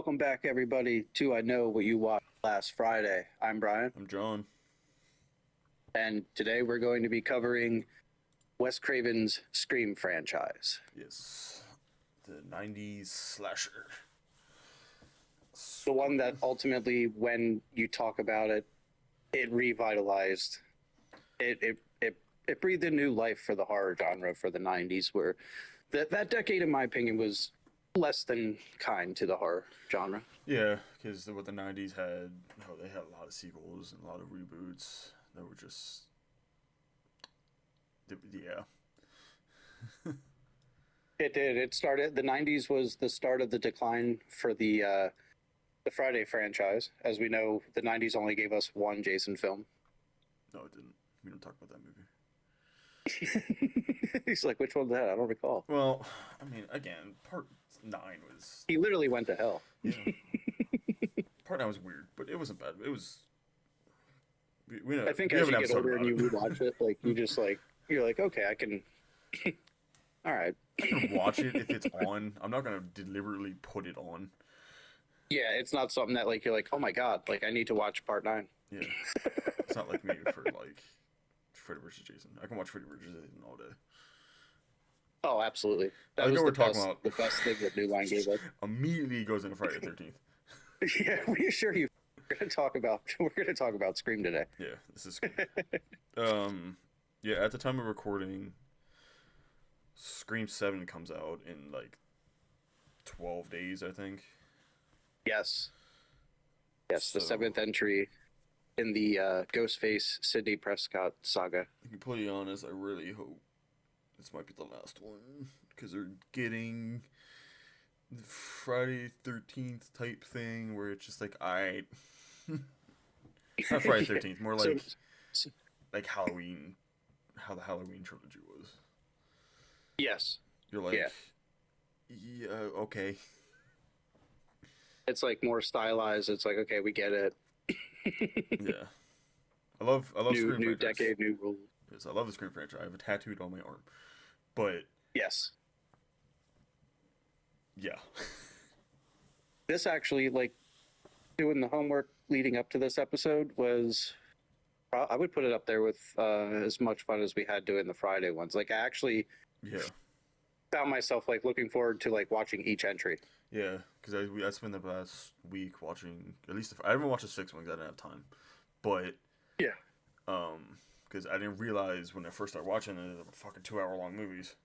Welcome back, everybody, to I Know What You Watched Last Friday. I'm Brian, I'm John. and today we're going to be covering Wes Craven's Scream franchise. Yes. The 90s slasher. The one that ultimately, when you talk about it, it revitalized. It breathed a new life for the horror genre for the 90s, where that decade, in my opinion, was less than kind to the horror genre. Yeah, because what the 90s had, they had a lot of sequels and a lot of reboots that were just. Yeah. It did. It started. The '90s was the start of the decline for the Friday franchise. As we know, the '90s only gave us one Jason film. No, it didn't. We don't talk about that movie. He's like, which one's that? I don't recall. Well, I mean, again, part 9 was. He literally went to hell. Yeah. Part 9 was weird, but it wasn't bad. It was. I think as you get older and you rewatch it, like you just like you're like, okay, I can. All right. I can watch it if it's on. I'm not gonna deliberately put it on. Yeah, it's not something that like you're like, oh my god, like I need to watch part 9. Yeah. It's not like me for like Freddy vs. Jason. I can watch Freddy vs. Jason all day. Oh, absolutely. That I was know we're talking about the best thing that New Line gave us. Immediately goes into Friday the 13th. Yeah, we assure you, we're gonna talk about Scream today. Yeah, this is Scream. Yeah, at the time of recording, Scream 7 comes out in like 12 days, I think. Yes. Yes, So, the 7th entry in the Ghostface Sidney Prescott saga. to be completely honest, I really hope this might be the last one because they're getting the Friday 13th type thing where it's just like, not Friday 13th, more like like Halloween, how the Halloween trilogy was. Yes. You're like, yeah, okay. It's like more stylized. It's like, okay, we get it. Yeah. I love Scream new franchise. decade, new rules. Yes, I love the Scream franchise. I have it tattooed on my arm. But Yes. yeah. This actually, like, doing the homework leading up to this episode was, I would put it up there with as much fun as we had doing the Friday ones. Like, I actually found myself, like, looking forward to, like, watching each entry. Yeah, because I spent the past week watching, at least, I haven't watched the 6th one because I didn't have time. But, yeah. Because I didn't realize when I first started watching it, they were fucking 2-hour-long movies.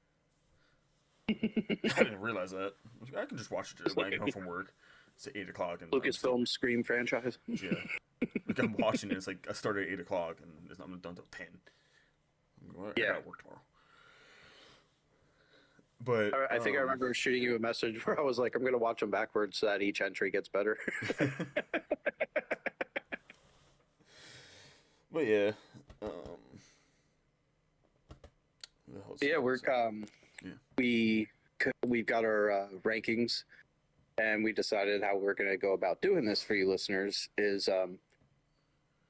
I didn't realize that. I can just watch it when I get home from work. It's at 8 o'clock. And Lucasfilm Scream franchise. Yeah. Like I'm watching it, it's like I started at 8 o'clock and I'm done until 10. I gotta work tomorrow. But I think I remember shooting you a message where I was like, I'm going to watch them backwards so that each entry gets better. But yeah. Yeah, we've got our rankings, and we decided how we're going to go about doing this for you listeners is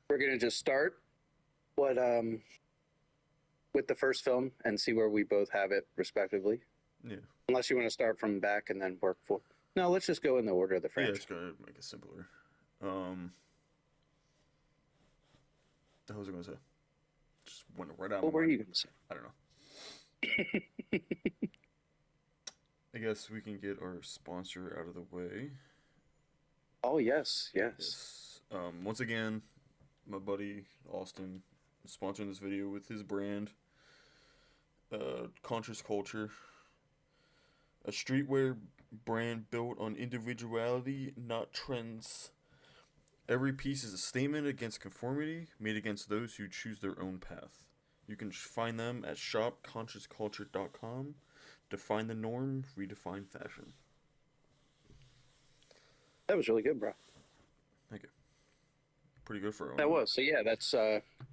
we're going to just start with the first film and see where we both have it respectively. Yeah. Unless you want to start from back and then work for. No, let's just go in the order of the franchise. Yeah, let's go make it simpler. What was I going to say? Just went right out. What were you going to say? I don't know. I guess we can get our sponsor out of the way. Oh, yes. Yes. Once again, my buddy Austin is sponsoring this video with his brand, Conscious Culture. A streetwear brand built on individuality, not trends. Every piece is a statement against conformity, made against those who choose their own path. You can find them at shopconsciousculture.com. Define the norm, redefine fashion. That was really good, bro. Thank you. Pretty good for... That was. So, yeah, that's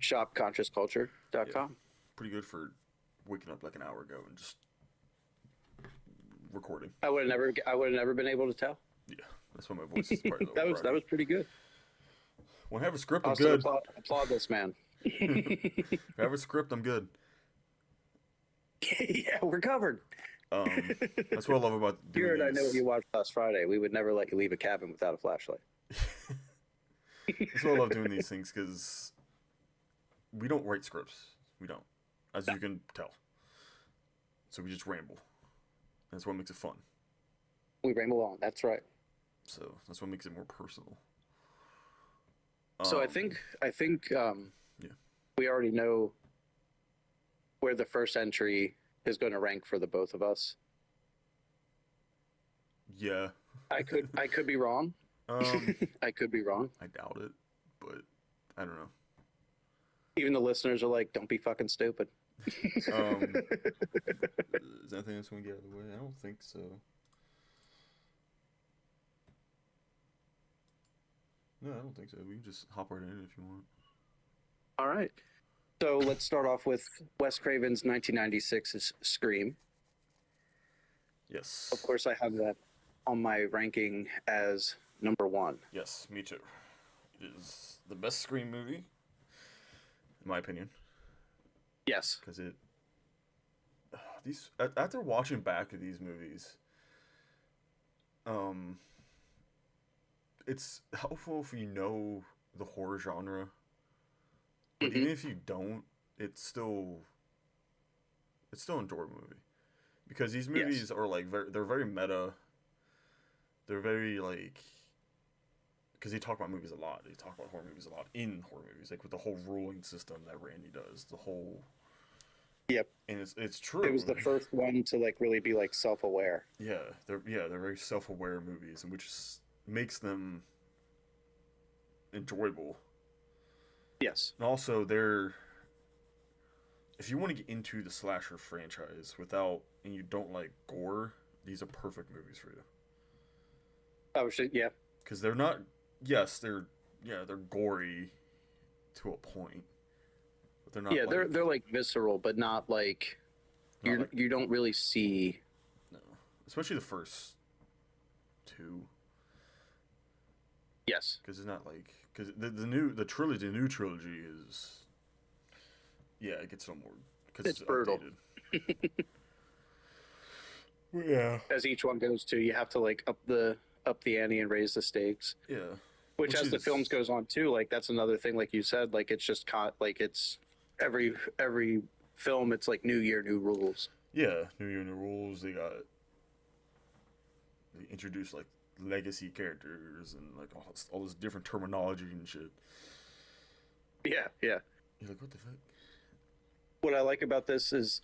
shopconsciousculture.com. Yeah, pretty good for waking up like an hour ago and just recording. I would have never been able to tell. Yeah, that's why my voice is probably that was pretty good. When I have a script, I'm good. Applaud this man. If I have a script, I'm good. Yeah, we're covered. That's what I love about doing Jared, I know what these. you watched last Friday. We would never let you leave a cabin without a flashlight. That's why I love doing these things because we don't write scripts. We don't, as No, you can tell. So we just ramble. That's what makes it fun. we ramble on. That's right. So that's what makes it more personal. So I Um, think yeah. we already know where the first entry is going to rank for the both of us. Yeah. I could be wrong. um, I could be wrong. I doubt it, but I don't know. Even the listeners are like, "Don't be fucking stupid." Um, is that anything that's going to get out of the way? I don't think so. No, I don't think so. We can just hop right in if you want. All right. So let's start off with Wes Craven's 1996's Scream. Yes. Of course, I have that on my ranking as number one. Yes, me too. It is the best Scream movie, in my opinion, Yes. because it. These after watching back of these movies, um, it's helpful if you know the horror genre, but Hmm. even if you don't, it's still an enjoyable movie because these Yes. movies are like they're very meta. They're very like because they talk about movies a lot. They talk about horror movies a lot in horror movies, like with the whole ruling system that Randy does, the whole Yep. and it's It true. was the first one to like really be like self-aware. They're very self aware movies, and which makes them enjoyable. Yes. And also, they're if you want to get into the slasher franchise without and you don't like gore, these are perfect movies for you Oh shit. Yeah. because they're not. Yes, they're gory to a point, but they're not Yeah. like They're like visceral, but not like not like you don't really see. no, especially the first two Yes. because it's not like because the new trilogy is yeah, it gets a little more because It's it's brutal. updated. Yeah. As each one goes to, you have to like up the ante and raise the stakes. Yeah. Which, Which as the films is goes on too, like that's another thing. Like you said, like it's just like it's every film. It's like new year, new rules. yeah, New Year, New Rules. They introduced like legacy characters and like all this different terminology and shit. Yeah, yeah. You're like, what the fuck? What I like about this is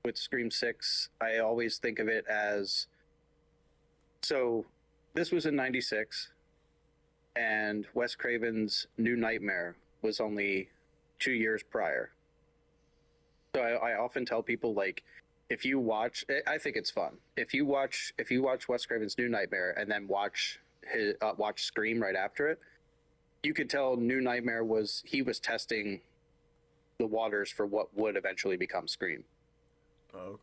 with Scream 6, I always think of it as so this was in 96 and Wes Craven's New Nightmare was only 2 years prior. So I often tell people like if you watch I think it's fun. If you watch Wes Craven's New Nightmare and then watch Scream right after it, you could tell New Nightmare he was testing the waters for what would eventually become Scream. Oh, okay.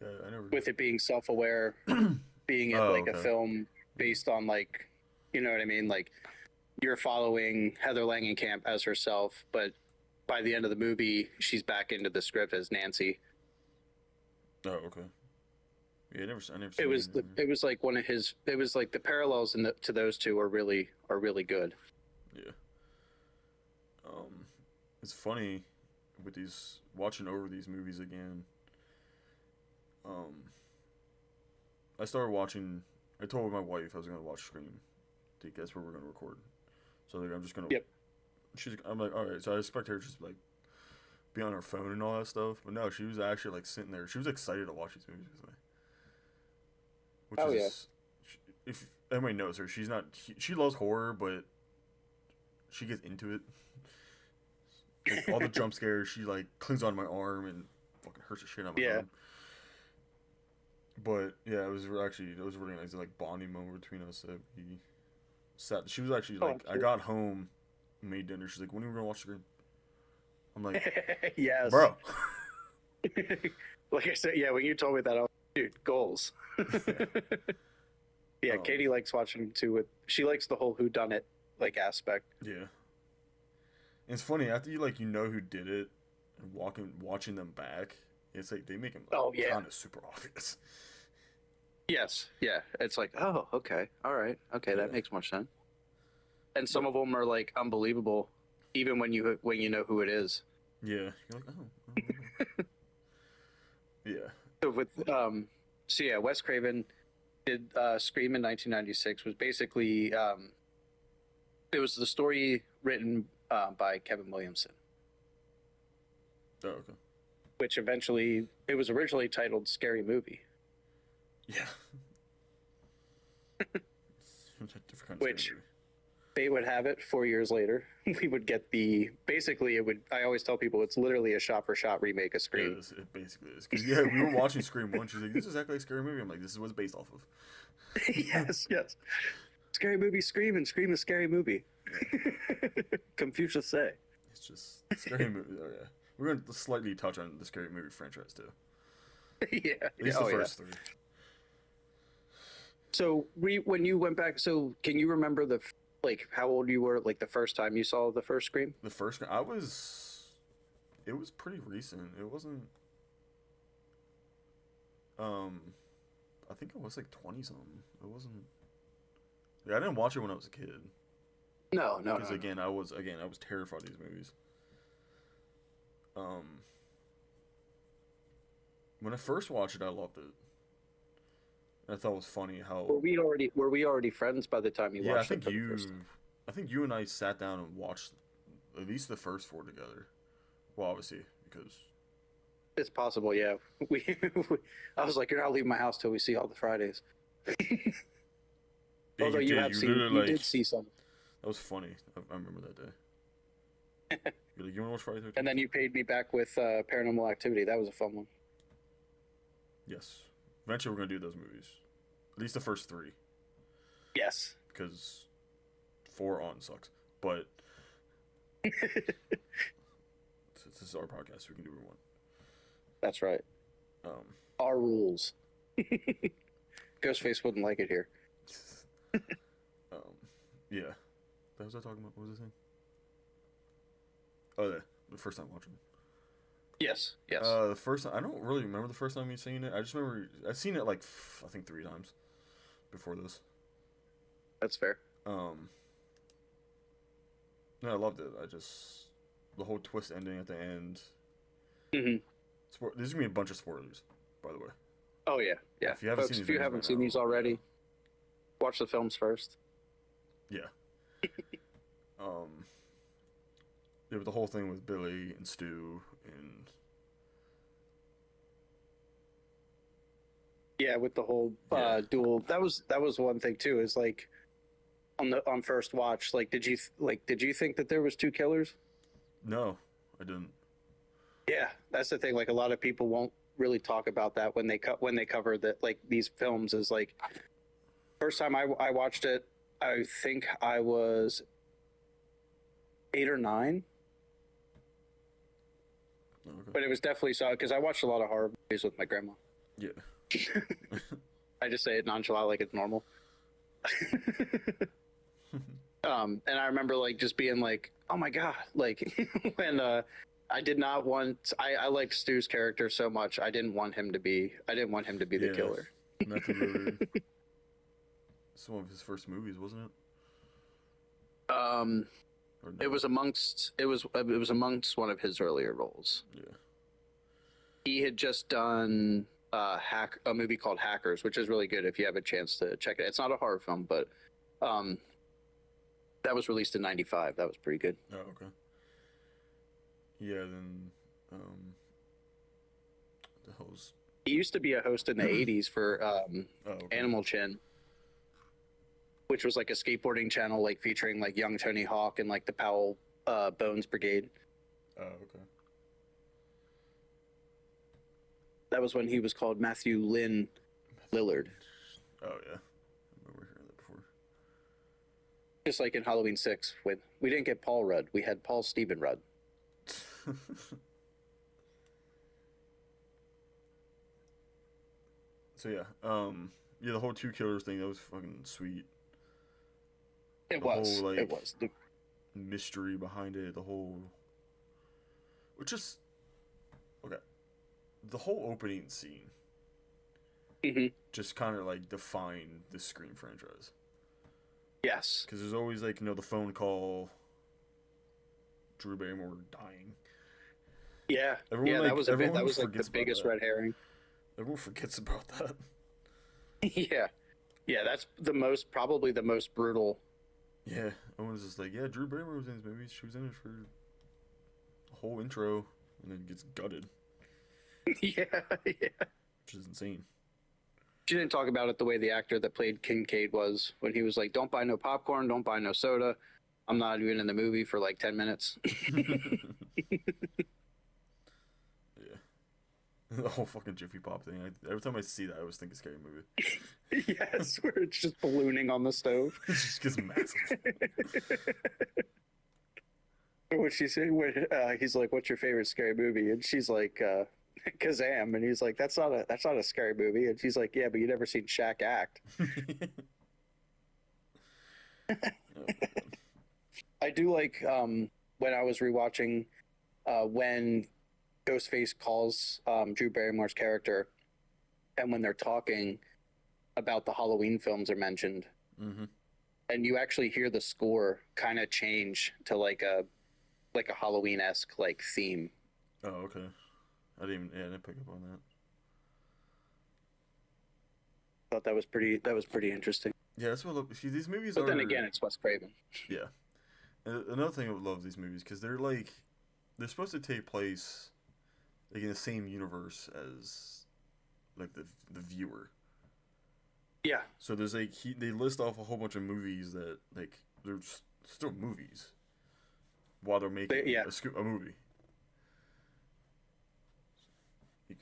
Yeah, I never. With it being self-aware, being it Oh, like a okay. film based on like, you know what I mean? Like you're following Heather Langenkamp as herself, but by the end of the movie, she's back into the script as Nancy. Oh, okay. Yeah, I never It seen was it was like one of his. It was like the parallels to those two are really good. Yeah. Um, it's funny with these watching over these movies again. Um, I started watching. I told my wife I was gonna watch Scream to guess where we're gonna record. So like, I'm just gonna. Yep. I'm like, all right. So I expect her to just like be on her phone and all that stuff, but no, she was actually like sitting there. She was excited to watch these movies with me. Which Oh, is, if anybody knows her, she's not. She loves horror, but she gets into it. Like all the jump scares, she like clings onto my arm and fucking hurts the shit out of my Yeah. arm. But yeah, it was really nice, like bonding moment between us. That we sat. She was actually Oh, like, I got home, made dinner. She's like, when are we gonna watch the Scream? I'm like, yes. bro. Like I said, yeah. When you told me that, I was like, dude, goals. Yeah, Katie likes watching them too. She likes the whole whodunit like aspect. Yeah. And it's funny after you like you know who did it and watching them back, It's like they make him Oh, yeah. kind of super obvious. Yes, yeah. It's like, oh, okay, all right, okay, Yeah. that makes more sense. And some of them are like unbelievable, even when you know who it is. Yeah, you're like, oh, okay. Yeah. So so yeah, Wes Craven did Scream in 1996. Was basically it was the story written by Kevin Williamson, Oh, okay. which eventually it was originally titled Scary Movie, Yeah. It's a different kind of which scary movie. they would have it 4 years later. We would get basically it would. I always tell people it's literally a shot for shot remake of Scream. It basically is. Because, yeah, we were watching Scream 1. She's like, this is exactly like a scary movie. I'm like, this is what it's based off of. Yes, yes. Scary Movie, Scream, and Scream is Scary Movie. Confucius say. It's just scary movie. Oh, yeah. We're going to slightly touch on the scary movie franchise, too. Yeah. At least the first three. So when you went back, so can you remember how old you were, like the first time you saw the first Scream? The first one, it was pretty recent. It wasn't, I think it was like 20 something. It wasn't, yeah, I didn't watch it when I was a kid. No. Because again, I was terrified of these movies. When I first watched it, I loved it. I thought it was funny how. Were we already friends by the time you Yeah, watched it for the first time? I think you and I sat down and watched at least the first four together. Well, obviously because. It's possible, yeah. I was like, you're not leaving my house till we see all the Fridays. Yeah, Although you did see some. That was funny. I remember that day. You're like, you want to watch Friday 13th? And then you paid me back with Paranormal Activity. That was a fun one. Yes. Eventually, we're gonna do those movies. At least the first three. Yes. Because 4 on sucks. But this is our podcast. We can do what we want. That's right. Our rules. Ghostface wouldn't like it here. Yeah. What was I talking about? What was I saying? Oh, the first time watching. Yes. The first time, I don't really remember the first time you seen it. I just remember I've seen it like I think 3 times before this. That's fair. No, I loved it. The whole twist ending at the end. Mm-hmm. There's gonna be a bunch of spoilers, by the way. Oh yeah. If you haven't Folks, seen if you haven't seen these already, watch the films first. Yeah. Yeah, but the whole thing with Billy and Stu and yeah, with the whole duel. That was one thing too. Is like on first watch. Like, did you think that there was 2 killers? No, I didn't. Yeah, that's the thing. Like, a lot of people won't really talk about that when they cover that, like, these films. Is like, first time I watched it, I think I was 8 or 9. Oh, okay. But it was definitely so, because I watched a lot of horror movies with my grandma. Yeah. I just say it nonchalant like it's normal. And I remember like just being like, oh my god, like when I did not want I liked Stu's character so much. I didn't want him to be the killer. Matthew Lillard. It's one of his first movies, wasn't it? Or no? It was amongst one of his earlier roles. Yeah. He had just done a movie called Hackers, which is really good if you have a chance to check it. It's not a horror film, but that was released in '95. That was pretty good. Oh, okay. Yeah, then the hell's He used to be a host in the '80s for okay. Animal Chin, which was like a skateboarding channel, like featuring like young Tony Hawk and like the Powell Bones Brigade. Oh, okay. That was when he was called Matthew Lynn Lillard. Oh yeah, I remember hearing that before. Just like in Halloween 6, when we didn't get Paul Rudd, we had Paul Stephen Rudd. So yeah, the whole 2 killers thing, that was fucking sweet. It The was. whole, like, It was. Mystery behind it, the whole, which is okay. the whole opening scene Hmm. just kind of like defined the Scream franchise. Yes. Because there's always like the phone call, Drew Barrymore dying. Yeah. Everyone Yeah, that was a bit. That everyone was like the forgets about biggest that. red herring. Everyone forgets about that. Yeah. Yeah, that's probably the most brutal. Yeah, everyone's just like, yeah, Drew Barrymore was in this movie. She was in it for a whole intro, and then gets gutted, Yeah, yeah. which is insane. She didn't talk about it the way the actor that played Kincaid was when he was like, "Don't buy no popcorn, don't buy no soda. I'm not even in the movie for like 10 minutes." Yeah, the whole fucking Jiffy Pop thing. Every time I see that, I always think of Scary Movie. Yes, where it's just ballooning on the stove. It just gets massive. What she say? He's like, "What's your favorite scary movie?" And she's like, "Kazam." And he's like, "That's not a scary movie." And she's like, "Yeah, but you never seen Shaq act." Oh my god. I do like when I was rewatching when Ghostface calls Drew Barrymore's character, and when they're talking about the Halloween films are mentioned, Mm-hmm. and you actually hear the score kind of change to like a Halloween-esque like theme. Oh, okay. I didn't pick up on that. Thought that was pretty interesting. Yeah, that's what I love. See, these movies But are. then again, it's Wes Craven. Yeah. Another thing I love these movies because they're supposed to take place like in the same universe as like the viewer. Yeah, So there's like they list off a whole bunch of movies that like they're still movies while they're making yeah, a movie.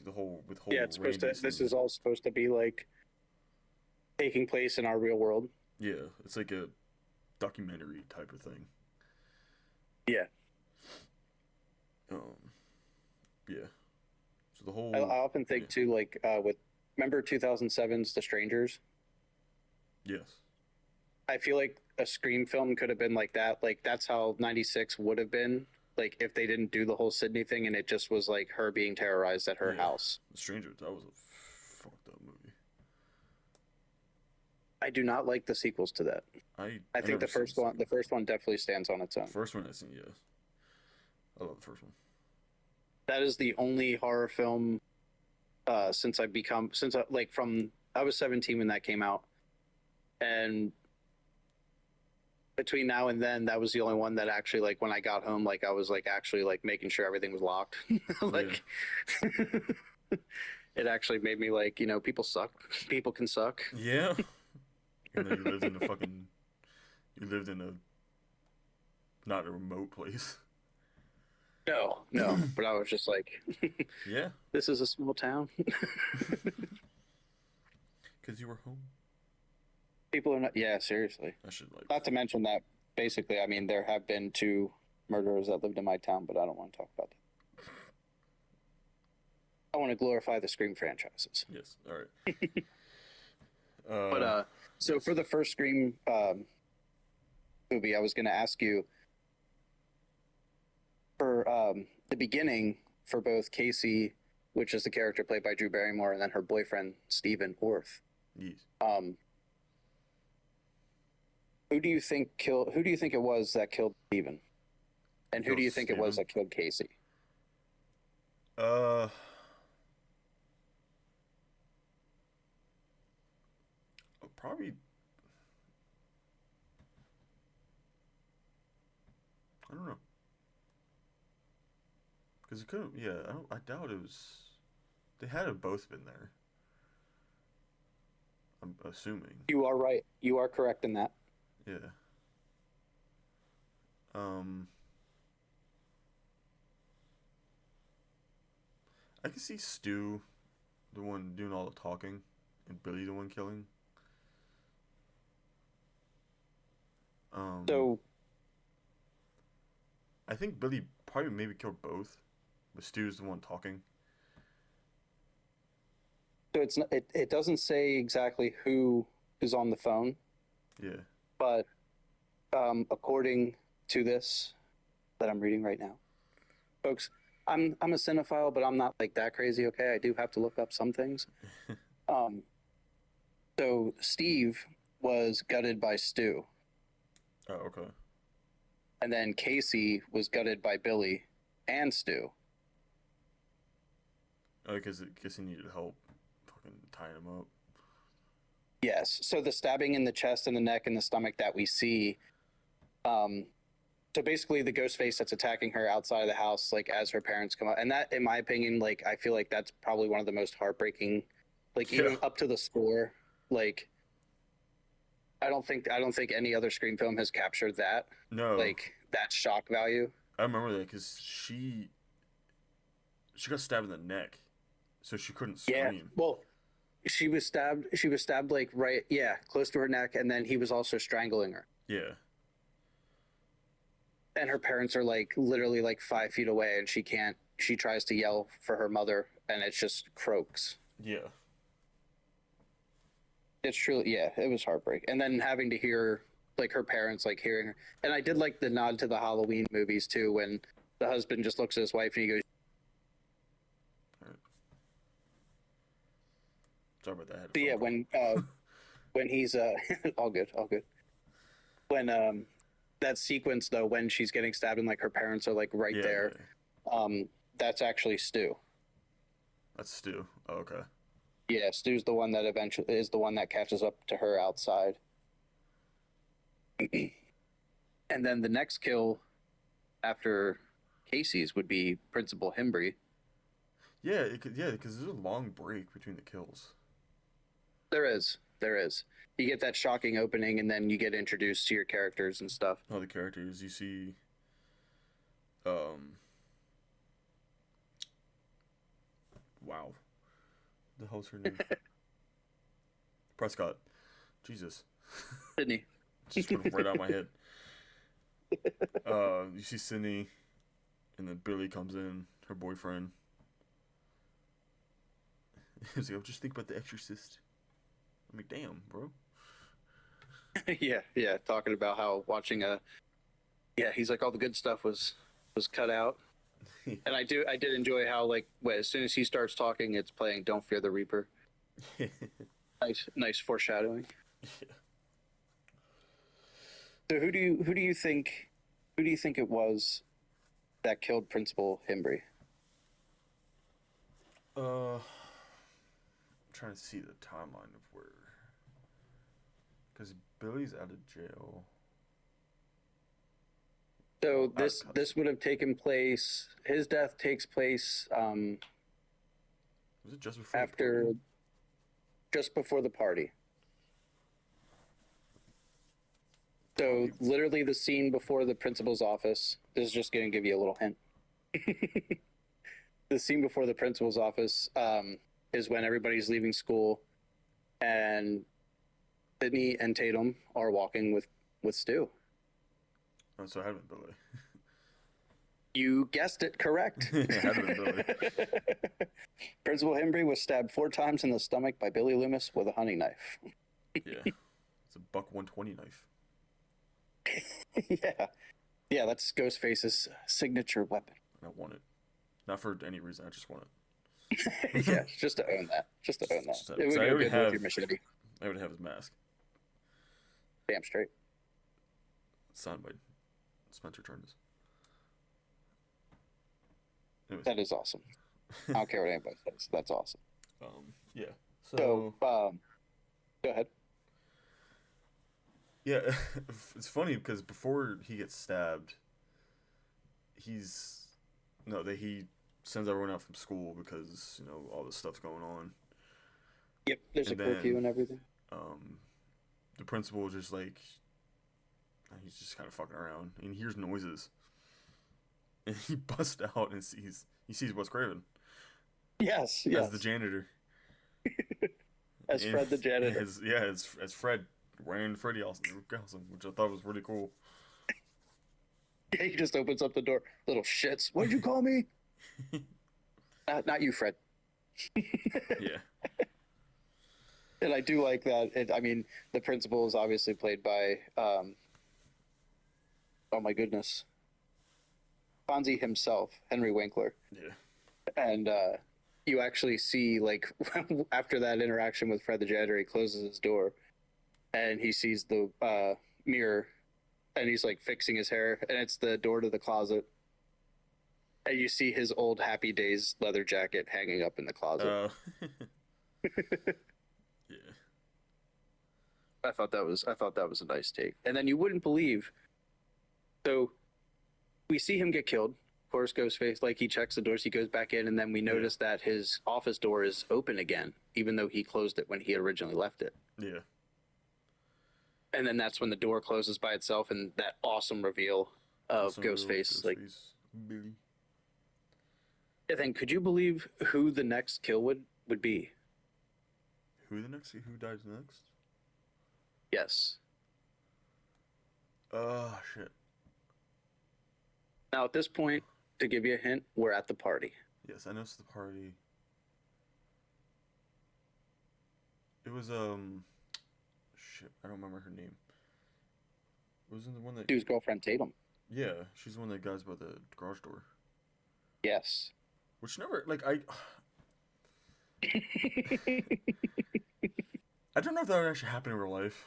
The whole with whole yeah. It's supposed to. Randy This scene. is all supposed to be like taking place in our real world. Yeah, it's like a documentary type of thing. Yeah, Um, yeah. So the I whole often yeah think too, like with remember 2007's The Strangers. yes I feel like a Scream film could have been like that. Like that's how 96 would have been. Like if they didn't do the whole Sydney thing and it just was like her being terrorized at her yeah house. The Stranger that was a fucked up movie. I do not like the sequels to that. I I think never the seen first one, the first one definitely stands on its own. first one I seen yes I love the first one. That is the only horror film since I like from I was 17 when that came out, and between now and then, that was the only one that actually like when I got home, like I was like actually like making sure everything was locked. Yeah. Like it actually made me like people suck, people can suck. Yeah. And then you lived in a not a remote place. No, no, but I was just like, Yeah, this is a small town. because you were home. People are not. Yeah, seriously. I should like. Not to mention that basically, I mean, there have been two murderers that lived in my town, but I don't want to talk about that. I want to glorify the Scream franchises. Yes. All right. But so for the first Scream movie, I was going to ask you for the beginning for both Casey, which is the character played by Drew Barrymore, and then her boyfriend Stephen Orth. yes. Who do you think killed? Who do you think it was that killed Stephen? And who do you think it was Steven? that killed Casey? Uh. Probably. I don't know. Because it couldn't. Yeah. I doubt it was. They had to both been there. I'm assuming. You are right. You are correct in that. Yeah. Um. I can see Stu, the one doing all the talking, and Billy, the one killing. Um, So I think Billy probably maybe killed both, but Stu's the one talking. it's not, it doesn't say exactly who is on the phone, Yeah. but according to this that I'm reading right now, folks, I'm a cinephile, but I'm not like that crazy. Okay, I do have to look up some things. Um, so Steve was gutted by Stu, Oh, okay. and then Casey was gutted by Billy and Stu. Oh, because guess he needed help, fucking tying him up. Yes. So the stabbing in the chest and the neck and the stomach that we see, um, so basically the ghost face that's attacking her outside of the house, like as her parents come out, and that, in my opinion, like I feel like that's probably one of the most heartbreaking, like even Yeah. up to the score, like I don't think any other Scream film has captured that, No, like that shock value. I remember that because she got stabbed in the neck, so she couldn't Yeah. scream. Well, she was stabbed. She was stabbed like right, yeah, close to her neck, and then he was also strangling her. Yeah. And her parents are like literally like 5 feet away, and she can't. She tries to yell for her mother, and it's just croaks. Yeah. It's truly, yeah, it was heartbreak. And then having to hear like her parents like hearing her, and I did like the nod to the Halloween movies too, when the husband just looks at his wife and he goes, Sorry about that. I had a but yeah, phone call. when he's all good, all good. When that sequence though, when she's getting stabbed and like her parents are like right Yeah, there, yeah. that's actually Stu. That's Stu. Oh, okay. Yeah, Stu's the one that eventually is the one that catches up to her outside. And then the next kill after Casey's would be Principal Himbry. Yeah, because there's a long break between the kills. There is. You get that shocking opening, and then you get introduced to your characters and stuff. All the characters you see. Um. Wow. The hell's her name? Prescott. Jesus. Sydney. Just went right out of my head. You see Sydney, and then Billy comes in, her boyfriend. He's like, "Oh, just think about The Exorcist." I'm like, "Damn, bro." Yeah, talking about how watching yeah, he's like all the good stuff was cut out. And I did enjoy how like as soon as he starts talking, it's playing "Don't Fear the Reaper." Nice foreshadowing. So who do you think it was that killed Principal Himbry? I'm trying to see the timeline of where, because Billy's out of jail. So Out of custody. this would have taken place. His death takes place Was it just before the after party? just before the party. So Party. literally the scene before the principal's office. This is just going to give you a little hint. The scene before the principal's office is when everybody's leaving school, and Sydney and Tatum are walking with Stu. Oh, so it had been Billy. You guessed it correct. It had been Billy. Principal Himbry was stabbed 4 times in the stomach by Billy Loomis with a hunting knife. Yeah, it's a buck 120 knife. Yeah, that's Ghostface's signature weapon. And I want it, not for any reason. I just want it. Yeah, just to own that. Just to own that. Just to- It would so I go already good have- with your machete. I would have his mask Damn straight. signed by Spencer Turnus. Anyways, That is awesome. I don't care what anybody says. That's awesome. yeah. So, go ahead. Yeah, it's funny because before he gets stabbed, he sends everyone out from school because all this stuff's going on. Yep, there's And a curfew then- and everything. The principal is just like, he's just kind of fucking around and he hears noises, and he busts out and sees Wes Craven Yes. as the janitor. As Fred the janitor. As Fred wearing Freddy costume, which I thought was really cool. He just opens up the door. Little shits. What'd you call me? Not you, Fred. Yeah. And I do like that. I mean, the principal is obviously played by, oh my goodness. Fonzie himself, Henry Winkler. Yeah. And you actually see, like, after that interaction with Fred the janitor, he closes his door and he sees the mirror, and he's like fixing his hair, and it's the door to the closet, and you see his old Happy Days leather jacket hanging up in the closet. Yeah. I thought that was a nice take. And then you wouldn't believe, so we see him get killed. Of course, Ghostface, like, he checks the doors, he goes back in, and then we notice that his office door is open again, even though he closed it when he originally left it. Yeah. And then that's when the door closes by itself, and that awesome reveal of Ghostface. Like, Billy. I think, could you believe who the next kill would be? Who dies next? Yes. Oh, shit. Now, at this point, to give you a hint, we're at the party. Yes, I know it's the party. It was, shit, I don't remember her name. Wasn't the one that... Dude's girlfriend, Tatum. Yeah, she's the one that guys by the garage door. Yes. Which never, like, I don't know if that would actually happen in real life.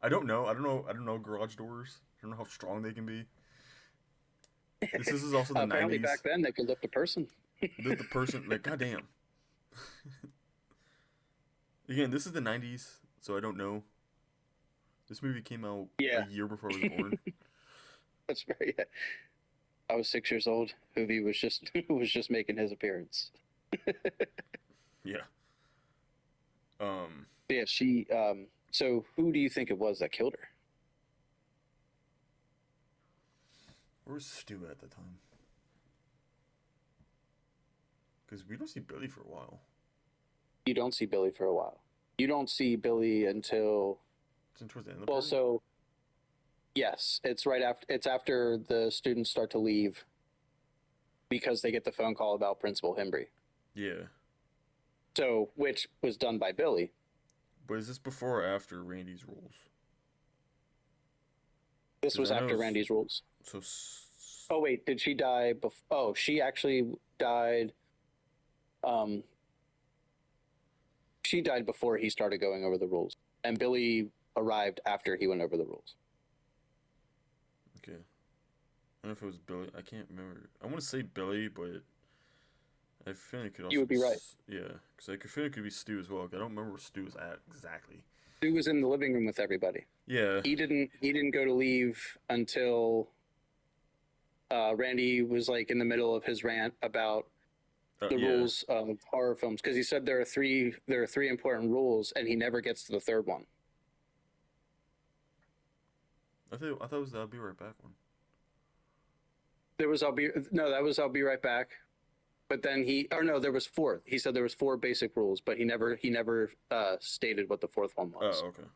I don't know garage doors. I don't know how strong they can be. This is also the 90s. Apparently back then they could lift a person. Lift the person, like, goddamn. Again, this is the 90s, so I don't know. This movie came out a year before I was born. That's very... I was 6 years old. Hoovy was just making his appearance. Yeah. Yeah, she... So who do you think it was that killed her? Where was Stu at the time? Because we don't see Billy for a while. You don't see Billy for a while. You don't see Billy until... Towards the end of the Well, party? so... Yes, it's right after... It's after the students start to leave because they get the phone call about Principal Hembry. Yeah. So, which was done by Billy. But is this before or after Randy's rules? This was after Randy's rules. So... Oh, wait, did she die before? Oh, she actually died... She died before he started going over the rules. And Billy arrived after he went over the rules. Okay. I don't know if it was Billy. I can't remember. I want to say Billy, but I feel like it could also... You would be right. Yeah, because I feel like it could be Stu as well. I don't remember where Stu was at exactly. Stu was in the living room with everybody. Yeah. He didn't go to leave until Randy was, like, in the middle of his rant about the rules of horror films, because he said there are three important rules, and he never gets to the third one. I thought it was the I'll be right back one. That was I'll be right back. But then there was four. He said there was four basic rules, but he never stated what the fourth one was. Oh, okay.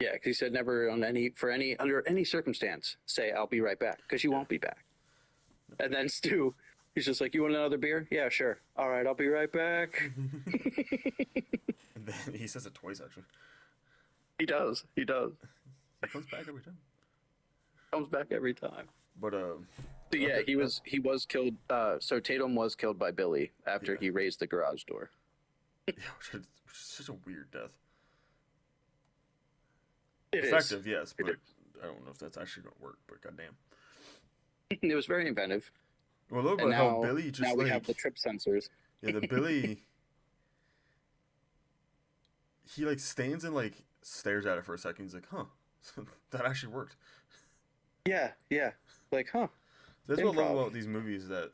Yeah, because he said never under any circumstance say I'll be right back, because you won't be back. And then Stu, he's just like, you want another beer? Yeah, sure. All right, I'll be right back. And then he says it twice, actually. He does. He comes back every time. But So yeah, he was killed. So Tatum was killed by Billy after he raised the garage door. Yeah, which is such a weird death. It Effective, is. yes, but I don't know if that's actually going to work. But goddamn, it was very inventive. Well, a little bit how Billy just now we have the trip sensors. Yeah, the Billy. He like stands and like stares at it for a second. He's like, "Huh, that actually worked." Yeah, like, huh. That's what I love about these movies, that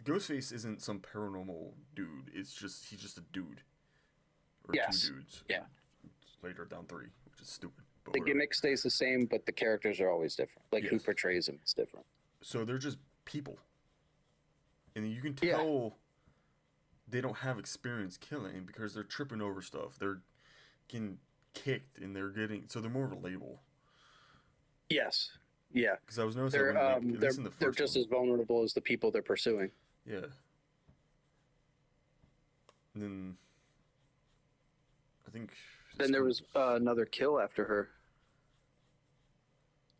Ghostface isn't some paranormal dude. It's just he's just a dude, or two dudes. Yeah. Later down three, which is stupid. But The gimmick stays the same, but the characters are always different. Like, who portrays them is different. So they're just people, and you can tell they don't have experience killing because they're tripping over stuff. They're getting kicked, and they're more relatable. Yes. Yeah. Because I was noticing they're just as vulnerable as the people they're pursuing. Yeah. And then I think. Then there was another kill after her.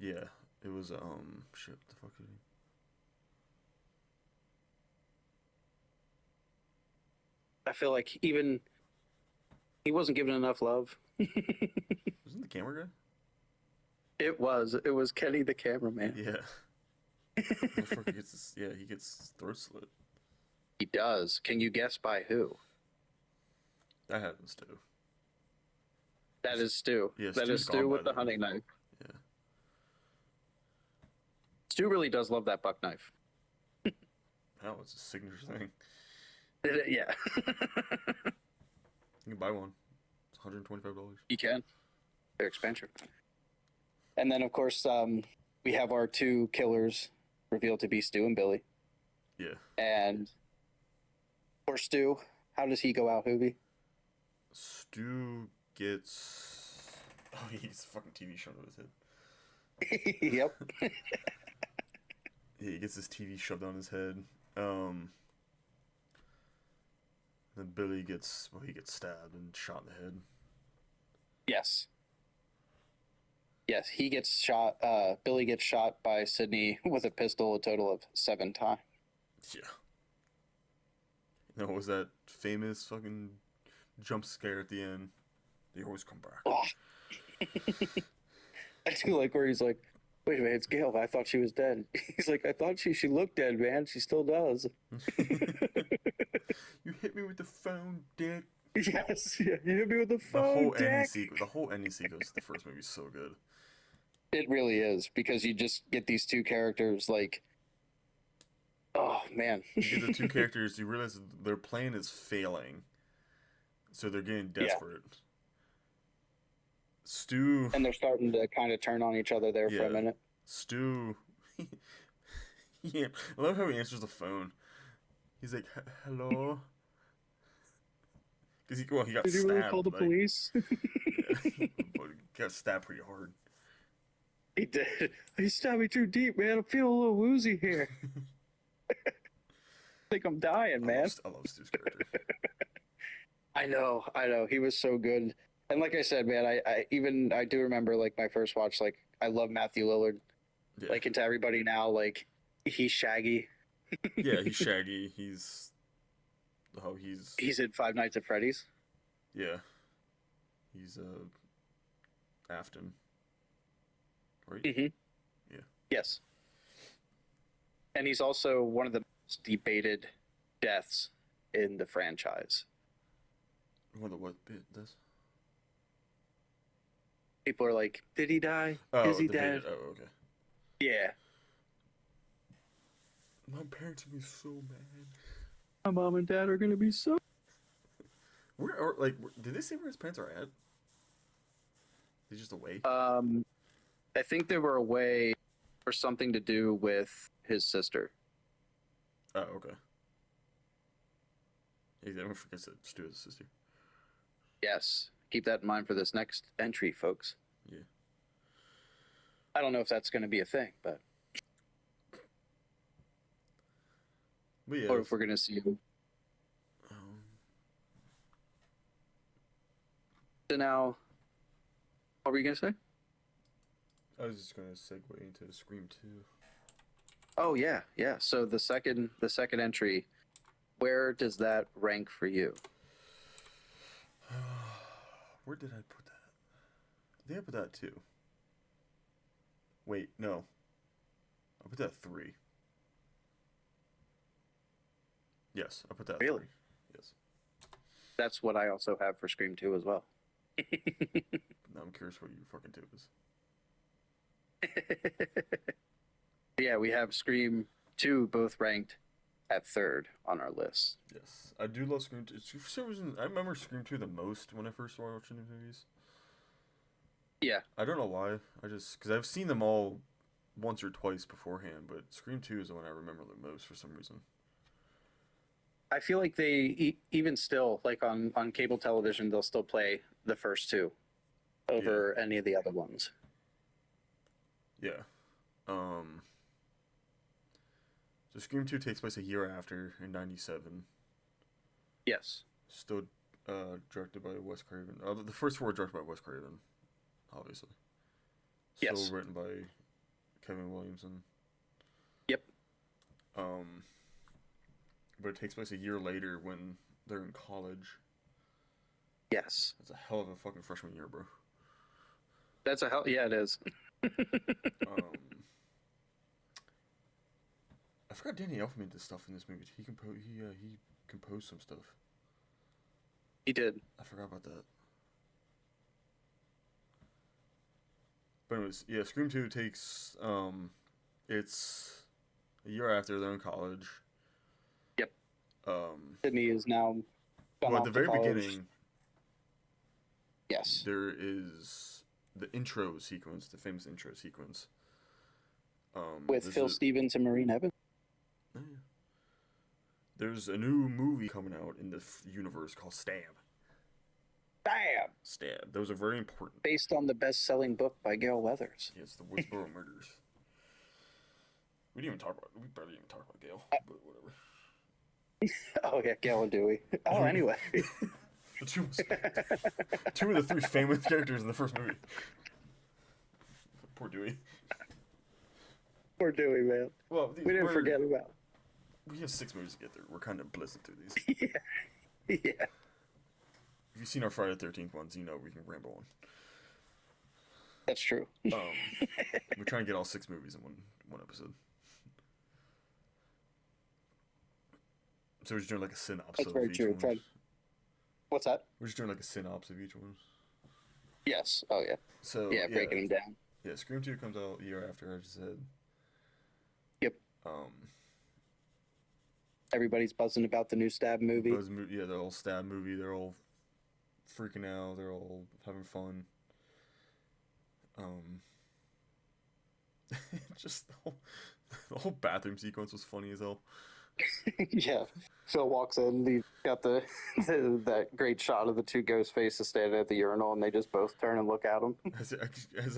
Yeah, it was shit. What the fuck did I feel like even he wasn't given enough love. wasn't the camera It was Kenny the cameraman. guy? Yeah, motherfucker gets his, yeah, he gets his throat slit. He does. Can you guess by who? That happens too. That is Stu. Yeah, That Stu's is gone Stu by with the then. hunting knife. Yeah, Stu really does love that buck knife. hell, it's a signature thing. Yeah. You can buy one. It's $125. You can. They're expensive. And then, of course, we have our two killers revealed to be Stu and Billy. Yeah, And for Stu, how does he go out, Hoovy? Stu gets. Oh, he gets a fucking TV shoved on his head. Yep. Yeah, he gets his TV shoved on his head. Um, then Billy gets, well, he gets stabbed and shot in the head. Yes. Yes, he gets shot. Billy gets shot by Sydney with a pistol a total of 7 times. Yeah. Now, what was that famous fucking jump scare at the end? They always come back. Oh. I do like where he's like, wait a minute, it's Gail. I thought she was dead. He's like, I thought she looked dead, man. She still does. You hit me with the phone, dick. Yes, yeah. You hit me with the The phone, whole ending Dick. sequence, the whole ending sequence of the first movie is so good. It really is, because you just get these two characters like, oh man. You get the two characters, you realize their plan is failing, so they're getting desperate. Yeah. Stu, And they're starting to kind of turn on each other there for a minute. Stu, yeah, I love how he answers the phone. He's like, "Hello," because he got Did stabbed. you really call the police? Yeah, but he got stabbed pretty hard. He did. He stabbed me too deep, man. I'm feeling a little woozy here. I think I'm dying, man. I love Stu's character. I know. He was so good. And like I said, man, I do remember like my first watch, like I love Matthew Lillard. Yeah. Like, and to everybody now, like he's Shaggy. Yeah, he's Shaggy. He's in Five Nights at Freddy's. Yeah. He's Afton. Right? Mm-hmm. Yeah. Yes. And he's also one of the most debated deaths in the franchise. What bit this? People are like, did he die? Oh, Is he dead? Oh, okay. Yeah. My parents would be so mad. My mom and dad are gonna be so. Did they say where his parents are at? They're just away. I think they were away for something to do with his sister. Oh, okay. Yeah, everyone forgets that Stu has a sister. Yes. Keep that in mind for this next entry, folks. Yeah. I don't know if that's going to be a thing, but yeah, or if we're going to see him. So now, what were you going to say? I was just going to segue into Scream 2. Oh yeah. So the second entry, where does that rank for you? Where did I put that? I think I put that 2. Wait, no. I put that 3. Yes, I put that 3. Yes. That's what I also have for Scream 2 as well. Now I'm curious what your fucking 2 is. Yeah, we have Scream 2 both ranked at 3rd on our list. Yes, I do love Scream 2. For some reason, I remember Scream 2 the most when I first started watching the movies. Yeah. I don't know why. Because I've seen them all once or twice beforehand, but Scream 2 is the one I remember the most for some reason. I feel like they, even still, like on cable television, they'll still play the first 2 over any of the other ones. Yeah. So Scream 2 takes place a year after, in 97. Yes. Still directed by Wes Craven. The first 4 were directed by Wes Craven, obviously. Yes. Still written by Kevin Williamson. Yep. But it takes place a year later when they're in college. Yes. That's a hell of a fucking freshman year, bro. That's a hell. Yeah, it is. I forgot Danny Elfman did stuff in this movie. He composed some stuff. He did. I forgot about that. But anyways, yeah, Scream 2 takes it's a year after they're in college. Yep. Sydney is now gone well, at off the to very college. beginning, yes, there is the intro sequence, the famous intro sequence. With Phil Stevens and Maureen Evans. Oh, yeah. There's a new movie coming out in the universe called Stab. Stab. Those are very important. Based on the best-selling book by Gail Weathers. Yes, the Woodsboro murders. We barely even talk about Gail, but whatever. Oh yeah, Gail and Dewey. Oh, anyway. two of the three famous characters in the first movie. Poor Dewey. Poor Dewey, man. Well, we didn't forget about. We have 6 movies to get through. We're kind of blitzing through these. Yeah. Yeah. If you've seen our Friday the 13th ones, you know we can ramble on. That's true. We're trying to get all 6 movies in one episode. So we're just doing like a synopsis of each one. What's that? We're just doing like a synopsis of each one. Yes. Oh yeah. So yeah, breaking them down. Yeah, Scream 2 comes out a year after, I just said. Yep. Everybody's buzzing about the new Stab movie. Yeah, the old Stab movie. They're all freaking out. They're all having fun. Just the whole bathroom sequence was funny as hell. Yeah, Phil walks in. He got that great shot of the two ghost faces standing at the urinal, and they just both turn and look at him. As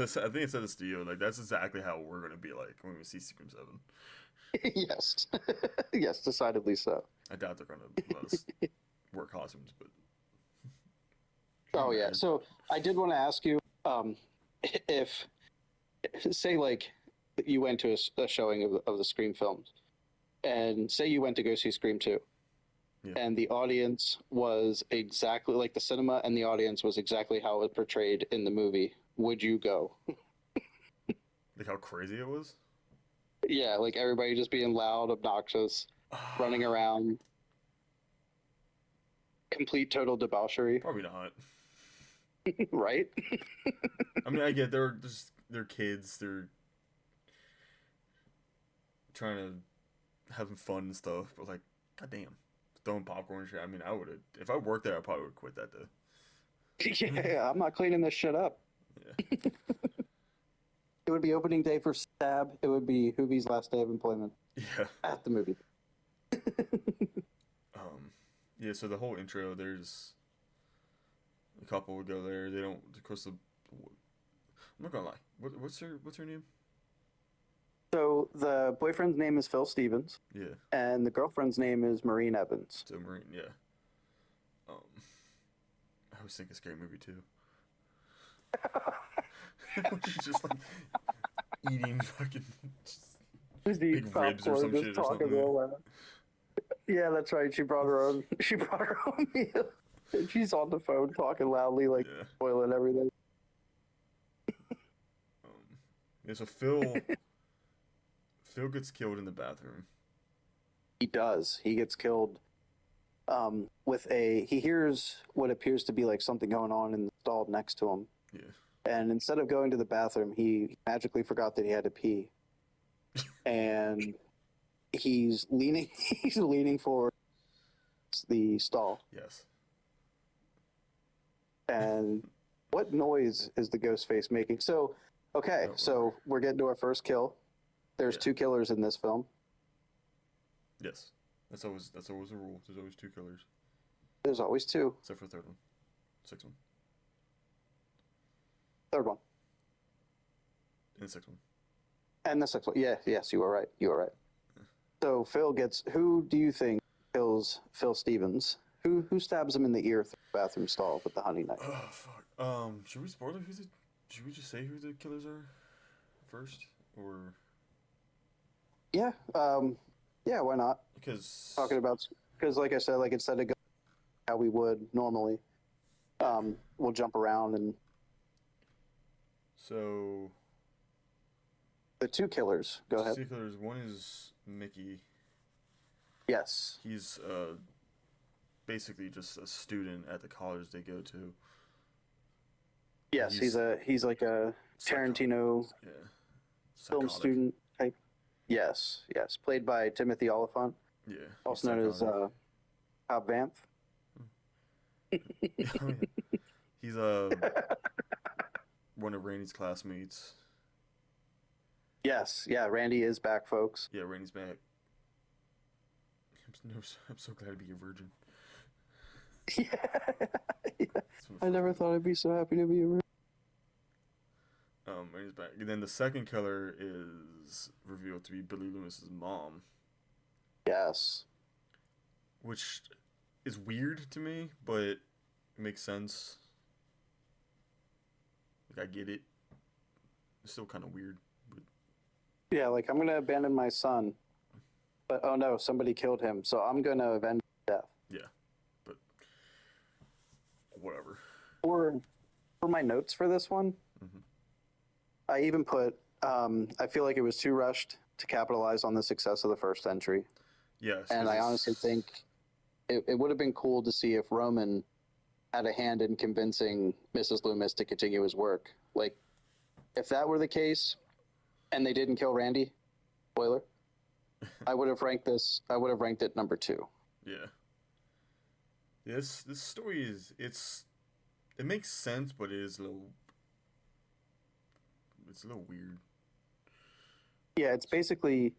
I said, I think I said this to you. Like that's exactly how we're gonna be like when we see Scream 7. Yes, yes, decidedly so. I doubt they're gonna let us wear costumes, but. Oh yeah. So I did want to ask you, if say like you went to a showing of the Scream films. And say you went to go see Scream 2, yeah. And the audience was exactly like the cinema, and the audience was exactly how it was portrayed in the movie. Would you go? Like how crazy it was? Yeah, like everybody just being loud, obnoxious, running around, complete total debauchery. Probably not. Right? I mean, I get they're kids. They're trying to having fun and stuff, but like, goddamn, throwing popcorn and shit. I mean, I would have if I worked there. I probably would quit that day. Yeah, I'm not cleaning this shit up. Yeah. It would be opening day for Stab. It would be Hoovy's last day of employment. Yeah. At the movie. Yeah. So the whole intro, there's a couple would go there. They don't. Of course, I'm not gonna lie. What's her name? So the boyfriend's name is Phil Stevens. Yeah. And the girlfriend's name is Maureen Evans. So Maureen, yeah. I always think a scary movie too. She's just like eating fucking big ribs or some shit or something. Yeah, that's right. She brought her own meal. And she's on the phone talking loudly, like spoiling everything. Yeah, so Phil gets killed in the bathroom. He does. He gets killed he hears what appears to be like something going on in the stall next to him. Yeah. And instead of going to the bathroom, he magically forgot that he had to pee. And he's leaning forward the stall. Yes. And what noise is the ghost face making? So, okay, so we're getting to our first kill. There's 2 killers in this film. Yes. That's always a rule. There's always 2 killers. There's always 2. Except for the third one. 6th one. Third one. And the 6th one. And the 6th one. Yeah, yes, you were right. Yeah. So who do you think kills Phil Stevens? Who stabs him in the ear through the bathroom stall with the hunting knife? Oh fuck. Should we spoil it? Should we just say who the killers are first? or Yeah. Yeah. Why not? because Talking about, because like I said, like instead of going how we would normally, we'll jump around, and so the two killers. Go ahead. particulars. One is Mickey. Yes. He's basically just a student at the college they go to. Yes, he's like a Tarantino Yeah, film psychotic. student type. Yes, yes, played by Timothy Oliphant, Yeah, he's also known as psychotic. Cobb Vanth. Oh, yeah. He's one of Randy's classmates. Yes, yeah, Randy is back, folks. Yeah, Randy's back. I'm so glad to be a virgin. Yeah, yeah. That's what I never thought I'd be so happy to be a. Randy's back. And then the second killer is revealed to be Billy Loomis's mom, Yes. which is weird to me, but it makes sense. Like I get it. It's still kind of weird, but Yeah, like I'm gonna abandon my son, but oh no, somebody killed him, so I'm gonna avenge his death. yeah, but whatever. For my notes for this one, Hmm. I even put I feel like it was too rushed to capitalize on the success of the first entry. Yes, And I honestly think it would have been cool to see if Roman had a hand in convincing Mrs. Loomis to continue his work. Like, if that were the case, and they didn't kill Randy, spoiler, I would have ranked this. I would have ranked it number 2. yeah. This story it makes sense, but it's a little weird. Yeah, it's basically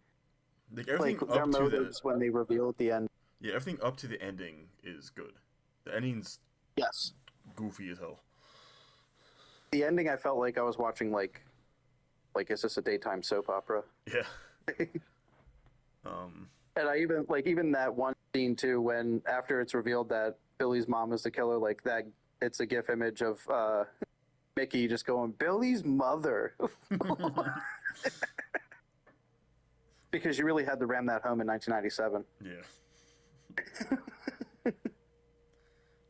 Like like everything their up to the motives when they reveal at the end. yeah, everything up to the ending is good. The ending's Yes, goofy as hell. the ending. I felt like I was watching like is this a daytime soap opera? Yeah. Um. And I even that one scene too, when after it's revealed that Billy's mom is the killer, like that, it's a GIF image of Mickey just going, Billy's mother. Because you really had to ram that home in 1997. Yeah.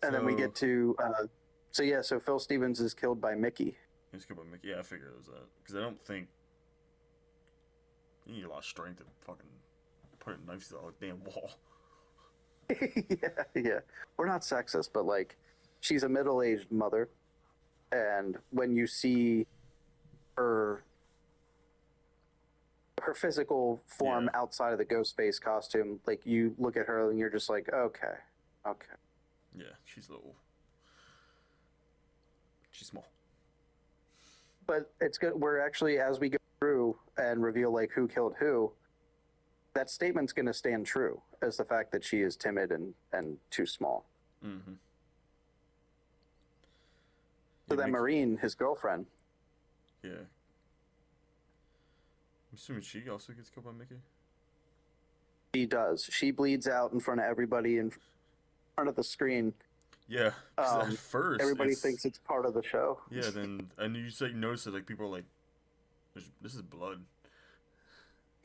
And then we get to, so Phil Stevens is killed by Mickey. He's killed by Mickey. Yeah, I figured it was that because I don't think you need a lot of strength to fucking put a knife through the damn wall. Yeah, yeah. We're not sexist, but like, she's a middle-aged mother, and when you see her physical form Yeah. outside of the Ghostface costume, like you look at her and you're just like, okay, okay. Yeah, she's small. But it's good. We're actually, as we go through and reveal like who killed who, that statement's going to stand true as the fact that she is timid and too small. Mm-hmm. So that Marine, his girlfriend, Yeah. I'm assuming she also gets killed by Mickey. she does. She bleeds out in front of everybody in front of the screen. Yeah. 'Cause at first, everybody thinks it's part of the show. Yeah. Then and you say you notice it, like people are like, "This is blood."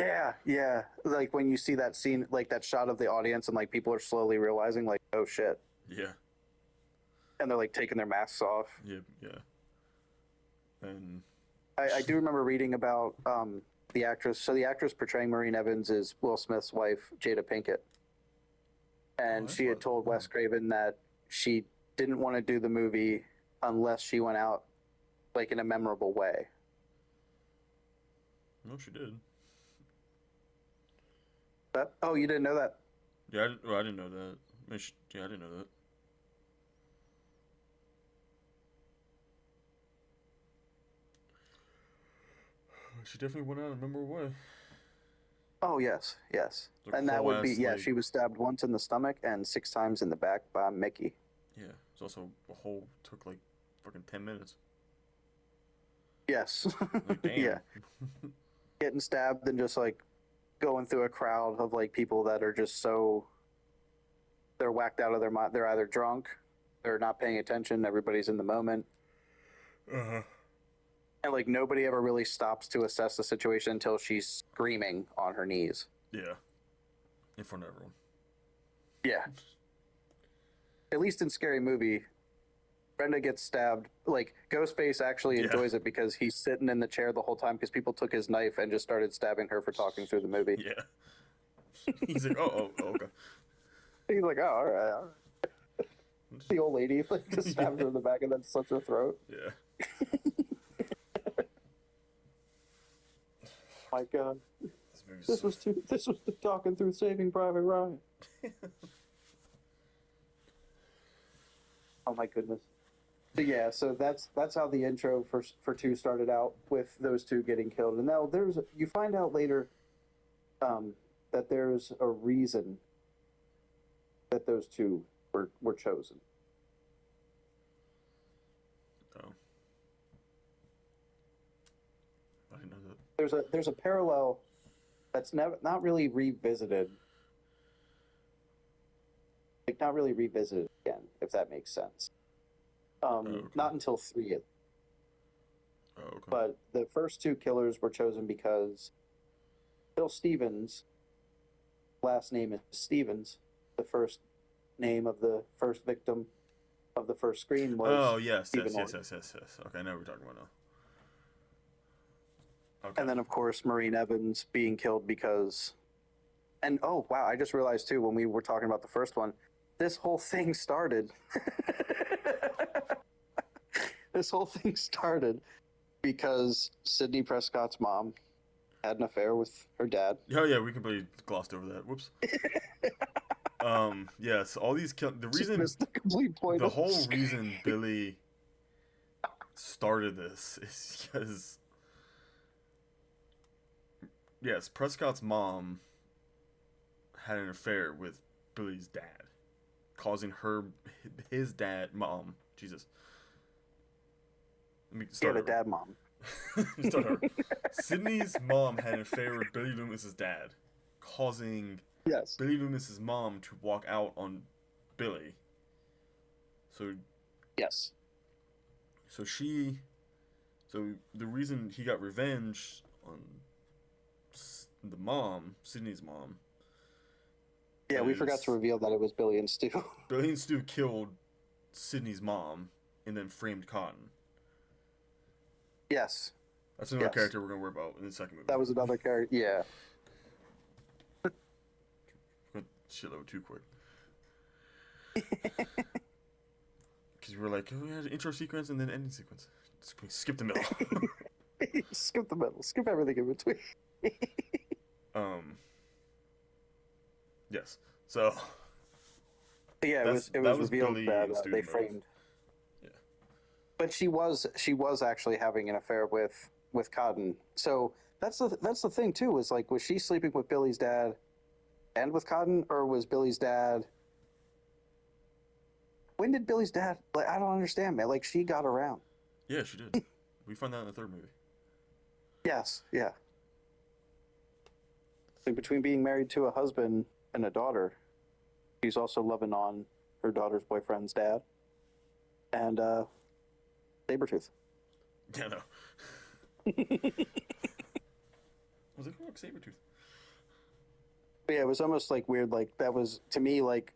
Yeah, yeah. Like when you see that scene, like that shot of the audience, and like people are slowly realizing, like, oh shit, Yeah. and they're like taking their masks off. Yeah. Yeah. And I do remember reading about the actress. So the actress portraying Maureen Evans is Will Smith's wife, Jada Pinkett, and that's she had what- told Wes Craven that she didn't want to do the movie unless she went out like in a memorable way. no, she did. But oh, you didn't know that? Yeah. I didn't know that. Yeah, I didn't know that. She definitely went out in a memorable way. Oh yes, yes. Like And that whole would be ass, yeah. like- She was stabbed once in the stomach and 6 times in the back by Mickey. Yeah. It's also a whole took like fucking 10 minutes. Yes. Like damn. Yeah. Getting stabbed and just like going through a crowd of like people that are just so they're whacked out of their mind. They're either drunk, they're not paying attention. Everybody's in the moment. Uh-huh. And like nobody ever really stops to assess the situation until she's screaming on her knees. Yeah. In front of everyone. Yeah. At least in Scary Movie, Brenda gets stabbed. Like Ghostface actually enjoys it because he's sitting in the chair the whole time because people took his knife and just started stabbing her for talking through the movie. Yeah. He's like, oh, okay. He's like, oh, all right. The old lady like just stabs her in the back and then slits her throat. Yeah. My God. This was the talking through Saving Private Ryan. Oh my goodness. So yeah, so that's how the intro for 2 started out, with those 2 getting killed. And now you find out later that there's a reason that those 2 were chosen. Oh. I didn't know that. There's a parallel that's not really revisited. Like not really revisited again, if that makes sense. Okay. Not until 3. Oh, okay. But the first 2 killers were chosen because Bill Stevens, last name is Stevens, the first name of the first victim of the first screen was. Oh, yes. Okay, I know what we're talking about now. Okay. And then, of course, Maureen Evans being killed because. And oh, wow, I just realized too when we were talking about the first one, this whole thing started. This whole thing started because Sidney Prescott's mom had an affair with her dad. Oh yeah, we completely glossed over that. Whoops. Yes, all these the reason the complete point. The whole reason Billy started this is because yes, Prescott's mom had an affair with Billy's dad, causing his mom. Jesus. Let me start. Yeah, the dad mom. Start over. Sydney's mom had an affair with Billy Loomis's dad, causing Billy Loomis's mom to walk out on Billy. So yes. So the reason he got revenge on the mom, Sydney's mom. Yeah, we forgot to reveal that it was Billy and Stu. Billy and Stu killed Sydney's mom and then framed Cotton. Yes. That's another character we're going to worry about in the second movie. That was another character, yeah. Shitload too quick. Because we were like, oh, we had an intro sequence and then ending sequence. Skip the middle. Skip the middle. Skip everything in between. Yes. So. Yeah, it was revealed Billy that they framed. Yeah. But she was actually having an affair with Cotton. So that's the thing too. Is like, was she sleeping with Billy's dad and with Cotton, or was Billy's dad? When did Billy's dad? Like, I don't understand, man. Like, she got around. Yeah, she did. We find that in the third movie. Yes. Yeah. Like, between being married to a husband and a daughter, she's also loving on her daughter's boyfriend's dad and Sabretooth. Yeah, no. I was like, oh, Sabretooth. But yeah, it was almost like weird. Like, that was, to me, like,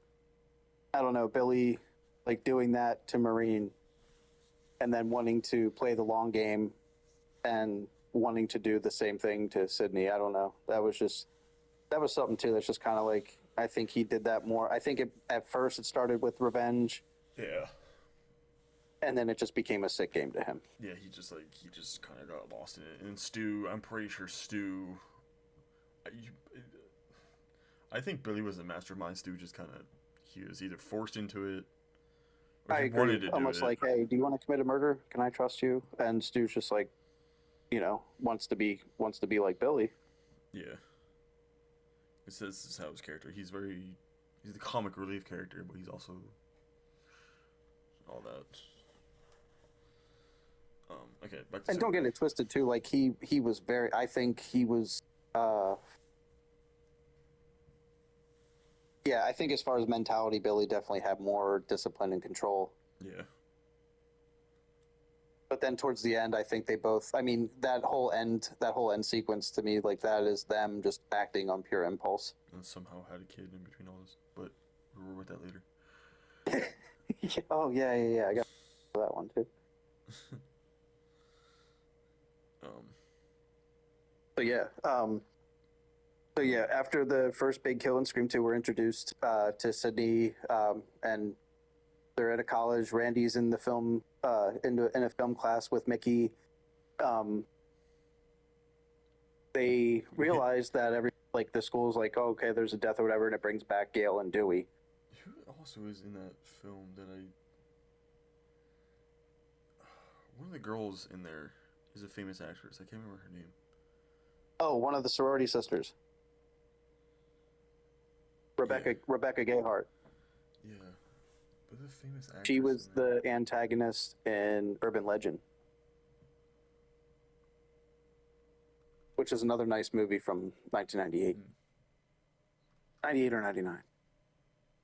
I don't know, Billy, like, doing that to Maureen and then wanting to play the long game and wanting to do the same thing to Sydney. I don't know. That was something too that's just kind of like, I think he did that more. I think at first it started with revenge. Yeah. And then it just became a sick game to him. Yeah, he just kind of got lost in it. And Stu, I'm pretty sure Stu, I think Billy was the mastermind. Stu just kind of, he was either forced into it, or he wanted to do it. Almost like, hey, do you want to commit a murder? Can I trust you? And Stu's just like, wants to be like Billy. Yeah. It says this is how his character. He's the comic relief character, but he's also all that. Okay, back to. And don't get it twisted too. Like he was very. I think he was. Yeah, I think as far as mentality, Billy definitely had more discipline and control. Yeah. But then towards the end, I think they both. I mean, that whole end sequence to me, like that is them just acting on pure impulse. And somehow had a kid in between all this. But we'll with that later. Oh yeah. I got that one too. um, So yeah, after the first big kill in Scream 2, we're introduced to Sydney, and they're at a college. Randy's in the film, in a film class with Mickey. They realize that the school's like, oh, okay, there's a death or whatever, and it brings back Gail and Dewey. who also is in that film that I? One of the girls in there is a famous actress. I can't remember her name. Oh, one of the sorority sisters, Rebecca Gayheart. Yeah, but the famous actress. She was the antagonist in Urban Legend, which is another nice movie from 1998. 98 or 99. I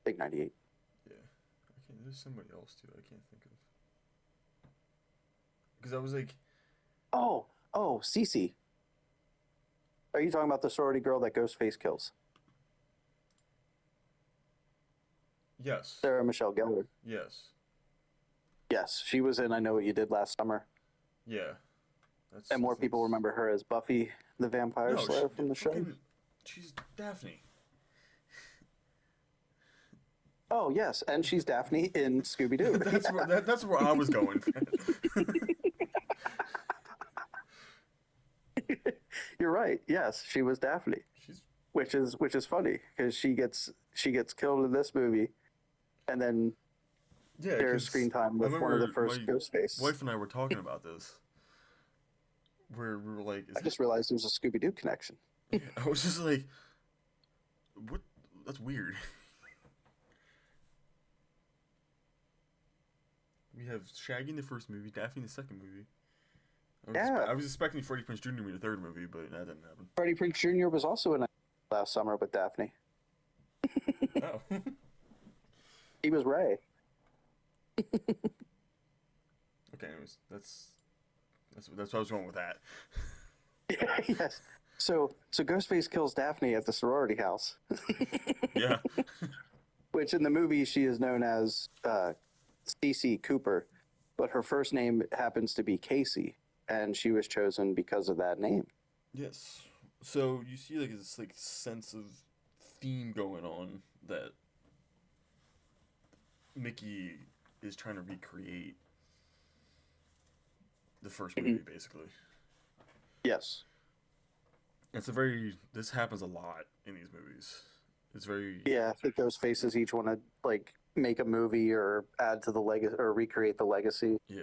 think 98. Yeah, there's somebody else too. I can't think of. Because I was like, Oh, Cece. Are you talking about the sorority girl that Ghostface kills? yes, Sarah Michelle Gellar. yes, Yes, she was in I Know What You Did Last Summer. yeah. And more people remember her as Buffy the Vampire Slayer from the show. She's Daphne. Oh, yes, and she's Daphne in Scooby-Doo. that's where I was going. You're right. Yes, she was Daphne. She's which is funny because she gets killed in this movie, and then shares screen time with one of the first Ghostface. Wife and I were talking about this, where we were like, I just realized there was a Scooby-Doo connection. I was just like, what? That's weird. We have Shaggy in the first movie, Daphne in the second movie. I was expecting Freddie Prinze Jr. to be the third movie, but that didn't happen. Freddie Prinze Jr. was also in Last Summer with Daphne. Oh. He was Ray. Okay, anyways, that's what I was going with that. Yes. So Ghostface kills Daphne at the sorority house. Yeah. Which in the movie she is known as Cece Cooper, but her first name happens to be Casey, and she was chosen because of that name. Yes. So you see this sense of theme going on that Mickey is trying to recreate the first movie, basically. Yes. This happens a lot in these movies. It's very... Yeah, I think those faces each want to, make a movie or add to the legacy or recreate the legacy. Yeah.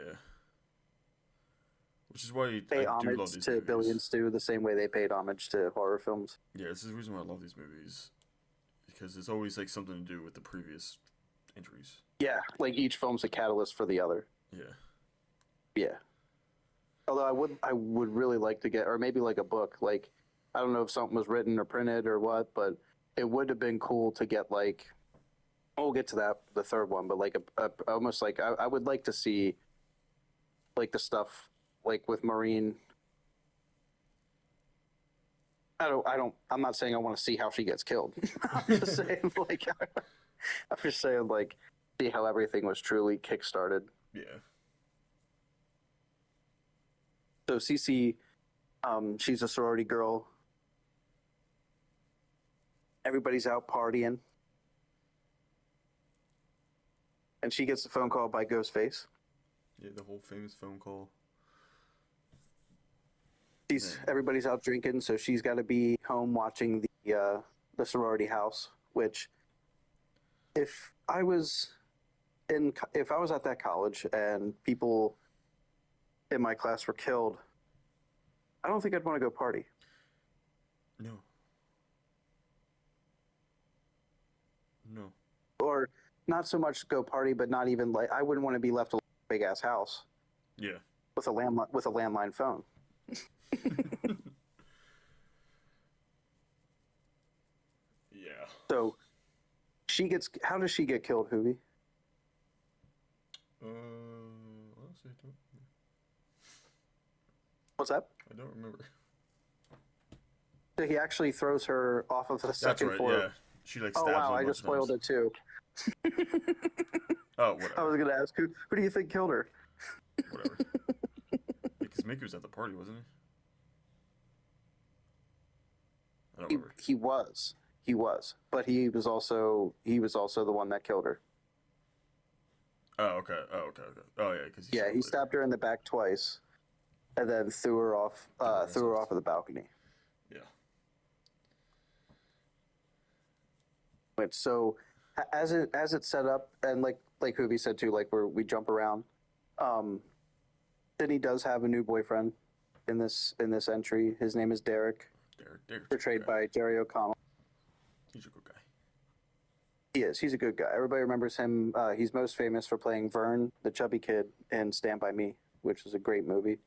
Which is why pay I do love homage these to movies. Billy and Stu the same way they paid homage to horror films. Yeah, this is the reason why I love these movies. Because it's always, something to do with the previous entries. Yeah, each film's a catalyst for the other. Yeah. Yeah. Although I would really like to get, or maybe a book, I don't know if something was written or printed or what, but it would have been cool to get we'll get to that, the third one, but almost I would like to see the stuff with Maureen. I'm not saying I want to see how she gets killed. I'm just saying see how everything was truly kickstarted. Yeah. So Cece, she's a sorority girl. Everybody's out partying. And she gets a phone call by Ghostface. Yeah, the whole famous phone call. Everybody's out drinking, so she's got to be home watching the sorority house. Which, if I was at that college and people in my class were killed, I don't think I'd want to go party. No. No. Or not so much go party, but not even I wouldn't want to be left alone in a big ass house. Yeah. With a landline phone. Yeah. So how does she get killed, Hoovy? Honestly, I don't. What's that? I don't remember. He actually throws her off of the That's second right. floor. Yeah, she like Oh stabs wow, him a I bunch just of times. spoiled it too. Oh, I whatever. was gonna ask who do you think killed her? Whatever. Because Mickey was at the party, wasn't he? I don't remember. He was, but he was also the one that killed her. Oh, okay. Oh, okay. Okay. Oh, yeah. Because he Yeah, showed he up later. stabbed her in the back twice, and then threw her off of the balcony. Yeah. But so as it's set up, and like Hoovy said too, like we jump around. Um, Sydney does have a new boyfriend in this entry. His name is Derek, Derek's portrayed a good guy. by Jerry O'Connell. He's a good guy. He is. He's a good guy. Everybody remembers him. He's most famous for playing Vern, the chubby kid, in Stand By Me, which was a great movie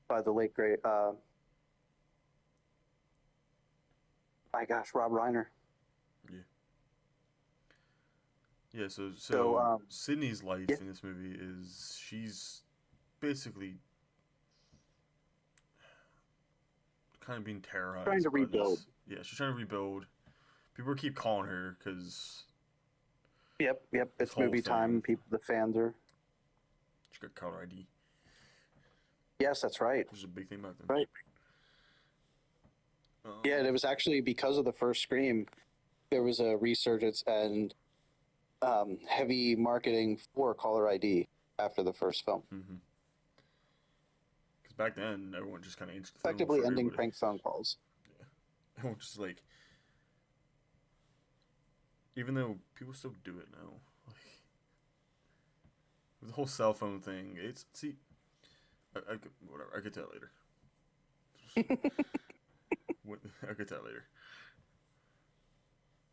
by the late great. My gosh, Rob Reiner. Yeah. Yeah. So So Sydney's life yeah, in this movie is she's basically kind of being terrorized trying to by rebuild. this. Yeah, she's trying to rebuild. People keep calling her because Yep. this It's whole movie time. thing. People, the fans are. She got caller ID. Yes, that's right. Which is a big thing back then. Right. Um, Yeah, and it was actually because of the first Scream, there was a resurgence and heavy marketing for caller ID after the first film, Because back then, everyone just kind of answered the phone effectively for ending everybody. prank phone calls. Yeah. Everyone just like, even though people still do it now, like with the whole cell phone thing, it's see, I could whatever. I could tell later. I could tell later.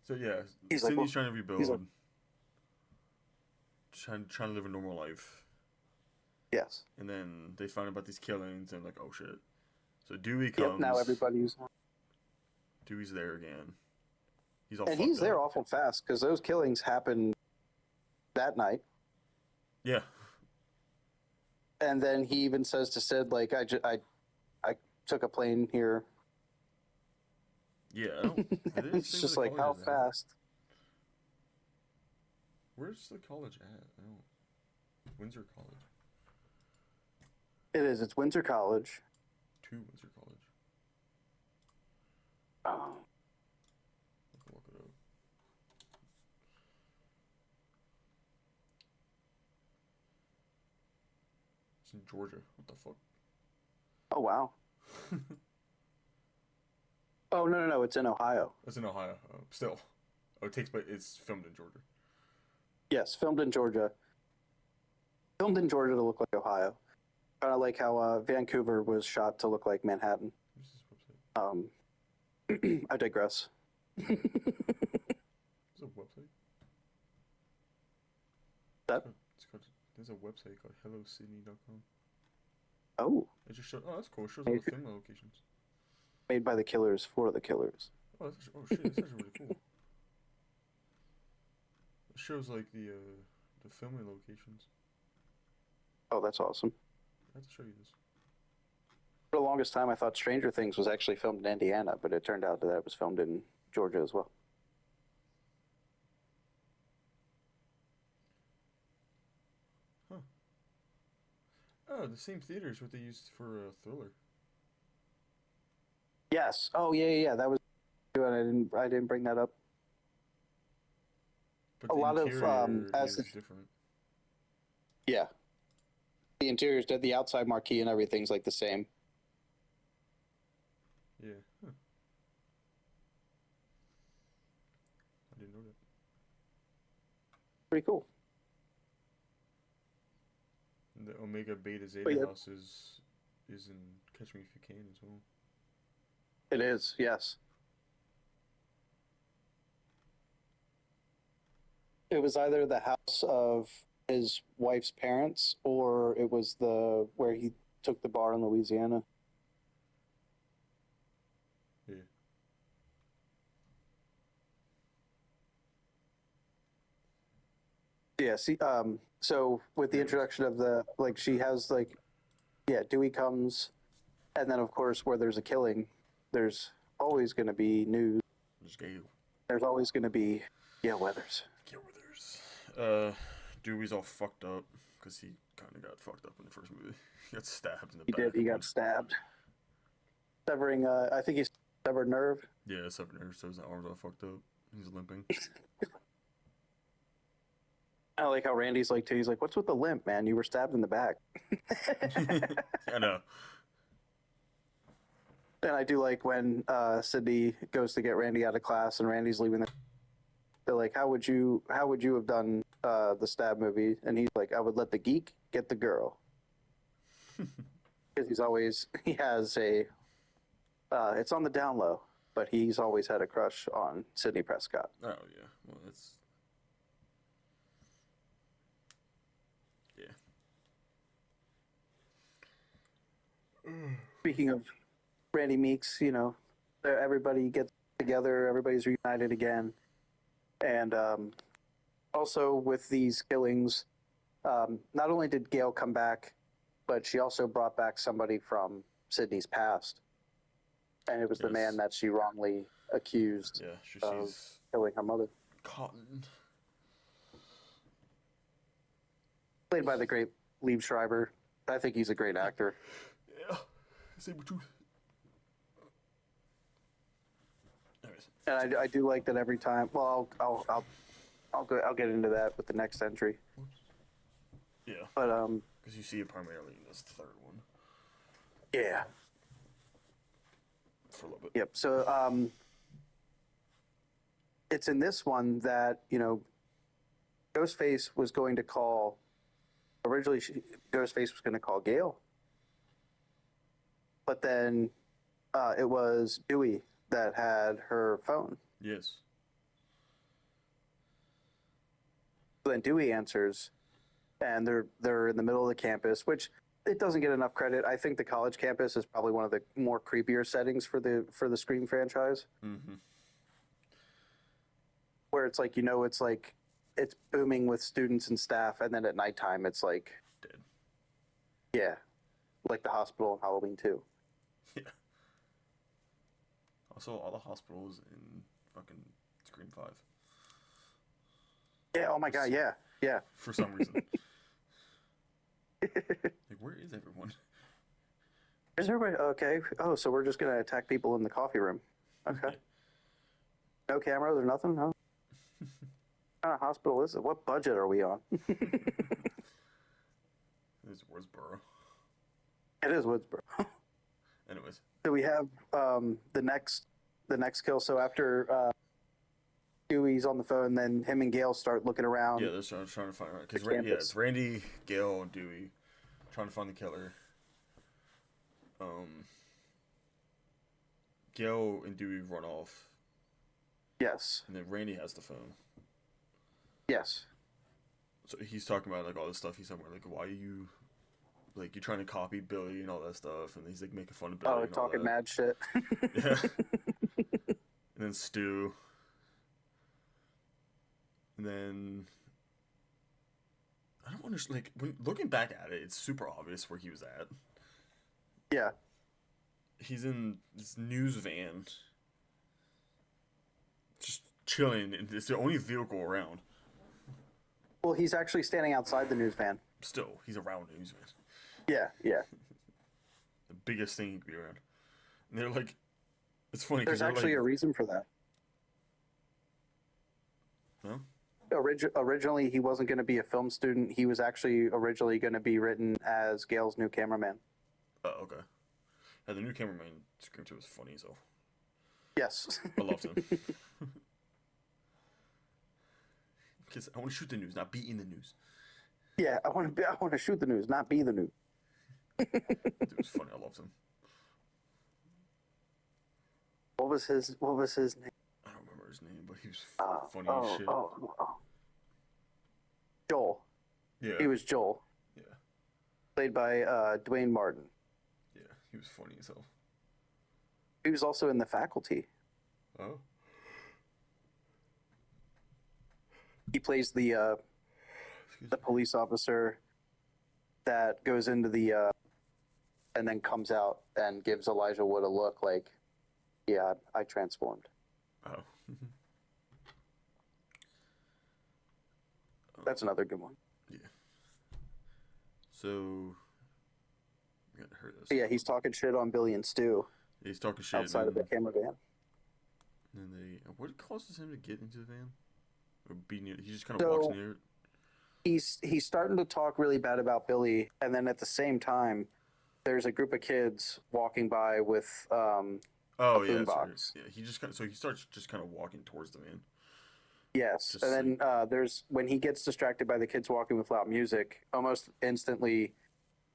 So yeah, He's like, well, Cindy's trying to he's like, rebuild, trying to live a normal life, yes. and then they find out about these killings and like, oh shit. So Dewey Yep. Now comes. everybody's Dewey's there again. He's all and fucked he's there up. awful fast because those killings happened that night. Yeah. And then he even says to Sid, like, I took a plane here. Yeah, I don't. I didn't It's say where just the like, college how is at. fast? Where's the college at? I don't. Windsor College. It is. It's Windsor College. To Windsor College. Oh. I can look it up. It's in Georgia. What the fuck? Oh, wow. Oh, no. It's in Ohio. It's in Ohio. Still. Oh, it's filmed in Georgia. Yes, filmed in Georgia. Filmed in Georgia to look like Ohio. Kind of like how Vancouver was shot to look like Manhattan. Where's this website? I digress. There's a website? That? There's a website called hellosydney.com. Oh, It just shows. Oh, that's cool. It shows all the film locations. made by the killers for the killers. Oh, oh shit, that's actually really cool. It shows like the filming locations. Oh, that's awesome. I have to show you this. For the longest time, I thought Stranger Things was actually filmed in Indiana, but it turned out that it was filmed in Georgia as well. Huh. Oh, the same theater is what they used for Thriller. Yes. Oh, yeah. That was. And I didn't bring that up. But A the lot of interior as is different. yeah, the interiors, the outside marquee and everything's like the same. Yeah. Huh. I didn't know that. Pretty cool. And the Omega Beta Zeta But yeah. house is in Catch Me If You Can as well. It is. Yes. It was either the house of his wife's parents or it was the where he took the bar in Louisiana. Yeah. Yeah, see, so with the introduction of the, like, she has, like, yeah, Dewey comes, And then, of course, where there's a killing, there's always going to be news. There's Gale. There's always going to be Gale Weathers. Gale Dewey's all fucked up because he kind of got fucked up in the first movie. He got stabbed in the back. He did. He got stabbed. Severing, I think he severed nerve. Yeah, severed nerve, so his arm's all fucked up. He's limping. I like how Randy's like, too. He's like, what's with the limp, man? You were stabbed in the back. I know. And I do like when Sydney goes to get Randy out of class and Randy's leaving. They're like, how would you have done the stab movie? And he's like, I would let the geek get the girl. Because he has a, it's on the down low, but he's always had a crush on Sidney Prescott. Oh, yeah. Well, that's... Yeah. Speaking of Randy Meeks, you know, everybody gets together, everybody's reunited again. And also with these killings, not only did Gail come back, but she also brought back somebody from Sydney's past. And it was the man that she wrongly accused of killing her mother. Cotton. Played by the great Liev Schreiber. I think he's a great actor. Yeah. Sabretooth. And I do like that every time. Well, I'll get into that with the next entry. Yeah. But because you see it primarily in this third one. Yeah. For a little bit. Yep. So it's in this one that, you know, Ghostface was going to call. Originally, Ghostface was going to call Gail. But then it was Dewey that had her phone. Yes. Then Dewey answers, and they're in the middle of the campus, which it doesn't get enough credit. I think the college campus is probably one of the more creepier settings for the Scream franchise. Mm-hmm. Where it's like, you know, it's like it's booming with students and staff, and then at nighttime it's like dead. Yeah, like the hospital in Halloween 2. Yeah. Also, all the hospitals in fucking Scream 5. Yeah. Oh my God. Yeah. Yeah. For some reason. Like, where is everyone? Is everybody okay? Oh, so we're just gonna attack people in the coffee room. Okay. No cameras or nothing? No. What kind of hospital is it? What budget are we on? It's Woodsboro. It is Woodsboro. Anyways. So we have the next kill. So after Dewey's on the phone, then him and Gail start looking around. Yeah, they're trying to find because it's Randy, Gail, and Dewey trying to find the killer. Gail and Dewey run off. Yes. And then Randy has the phone. Yes. So he's talking about like all this stuff. He's talking about like, why are you like you're trying to copy Billy and all that stuff, and he's like making fun of Billy. Oh, and all talking that. mad shit. Yeah. And then Stu. And then I don't understand. Like when looking back at it, it's super obvious where he was at. Yeah. He's in this news van, just chilling, and it's the only vehicle around. Well, he's actually standing outside the news van. Still, he's around the news van. Yeah, yeah. The biggest thing he could be around. And they're like, it's funny because there's actually like, a reason for that. No? Originally, he wasn't going to be a film student. He was actually originally going to be written as Gail's new cameraman. Oh, okay. Yeah, the new cameraman Scream 2 was funny, so. Yes. I loved him. Because I want to shoot the news, not be in the news. Yeah, I want to shoot the news, not be the news. It was funny. I loved him. What was his name? I don't remember his name, but he was funny as shit. Joel. Yeah. He was Joel. Yeah. Played by Dwayne Martin. Yeah, he was funny as hell. He was also in The Faculty. Oh. He plays the police officer that goes into the and then comes out and gives Elijah Wood a look like, yeah, I transformed. Oh. That's another good one. Yeah. So, we got to hear this. But yeah, he's talking shit on Billy and Stu. He's talking shit outside of the camera van. And what causes him to get into the van? Or be near? He just kind of walks near it. He's starting to talk really bad about Billy, and then at the same time, there's a group of kids walking by with a boombox. Yeah, he starts just kind of walking towards the van. Yes, just and then there's when he gets distracted by the kids walking with loud music, almost instantly,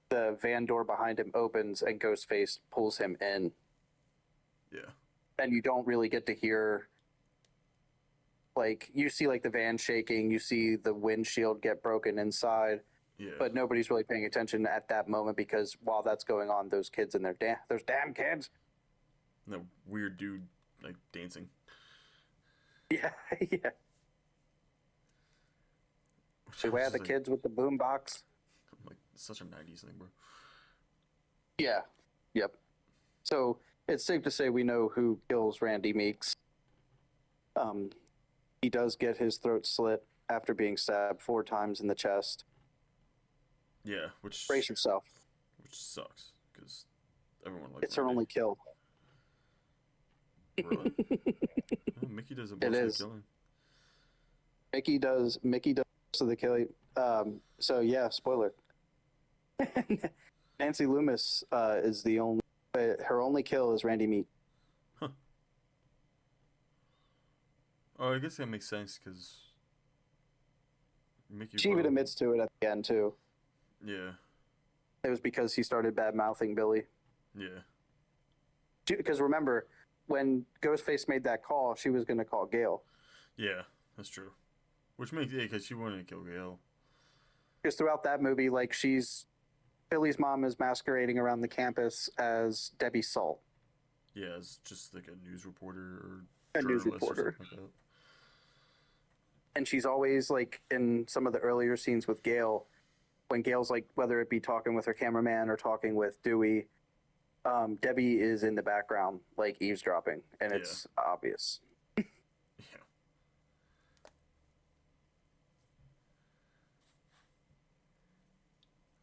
the van door behind him opens and Ghostface pulls him in. Yeah, and you don't really get to hear. Like, you see, like, the van shaking, you see the windshield get broken inside, but nobody's really paying attention at that moment because while that's going on, those kids and those damn kids. And that weird dude, like, dancing. Yeah, yeah. Beware the kids with the boombox. Like, such a 90s thing, bro. Yeah, yep. So, it's safe to say we know who kills Randy Meeks. He does get his throat slit after being stabbed 4 times in the chest. Yeah, which... Brace yourself. Which sucks, because everyone likes it's her only kill. Really? Oh, Mickey does most of the killing. Mickey does most of the killing. So, yeah, spoiler. Nancy Loomis is the only... her only kill is Randy Meeks. Huh. Oh, I guess that makes sense because Mickey. She even admits to it at the end too. Yeah. It was because he started bad mouthing Billy. Yeah. Because remember, when Ghostface made that call, she was going to call Gale. Yeah, that's true. Which makes because she wanted to kill Gale. Because throughout that movie, like Billy's mom is masquerading around the campus as Debbie Salt. Yeah, as just like a news reporter or news reporter. Or something like that. And she's always like in some of the earlier scenes with Gale, when Gale's like, whether it be talking with her cameraman or talking with Dewey, Debbie is in the background, like eavesdropping, and it's obvious. Yeah.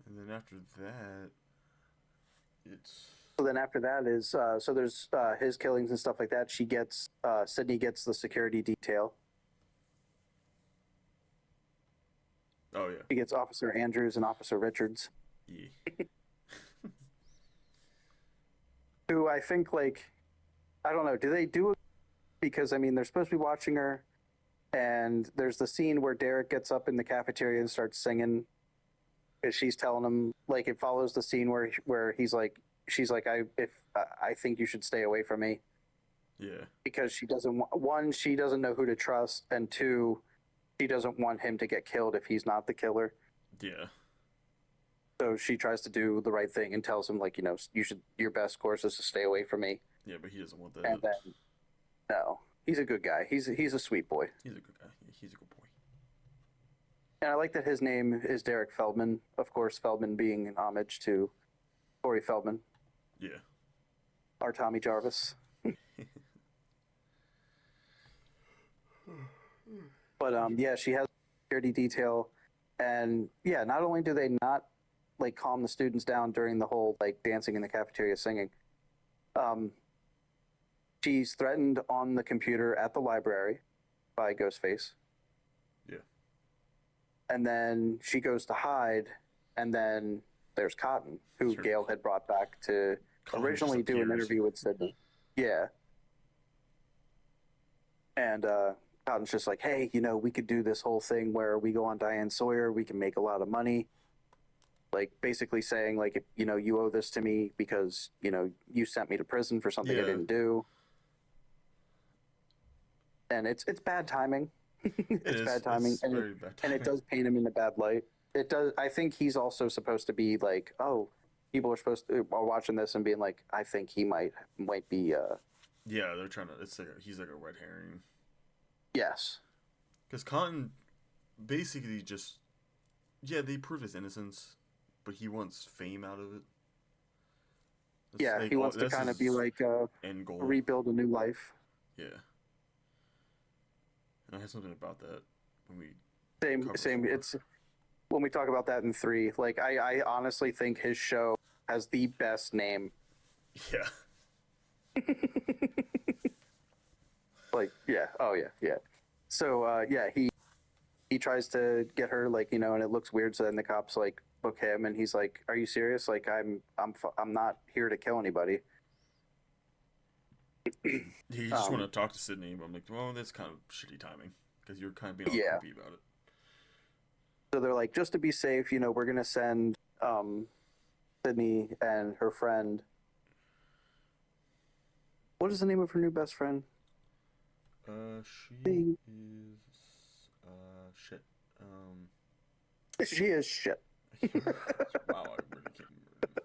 And then after that, it's... So then after that is, so there's his killings and stuff like that. Sydney gets the security detail. Oh, yeah. She gets Officer Andrews and Officer Richards. Yeah. Who I think, like, I don't know, do they do it? Because, I mean, they're supposed to be watching her, and there's the scene where Derek gets up in the cafeteria and starts singing. Because she's telling him, like, it follows the scene where he's like, she's like, I think you should stay away from me. Yeah. Because she doesn't, one, she doesn't know who to trust, and 2, she doesn't want him to get killed if he's not the killer. Yeah. So she tries to do the right thing and tells him, like, you know, your best course is to stay away from me. Yeah, but he doesn't want that. And then, no, he's a good guy. He's a sweet boy. He's a good guy. Yeah, he's a good boy. And I like that his name is Derek Feldman. Of course, Feldman being an homage to Corey Feldman. Yeah. Our Tommy Jarvis. But yeah, she has security detail, and yeah, not only do they not like calm the students down during the whole like dancing in the cafeteria singing, she's threatened on the computer at the library by Ghostface. Yeah. And then she goes to hide, and then there's Cotton, who Gale had brought back to originally do an interview with Sydney. Yeah. And Cotton's just like, hey, you know, we could do this whole thing where we go on Diane Sawyer, we can make a lot of money. Like, basically saying, like, if, you know, you owe this to me because, you know, you sent me to prison for something I didn't do. And it's bad timing. It's bad timing. It's very bad timing. And it does paint him in a bad light. It does. I think he's also supposed to be like, oh, people are watching this and being like, I think he might be. Yeah, they're trying to. It's like he's like a red herring. Yes. Because Cotton basically just, they prove his innocence, but he wants fame out of it. Yeah, he wants to That's kind of be his like end goal. rebuild a new life. Yeah. And I had something about that when we Same, covered same. 4. It's when we talk about that in 3. Like, I honestly think his show has the best name. Yeah. Like, yeah, oh yeah, yeah. So yeah, he tries to get her, like, and it looks weird. So then the cops like book him, and he's like, "Are you serious? Like, I'm not here to kill anybody." You just want to talk to Sydney, but I'm like, well, that's kind of shitty timing because you're kind of being all Yeah. creepy about it. So they're like, just to be safe, we're gonna send Sydney and her friend. What is the name of her new best friend? She is shit. She is shit. Wow, I really can't remember.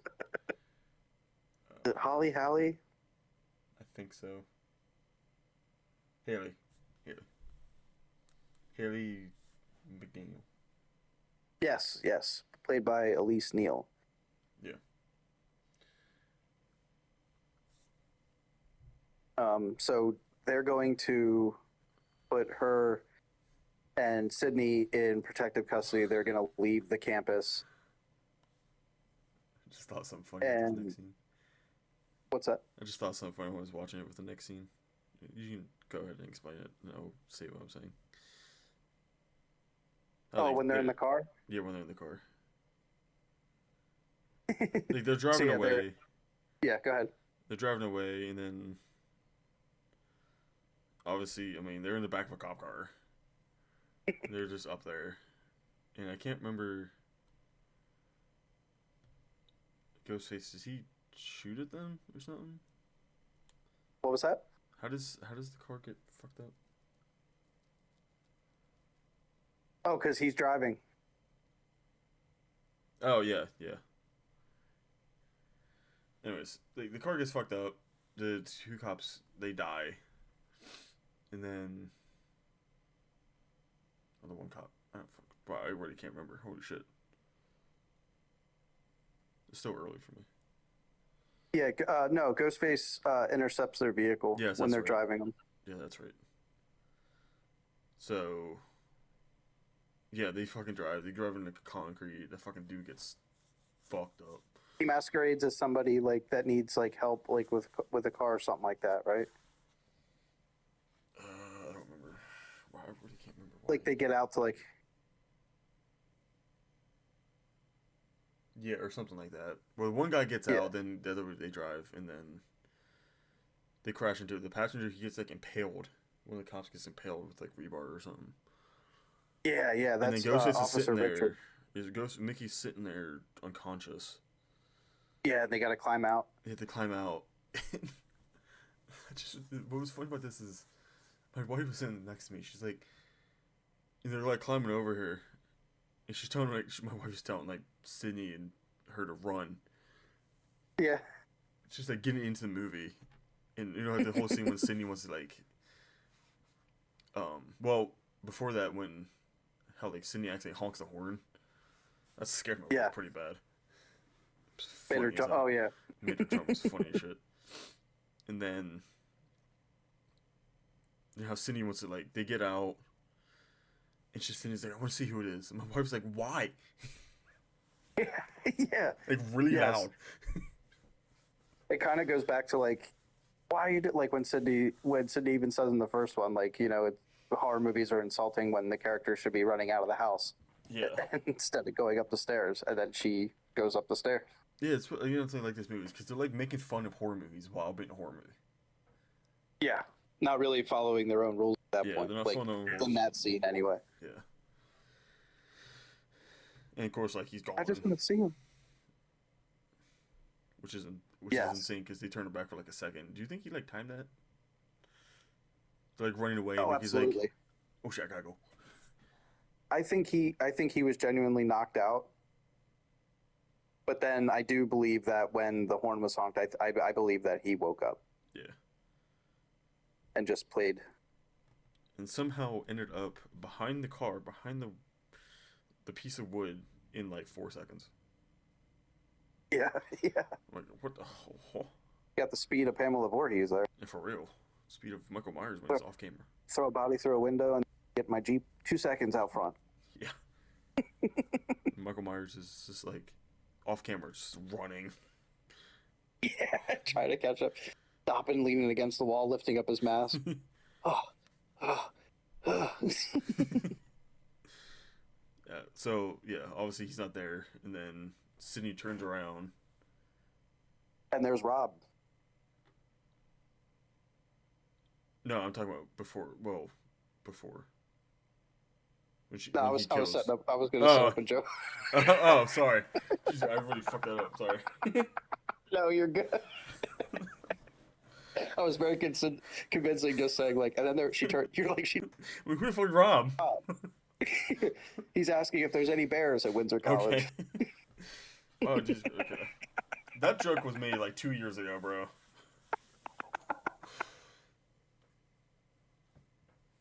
Is it Holly Hallie? I think so. Haley McDaniel. Yes, played by Elise Neal. Yeah. So they're going to put her and Sydney in protective custody. They're going to leave the campus. I just thought something funny with this next scene. What's that? I just thought something funny when I was watching it with the next scene. You can go ahead and explain it, and I'll say what I'm saying. When they're in the car? Yeah, when they're in the car. Like, they're driving away. Yeah, go ahead. They're driving away, and then obviously, I mean, they're in the back of a cop car. They're just up there. And I can't remember. Ghostface, does he shoot at them or something? What was that? How does the car get fucked up? Oh, because he's driving. Oh, yeah. Anyways, the car gets fucked up. The 2 cops, they die. And then the 1 cop, I really can't remember. Holy shit. It's still early for me. Yeah, no, Ghostface intercepts their vehicle when they're driving them. Yeah, that's right. So, yeah, they fucking drive. They drive into concrete. The fucking dude gets fucked up. He masquerades as somebody like that needs like help, like with a car or something like that, right? I don't remember. Wow, I really can't remember. Like they get out to like. Yeah, or something like that. Well, one guy gets out, then the other they drive, and then they crash into it. The passenger, he gets like impaled. One of the cops gets impaled with like rebar or something. Yeah, that's and then Ghostface is Officer sitting Richard. there. Mickey's sitting there unconscious. Yeah, they got to climb out. They have to climb out. What was funny about this is my wife was sitting next to me. She's like, and they're like climbing over her, and she's telling my wife was telling like Sydney and her to run. Yeah. It's just like getting into the movie, and like the whole scene when Sydney wants to like, well before that when how like Sydney actually honks the horn, that scared my wife pretty bad. Made her jump. Oh yeah. Made her jump was funny as shit. And then how Sydney wants to like they get out, and Sydney's like, I want to see who it is. And my wife's like, why? Yeah. Like really loud. It kind of goes back to like why you did like when Sydney even says in the first one like horror movies are insulting when the character should be running out of the house. Yeah. Instead of going up the stairs, and then she goes up the stairs. Yeah, it's something like this movies because they're like making fun of horror movies while being a horror movie. Yeah, not really following their own rules at that point. They're not like, following in that scene anyway. Yeah. And of course, like he's gone. I just want to see him. Which is insane because they turned it back for like a second. Do you think he like timed that? They're like running away. Oh, and absolutely. He's like, oh shit, I gotta go. I think he was genuinely knocked out. But then I do believe that when the horn was honked, I believe that he woke up. Yeah. And just played. And somehow ended up behind the car, behind the piece of wood in like 4 seconds. Yeah, yeah. Like, what the oh, Got the speed of Pamela Voorhees there. and for real. Speed of Michael Myers when Throw, it's off camera. throw a body through a window and get my Jeep 2 seconds out front. Yeah. Michael Myers is just like off camera, just running. Yeah, trying to catch up. Stopping, leaning against the wall, lifting up his mask. Oh, oh, oh. Yeah, so yeah, obviously he's not there, and then Sydney turns around. And there's Rob. No, I'm talking about before. Well, before. When she, No, when I he was kills. setting up. I was going to set up a joke. Oh, sorry. Jeez, I really fucked that up. Sorry. No, you're good. I was very convincing, just saying like, and then there she turned. You're like she. Who the fuck, Rob? He's asking if there's any bears at Windsor College. Okay. Oh, jeez. Okay. That joke was made like 2 years ago, bro.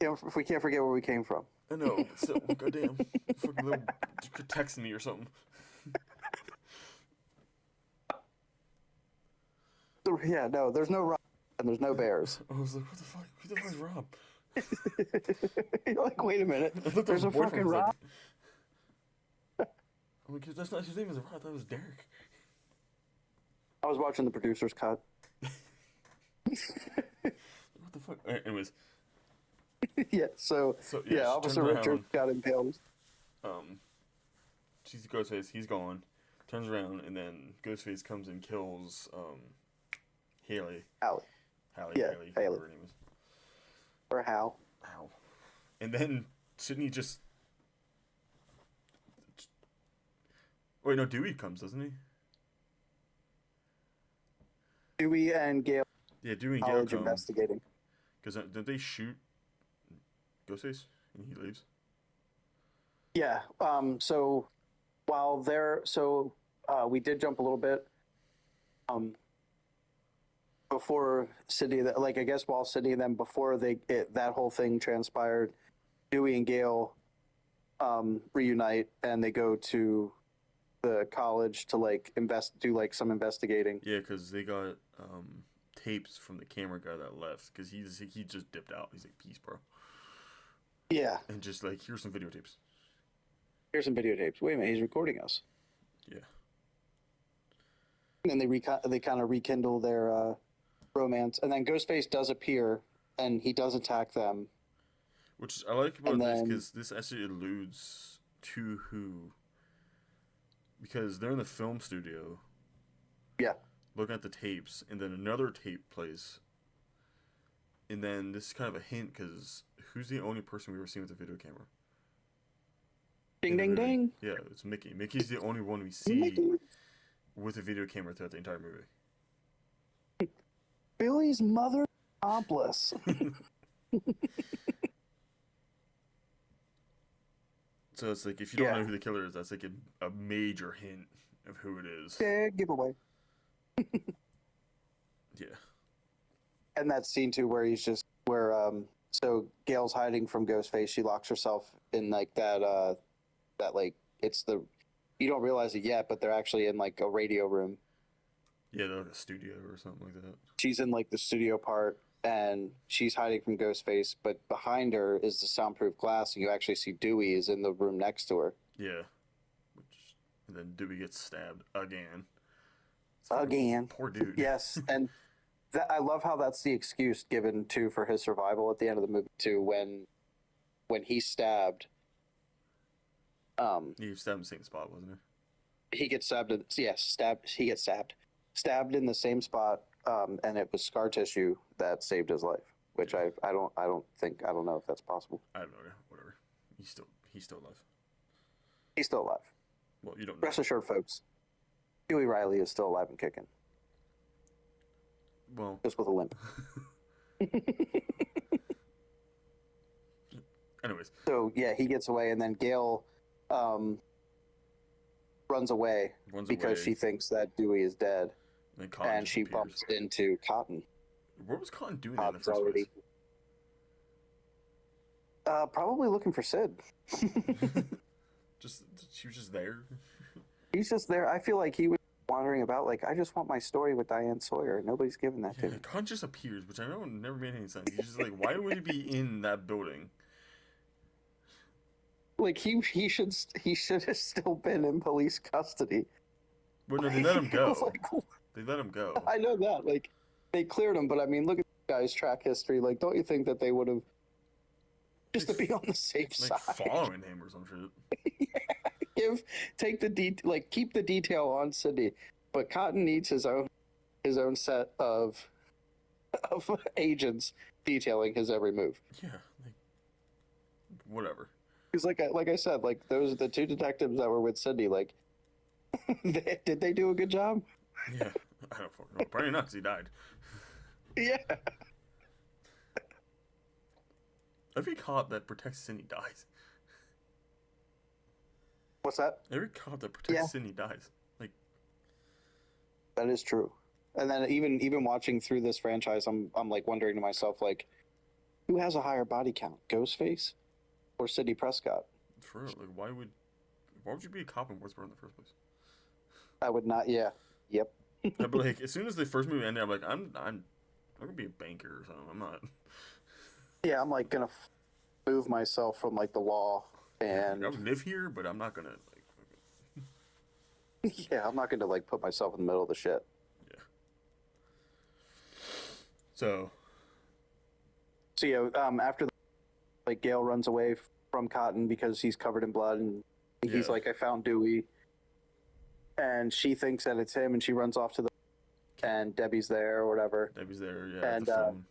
If we can't forget where we came from. I know, but still, goddamn, fucking little texting me or something. Yeah, no, there's no Rob and there's no bears. I was like, what the fuck? Who the fuck is Rob? You're like, wait a minute. I thought There's a his boyfriend fucking was Rob. Like, I'm like, that's not his name. Is Rob? That was Derek. I was watching the producer's cut. What the fuck? All right, anyways. Yeah, so Yeah, she Officer turns Richard around. got impaled. She's Ghostface. He's gone. Turns around, and then Ghostface comes and kills Haley. Hallie. Yeah, Haley. Haley. Whatever her name is. Or Hal. Ow. And then Sydney just. Wait, no, Dewey comes, doesn't he? Dewey and Gail Yeah, Dewey and Gail college come. investigating. Because didn't they shoot Ghostface and he leaves? Yeah. So while they're we did jump a little bit. Before Sydney, like I guess while Sydney and them before that whole thing transpired, Dewey and Gail reunite and they go to the college to like do like some investigating. Yeah, because they got tapes from the camera guy that left because he just dipped out. He's like, peace, bro. Yeah. And just like, here's some videotapes. Here's some videotapes. Wait a minute, he's recording us. Yeah. And then they kind of rekindle their romance, and then Ghostface does appear, and he does attack them. Which I like about this because this actually alludes to who. Because they're in the film studio. Yeah. Looking at the tapes, and then another tape plays. And then this is kind of a hint because who's the only person we've ever seen with a video camera? Ding, ding, ding. Yeah, it's Mickey. Mickey's the only one we see Mickey. with a video camera throughout the entire movie. Billy's mother accomplice. So it's like, if you don't know who the killer is, that's like a major hint of who it is. Yeah, giveaway. Yeah. And that scene too where he's just so Gail's hiding from Ghostface. She locks herself in like that like you don't realize it yet, but they're actually in like a radio room. Yeah, they're like a studio or something like that. She's in like the studio part and she's hiding from Ghostface, but behind her is the soundproof glass and you actually see Dewey is in the room next to her. Yeah. And then Dewey gets stabbed again. Again. Poor dude. Yes, and I love how that's the excuse given too for his survival at the end of the movie too when he's stabbed. He stabbed in the same spot, wasn't he? He gets stabbed. He gets stabbed in the same spot, and it was scar tissue that saved his life. Which I don't know if that's possible. I have no idea. Whatever. He's still alive. He's still alive. Well, you don't know. Rest assured, folks. Huey Riley is still alive and kicking. Well, just with a limp. Anyways. So yeah, he gets away, and then Gail runs away because she thinks that Dewey is dead, and she bumps into Cotton. What was Cotton doing in the first place? Probably looking for Sid. She was just there. He's just there. I feel like he would wandering about like, I just want my story with Diane Sawyer. Nobody's giving that to Yeah, me. Khan just appears, which I know never made any sense. He's just like, why would he be in that building? Like he should have still been in police custody. Well, no, they let him go. Like, They let him go. I know that. Like they cleared him, but I mean, look at this guy's track history. Like, don't you think that they would have just to be on the safe Like side? following him or some shit. Take the like keep the detail on Sydney, but Cotton needs his own set of agents detailing his every move. Yeah, like whatever. Because like I said, like those are the two detectives that were with Sydney. Like, did they do a good job? Yeah, I don't fucking know. Probably not, 'cause he died. Yeah. Every cop that protects Sydney dies. What's that? Every cop that protects Sydney dies. Like, That is true. And then even watching through this franchise, I'm like wondering to myself, like, who has a higher body count, Ghostface or Sidney Prescott? for real, like, why would you be a cop in Woodsboro in the first place? I would not. Yeah. Yep. I'd be like, as soon as the first movie ended, I'm like, I'm gonna be a banker or something. I'm not. Yeah, I'm like gonna move myself from like the law, and I would live here, but I'm not gonna like. yeah, I'm not gonna like put myself in the middle of the shit. Yeah. So. So yeah, after like Gail runs away from Cotton because he's covered in blood, and he's Yeah. like, I found Dewey, and she thinks that it's him, and she runs off to the, and Debbie's there or whatever. Debbie's there, yeah, And at the phone.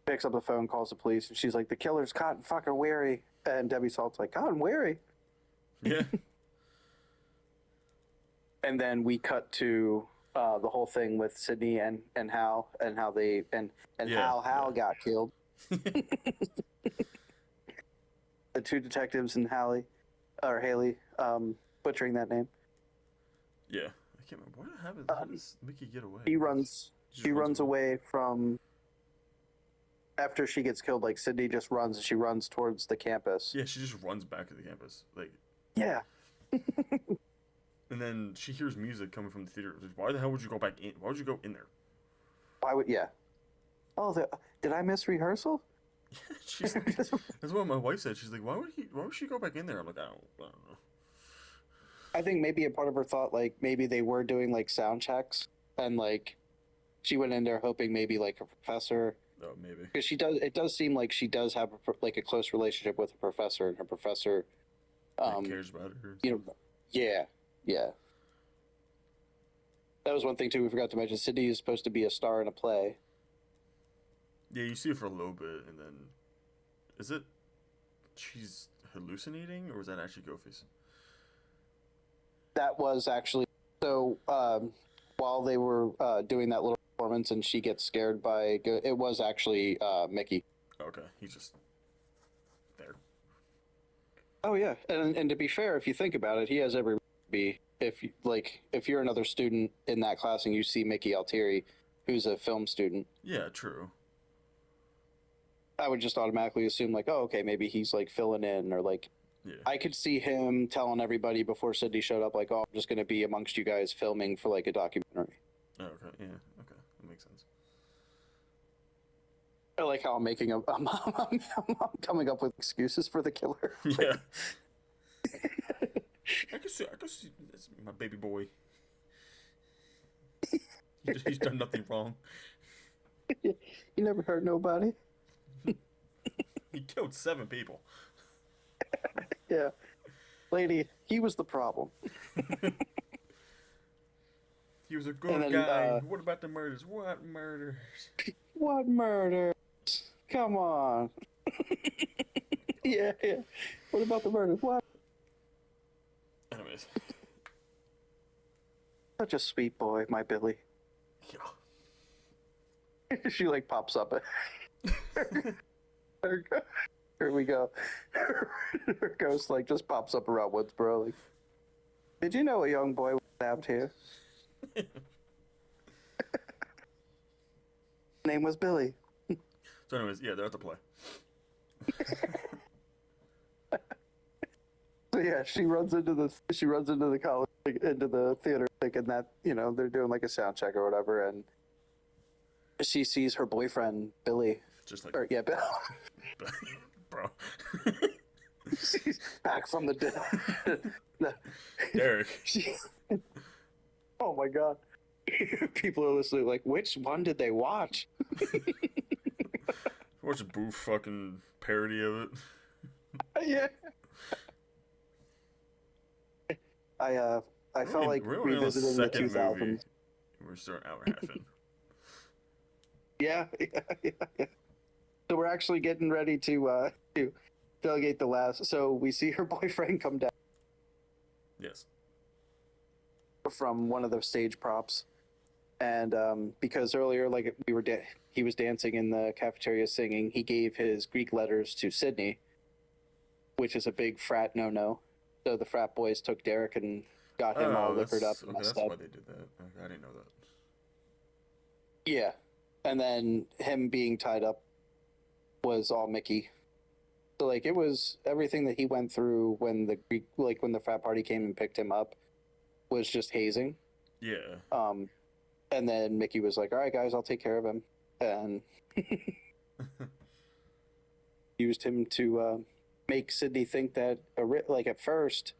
Picks up the phone, calls the police, and she's like, the killer's Cotton fucking Weary. And Debbie Salt's like, Cotton Weary. Yeah. And then we cut to the whole thing with Sydney and Hal, and how they and Yeah, Hal got killed. The two detectives and Haley, butchering that name. Yeah. I can't remember. What happened? How does Mickey get away? She runs away from. After she gets killed, like Sydney just runs. She runs towards the campus. Yeah, she just runs back to the campus. Like. Yeah. And then she hears music coming from the theater. Like, why the hell would you go back in? Why would you go in there? Why would? Yeah. Oh, did I miss rehearsal? She's like, that's what my wife said. She's like, why would she go back in there? I'm like, I don't know. I think maybe a part of her thought, like maybe they were doing like sound checks, and like she went in there hoping maybe like a professor. Oh, maybe. Because she does. It does seem like she does have like a close relationship with a professor, and her professor cares about her. You know, yeah. That was one thing too we forgot to mention. Sydney is supposed to be a star in a play. Yeah, you see it for a little bit, and then is it she's hallucinating, or was that actually Ghostface? That was actually so. While they were doing that little performance, and she gets scared by it was actually Mickey. Okay, he's just there. Oh yeah, and to be fair, if you think about it, he has every right to be. If you're another student in that class and you see Mickey Altieri, who's a film student, Yeah, true. I would just automatically assume like, oh, okay, maybe he's like filling in, or like, Yeah. I could see him telling everybody before Sydney showed up, like, oh, I'm just going to be amongst you guys filming for like a documentary. Oh, okay. Yeah. Okay. That makes sense. I like how I'm coming up with excuses for the killer. Yeah. I can see. That's my baby boy. He's done nothing wrong. You never hurt nobody. He killed 7 people. Yeah. Lady, he was the problem. He was a good And then, guy. What about the murders? What murders? What murders? Come on. Yeah. What about the murders? What? Anyways. Such a sweet boy, my Billy. Yeah. She like pops up. Here we go. Her ghost like just pops up around Woodsboro. Like, did you know a young boy was stabbed here? Name was Billy. So anyways, yeah, they're at the play. So yeah, she runs into the college, like, into the theater, thinking that they're doing like a sound check or whatever, and she sees her boyfriend Billy, Just like, or yeah, Bill. bro. She's back from the dead. Derek. Oh my god. People are listening like, which one did they watch? Watch a boof fucking parody of it. Yeah. I felt like we're only on the revisiting the second 2000s. movie. We're still an hour and a half in. Yeah. So we're actually getting ready to delegate the last. So we see her boyfriend come down Yes. from one of the stage props, and because earlier, like he was dancing in the cafeteria singing. He gave his Greek letters to Sydney, which is a big frat no. So the frat boys took Derek and got him all liquored up and Okay, messed that's up. why they did that. Okay, I didn't know that. Yeah, and then him being tied up was all Mickey. So like it was everything that he went through when the Greek, like when the frat party came and picked him up, was just hazing. Yeah. And then Mickey was like, "All right, guys, I'll take care of him," and used him to make Sydney think that, like at first,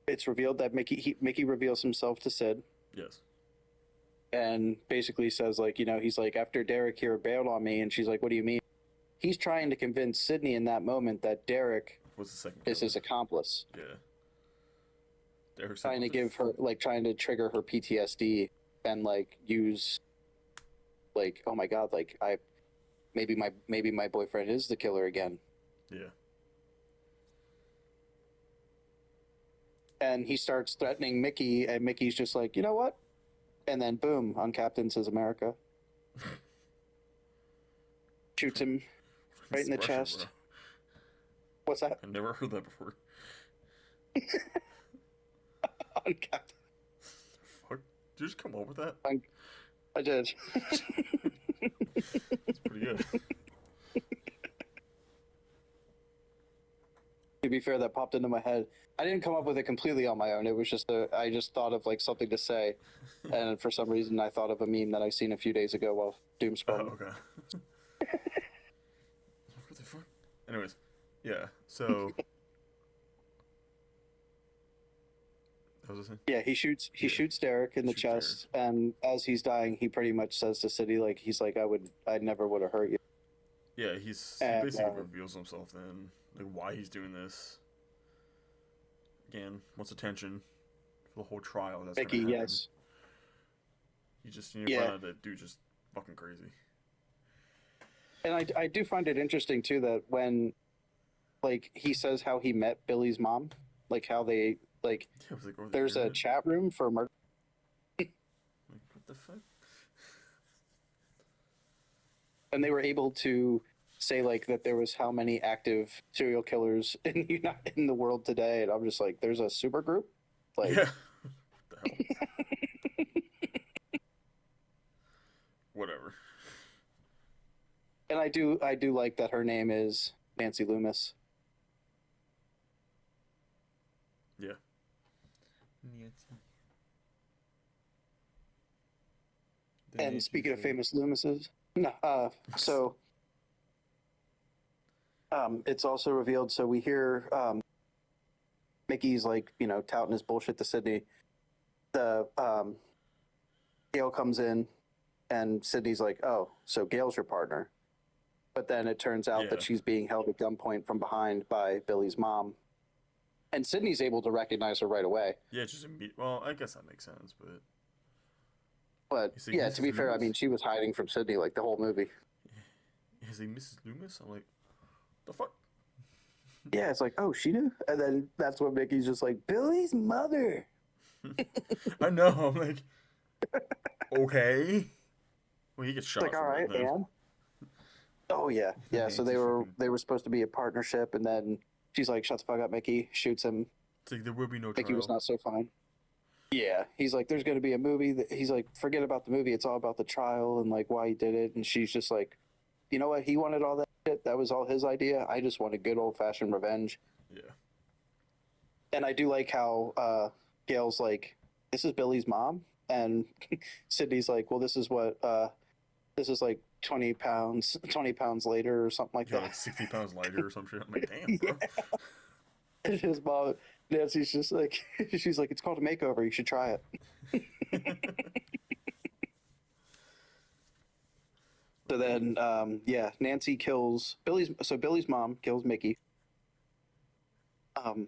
it's revealed that Mickey reveals himself to Sid. Yes. And basically says like, he's like, after Derek here bailed on me, and she's like, what do you mean? He's trying to convince Sydney in that moment that Derek What's the second is killer? his accomplice. Yeah. Derek's Trying to give her, like, trying to trigger her PTSD and like use, like, oh my god, like maybe my boyfriend is the killer again. Yeah. And he starts threatening Mickey, and Mickey's just like, you know what? And then boom, on Captain Says America. Shoots him right in the chest. Bro. What's that? I've never heard that before. On Captain. Fuck. Did you just come up with that? I did. It's pretty good. To be fair, that popped into my head. I didn't come up with it completely on my own. It was just I just thought of like something to say, and for some reason I thought of a meme that I seen a few days ago while doom scrolling. Oh, okay. What the fuck? Anyways, yeah. So. What was I saying? Yeah, he shoots Derek in the chest, and as he's dying, he pretty much says to City, like, he's like, I never would have hurt you. Yeah, he basically reveals himself then, like why he's doing this. Again, wants attention for the whole trial. That's Mickey, gonna happen. yes. You just find out that dude's just fucking crazy. And I do find it interesting too that when, like, he says how he met Billy's mom, like how they like, Yeah, it was like over the there's a internet. chat room for murder. Like, what the fuck? And they were able to say like that there was how many active serial killers in the world today, and I'm just like, there's a super group, like, Yeah. What the hell? Whatever. And I do like that her name is Nancy Loomis. Yeah. And speaking of famous Loomises, no, so it's also revealed. So we hear Mickey's like, touting his bullshit to Sydney. The Gail comes in, and Sydney's like, "Oh, so Gail's your partner," but then it turns out that she's being held at gunpoint from behind by Billy's mom, and Sydney's able to recognize her right away. Yeah, just well, I guess that makes sense, but yeah, to be fair, I mean, she was hiding from Sydney like the whole movie. Is he Mrs. Loomis? I'm like, the fuck? Yeah, it's like, oh, she knew? And then that's when Mickey's just like, Billy's mother. I know, I'm like, okay. Well, he gets shot. It's like, all right, and? Oh, yeah. Yeah, so they were supposed to be a partnership, and then she's like, shut the fuck up, Mickey, shoots him. It's like, there will be no trial. Mickey was not so fine. Yeah, he's like, there's going to be a movie. He's like, forget about the movie. It's all about the trial and, like, why he did it. And she's just like, you know what? He wanted all that shit. That was all his idea. I just wanted good old-fashioned revenge. Yeah. And I do like how Gail's like, "This is Billy's mom," and Sydney's like, "Well, this is like 20 pounds later or something like Yeah, that." like 60 pounds lighter or some shit. I'm like, damn, Yeah. bro. And his mom, Nancy's just like, she's like, "It's called a makeover. You should try it." So then, yeah, Nancy kills Billy's. So Billy's mom kills Mickey. Um,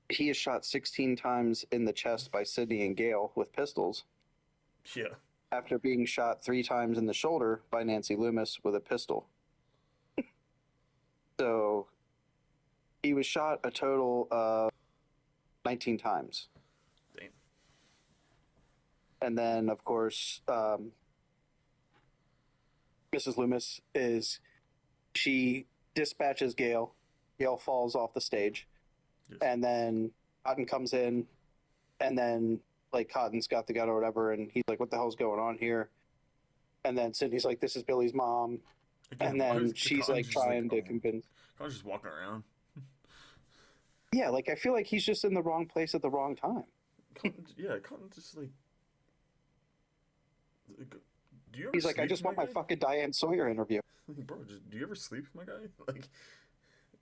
he is shot 16 times in the chest by Sydney and Gail with pistols Yeah. after being shot 3 times in the shoulder by Nancy Loomis with a pistol. So he was shot a total of 19 times. Damn. And then, of course, Mrs. Loomis she dispatches Gail. Gail falls off the stage. Yes. And then Cotton comes in, and then like Cotton's got the gun or whatever, and he's like, "What the hell's going on here?" And then Sydney's like, "This is Billy's mom," Again, and why then is she's Cotton like just like, trying to convince. Cotton's just walking around? Yeah, like I feel like he's just in the wrong place at the wrong time. Cotton just like. Do you ever He's like, "I sleep, just my want my guy? fucking Diane Sawyer interview." Like, bro, do you ever sleep, my guy? Like,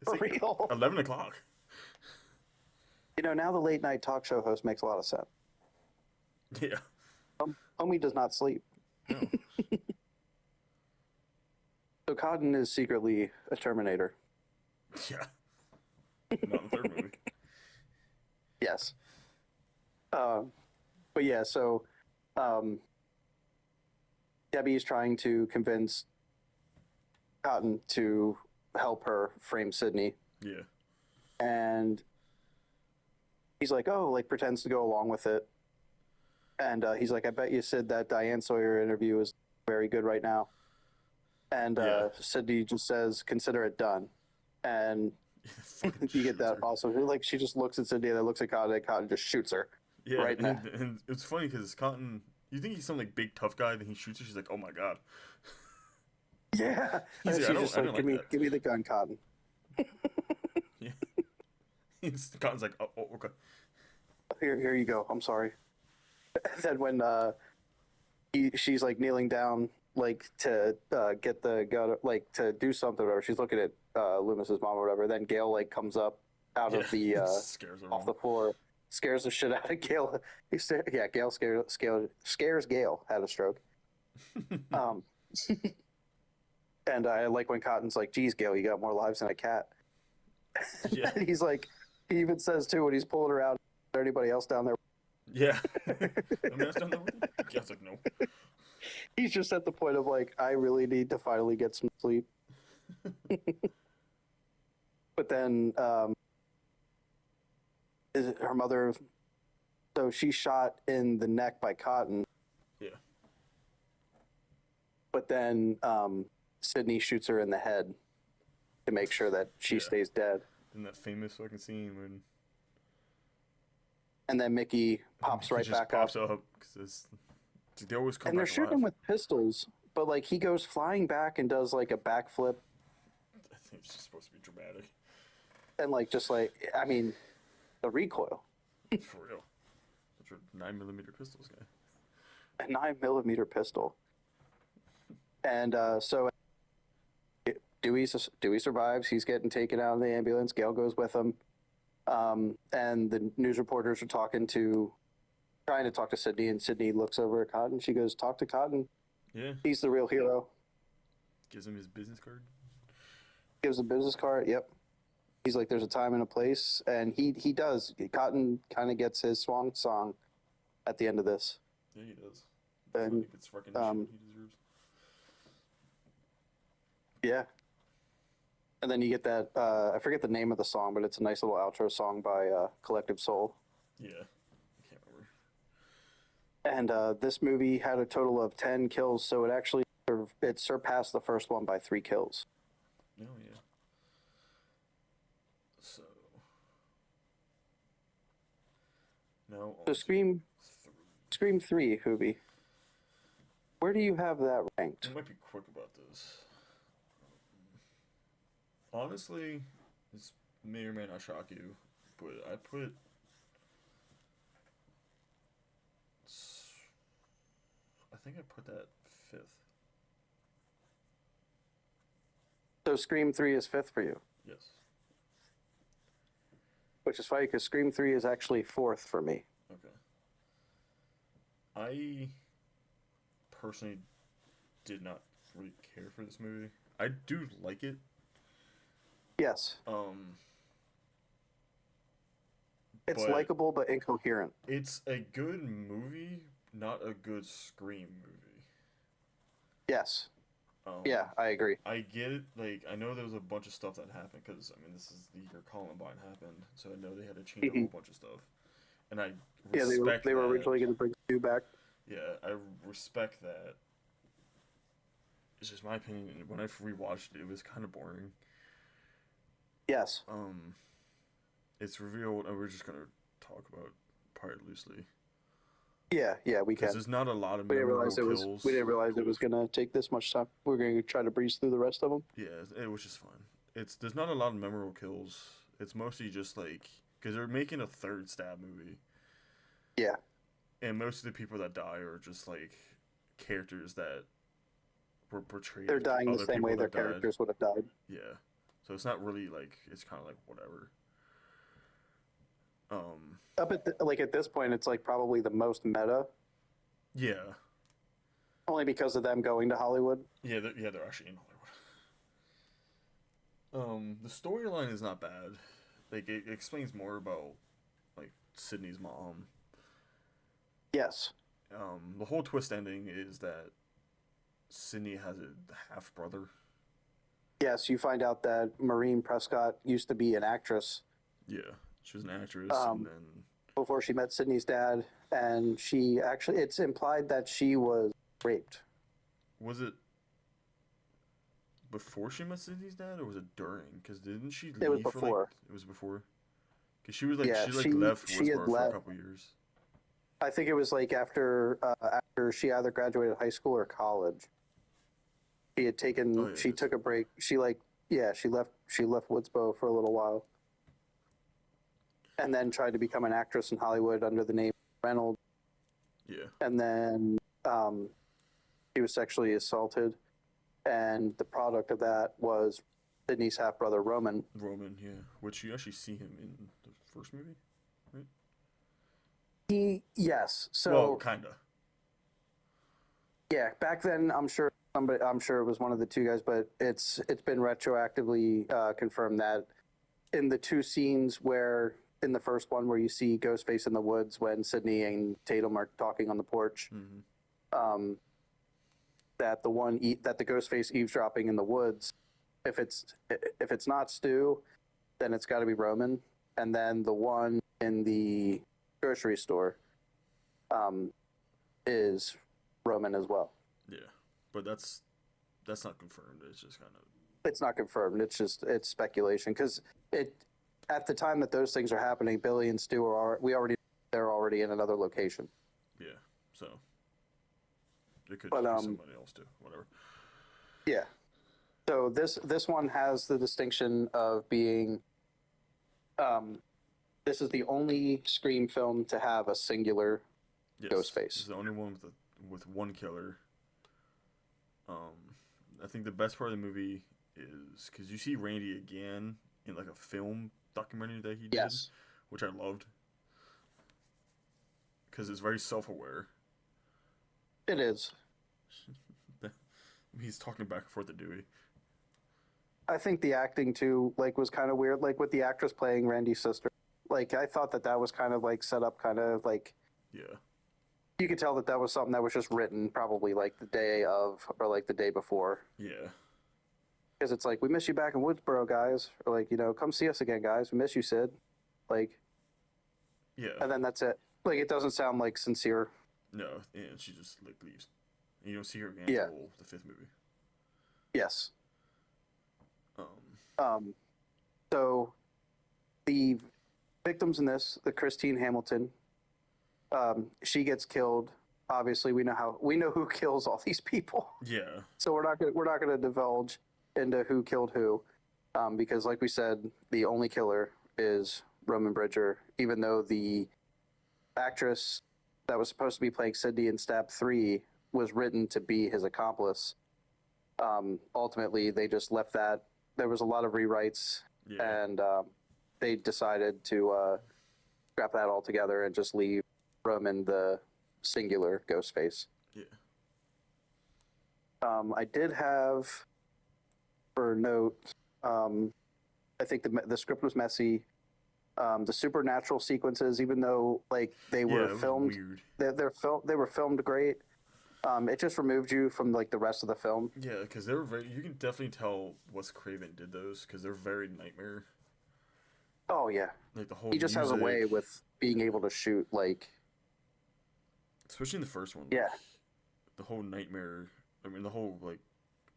it's For like real. 11 o'clock. You know, now the late night talk show host makes a lot of sense. Yeah. Homie does not sleep. No. So Cotton is secretly a Terminator. Yeah. Not in the third movie. Yes. But yeah, so Debbie is trying to convince Cotton to help her frame Sydney. Yeah. And he's like, "Oh," like pretends to go along with it. And he's like, "I bet you, Sid, that Diane Sawyer interview is very good right now." And Yeah. Sydney just says, "Consider it done." And Fucking you get shoots that her. also. Like she just looks at Sydney and then looks at Cotton, and Cotton just shoots her. Yeah, Right now. and it's funny because Cotton, you think he's some like big tough guy, then he shoots her. She's like, "Oh my god." Yeah. He's And like, she's just I like, don't "Give like me, that." give me the gun, Cotton." Yeah. Cotton's like, "Oh, okay." Here you go. I'm sorry. And then when she's like kneeling down, like to get the gun, like to do something, or whatever. She's looking at Loomis's mom or whatever. Then Gail like comes up out of the scares her off the floor, scares the shit out of Gail. Gail scares Gail. Had a stroke. Um, and I like when Cotton's like, "Geez, Gail, you got more lives than a cat." Yeah. And he's like, he even says too when he's pulling her out, "Is there anybody else down there?" Yeah. I mean, that's done that with you? Gail's like, "No." He's just at the point of like, I really need to finally get some sleep. But then her mother, so she's shot in the neck by Cotton. Yeah. But then Sydney shoots her in the head to make sure that she stays dead. In that famous fucking scene when. And then Mickey pops right back pops up. because they always come And they're back shooting alive. him with pistols, but like he goes flying back and does like a backflip I think it's just supposed to be dramatic. and like just like, I mean, the recoil. For real. Those are 9mm pistols, guy. A 9mm pistol. And so Dewey survives. He's getting taken out of the ambulance. Gail goes with him. And the news reporters are trying to talk to Sydney, and Sydney looks over at Cotton. She goes, "Talk to Cotton. Yeah. He's the real hero." Gives him his business card. Gives a business card. Yep. He's like, "There's a time and a place," and he does. Cotton kind of gets his swan song at the end of this. Yeah, he does. And It's recognition he deserves. yeah. And then you get that, I forget the name of the song, but it's a nice little outro song by Collective Soul. Yeah. I can't remember. And this movie had a total of 10 kills, so it surpassed the first one by 3 kills. Oh, yeah. So. Now. So Scream 3, Hoovy. Where do you have that ranked? I might be quick about this. Honestly, this may or may not shock you, put it? I put. I think I put that fifth. So Scream 3 is fifth for you, Yes. which is funny because Scream 3 is actually fourth for me. Okay. I personally did not really care for this movie. I do like it. Yes. It's But likable but incoherent. it's a good movie, not a good Scream movie. Yes. Um, Yeah, I agree. I get it. Like, I know there was a bunch of stuff that happened because, I mean, this is the year Columbine happened, so I know they had to change a whole bunch of stuff. And I Yeah, respect they were that. originally going to bring Stu back. Yeah, I respect that. It's just my opinion. When I rewatched it, it was kind of boring. Yes. It's revealed, and we're just gonna talk about part loosely Yeah, we because can. there's not a lot of We didn't memorable realize it was. kills. We didn't realize it was going to take this much time. We're going to try to breeze through the rest of them. Yeah, it was just fun. There's not a lot of memorable kills. It's mostly just like because they're making a third stab movie. Yeah. And most of the people that die are just like characters that were portrayed. They're dying the other same people way their that died. characters would have died. Yeah, so it's not really like it's kind of like whatever. Up at at this point, it's like probably the most meta, Yeah, only because of them going to Hollywood. yeah, they're actually in Hollywood. The storyline is not bad. Like it explains more about like Sydney's mom. Yes. The whole twist ending is that Sydney has a half brother. Yes, you find out that Maureen Prescott used to be an actress. Yeah, she was an actress, and then before she met Sydney's dad, and it's implied that she was raped. was it before she met Sydney's dad, or was it during? Because didn't she leave It was for before. like it was before? Because she was like Yeah, she left she had Woodsboro for a left. couple years. I think it was like after she either graduated high school or college. She had taken. Oh, yeah, she yes. took a break. She left Woodsboro for a little while, and then tried to become an actress in Hollywood under the name Reynolds. Yeah. And then she was sexually assaulted, and the product of that was Sydney's half brother Roman. Roman, yeah. Which you actually see him in the first movie, right? Yes. So Well, kinda. yeah, back then I'm sure it was one of the two guys, but it's been retroactively confirmed that in the two scenes where in the first one where you see Ghostface in the woods when Sydney and Tatum are talking on the porch, that the Ghostface eavesdropping in the woods, if it's not Stu, then it's got to be Roman, and then the one in the grocery store is Roman as well. Yeah, but that's not confirmed. It's just kind of. It's not confirmed. It's speculation because at the time that those things are happening, Billy and Stu they're already in another location. Yeah, so it could But, just be somebody else too. Whatever. Yeah. So this one has the distinction of being. This is the only Scream film to have a singular Ghostface. It's the only one with one killer. I think the best part of the movie is because you see Randy again in like a film documentary that he did, Yes. which I loved because it's very self-aware. It is. He's talking back and forth to Dewey. I think the acting too, was kind of weird. Like with the actress playing Randy's sister, I thought that was kind of set up, kind of Yeah. You could tell that was something that was just written probably the day of or the day before. Yeah. Because it's we miss you back in Woodsboro, guys. Or come see us again, guys. We miss you, Sid. Yeah. And then that's it. It doesn't sound sincere. No, and she just leaves. And you don't see her again Yeah. until the fifth movie. Yes. So the victims in this, the Christine Hamilton, she gets killed. Obviously, we know who kills all these people. Yeah. So we're not gonna divulge into who killed who, because like we said, the only killer is Roman Bridger, even though the actress that was supposed to be playing Cindy in Stab 3 was written to be his accomplice. Ultimately, they just left that. There was a lot of rewrites, Yeah. and they decided to scrap that all together and just leave Roman the singular Ghostface. Yeah. I did have for note. I think the script was messy. The supernatural sequences, even though like they were Yeah, it was filmed, weird. they were filmed great. It just removed you from like the rest of the film. Yeah, because they were very. You can definitely tell Wes Craven did those because they're very nightmare. Oh yeah, Like the whole he just has a music, way with being able to shoot like especially in the first one. Like yeah. the whole nightmare. I mean, the whole like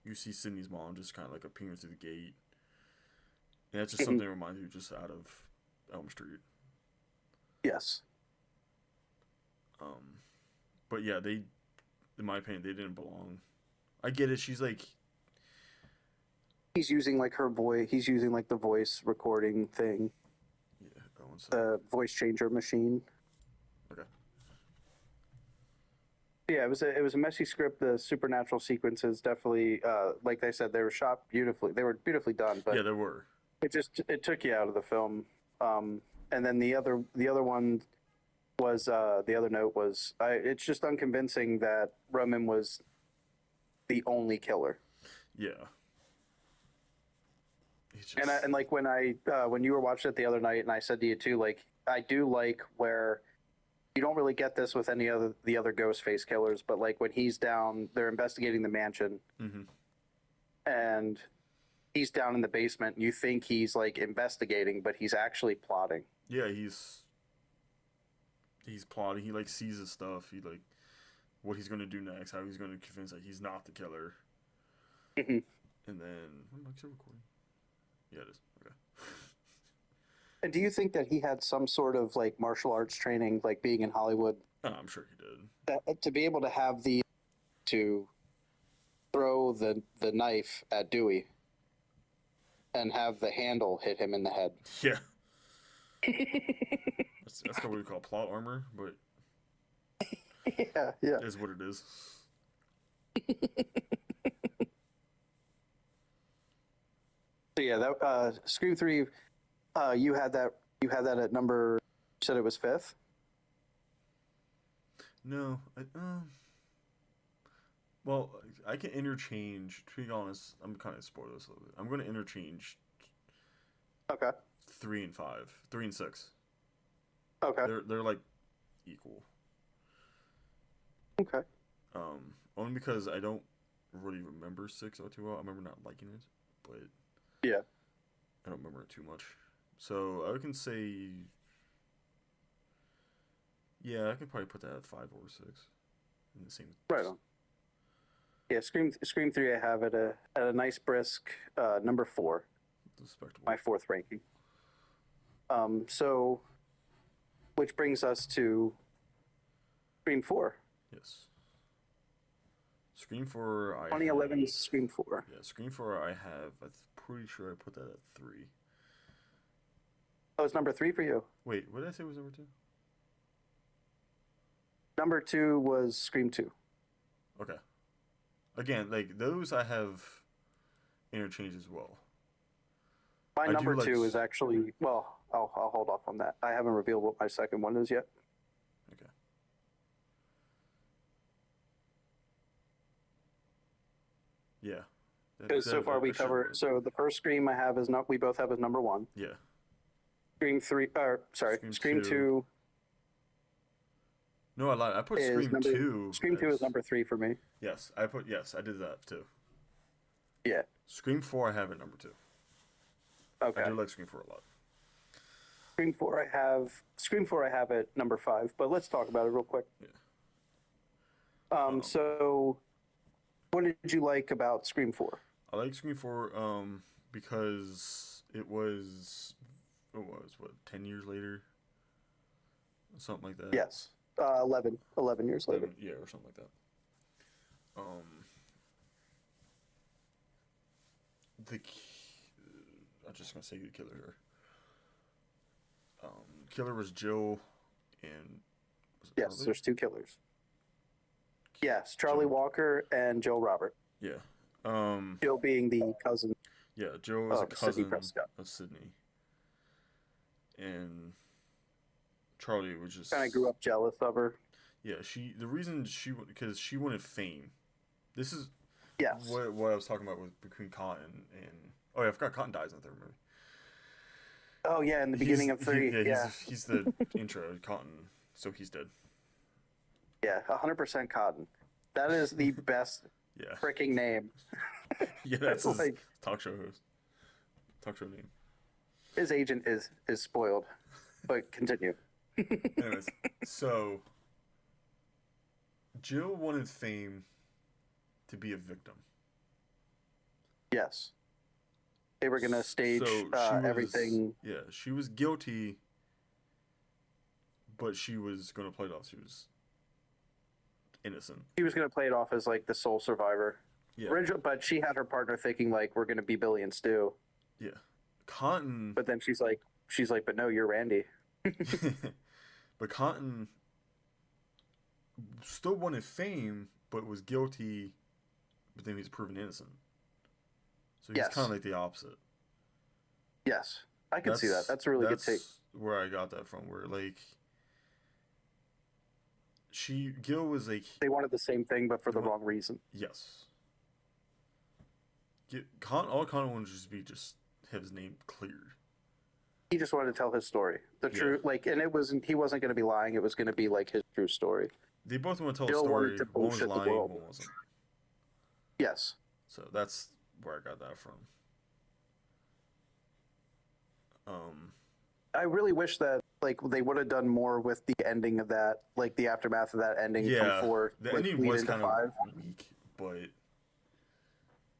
you see Sydney's mom just kind of like appearing through the gate, and that's just something that reminds you just out of Elm Street. Yes. Um, but yeah, they, in my opinion, they didn't belong. I get it. She's like, He's using like her voice. He's using like the voice recording thing, yeah, go on. the voice changer machine. Okay. Yeah, it was a messy script. The supernatural sequences definitely, like I said, they were shot beautifully. They were beautifully done, but Yeah, there were. it took you out of the film. And then the other one was the other note was it's just unconvincing that Roman was the only killer. Yeah. It's And just. and like when you were watching it the other night, and I said to you too, like I do like where you don't really get this with any other the other Ghostface killers, but like when he's down, they're investigating the mansion, Mm-hmm. and he's down in the basement. You think he's like investigating, but he's actually plotting. Yeah, he's plotting. He like sees his stuff. He like what he's gonna do next. How he's gonna convince that he's not the killer. Mhm. And then am I still recording? Yeah, it is. Okay. And do you think that he had some sort of like martial arts training, like being in Hollywood, Oh, I'm sure he did. to be able to have the to throw the knife at Dewey and have the handle hit him in the head? Yeah, that's what we call plot armor, but Yeah, yeah. it is what it is. So yeah, that Scream 3, you had that at number. You said it was fifth. No, well, I can interchange. To be honest, I'm kind of spoil this a little bit. I'm going to interchange Okay. 3 and 5, 3 and 6. Okay. They're like equal. Okay. Only because I don't really remember 6 all too well. I remember not liking it, but Yeah. I don't remember it too much. So I can say, yeah, I could probably put that at 5 or 6 in the same. Right on. Yeah, Scream 3. I have it at a nice brisk number 4, Respectable. my fourth ranking. So, which brings us to Scream 4, Yes. Scream 4, I 2011's Scream 4. yeah, Scream 4, I have. I'm pretty sure I put that at 3. Oh, it's number 3 for you. Wait, what did I say was number 2? Number 2 was Scream 2. Okay. Again, like those I have interchange as well. My I do number like 2 is actually, well, I'll hold off on that. I haven't revealed what my second one is yet. Okay. Yeah. Because so far we that should cover. work. So the first Scream I have is not. We both have as number 1. Yeah. Scream 3. Sorry, Scream 2 No, I lied. I put is Scream number. 2 Scream 2 as is number 3 for me. yes. I did that too. Yeah. Scream 4 I have at number 2. Okay. I do like Scream 4 a lot. Scream 4 I have at number 5. But let's talk about it real quick. Yeah. So, what did you like about Scream 4? I like Scream 4 because it was what 10 years later, something like that. Yes. 11 years later. Yeah, or something like that. The I'm just gonna say who the killer are. Killer was Jill, and was it Yes, Charlie? there's two killers. Yes, Charlie Jill. Walker and Joe Robert. Yeah. Um. Joe being the cousin Yeah. Jill was a of Sidney cousin Prescott. of Sydney, and Charlie was just. Kind of grew up jealous of her. Yeah. The reason because she wanted fame. This is Yes. what I was talking about with between Cotton and. Oh yeah, I forgot Cotton dies in the third movie. Oh yeah, in the beginning of 3. Yeah. He's the intro Cotton, so he's dead. Yeah, 100% Cotton. That is the best Yeah. freaking name. Yeah, that's his Like, talk show host. Talk show name. his agent is spoiled. But continue. Anyways, so Jill wanted fame to be a victim. Yes. They were gonna stage So she was, everything. Yeah, she was guilty, but she was going to play it off. She was innocent. She was gonna play it off as like the sole survivor. Yeah. But she had her partner thinking like we're gonna be Billy and Stu. Yeah. Cotton. But then she's like, but no, you're Randy. But Cotton still wanted fame, but was guilty, but then he's proven innocent. So he's Yes. kind of like the opposite. Yes, I can see that. That's a really good take. Where I got that from. Where like Gil was like, They wanted the same thing, but for the wrong reason. yes. All Cotton wanted to just have his name cleared. He just wanted to tell his story, the true, like, and he wasn't going to be lying. It was going to be like his true story. They both want to tell a Gil story. wanted to One was bullshit the lying, world. one wasn't. Yes, So that's where I got that from. I really wish that like they would have done more with the ending of that, like the aftermath of that ending Yeah, from 4. the like, ending lead was into kind 5. of weak, but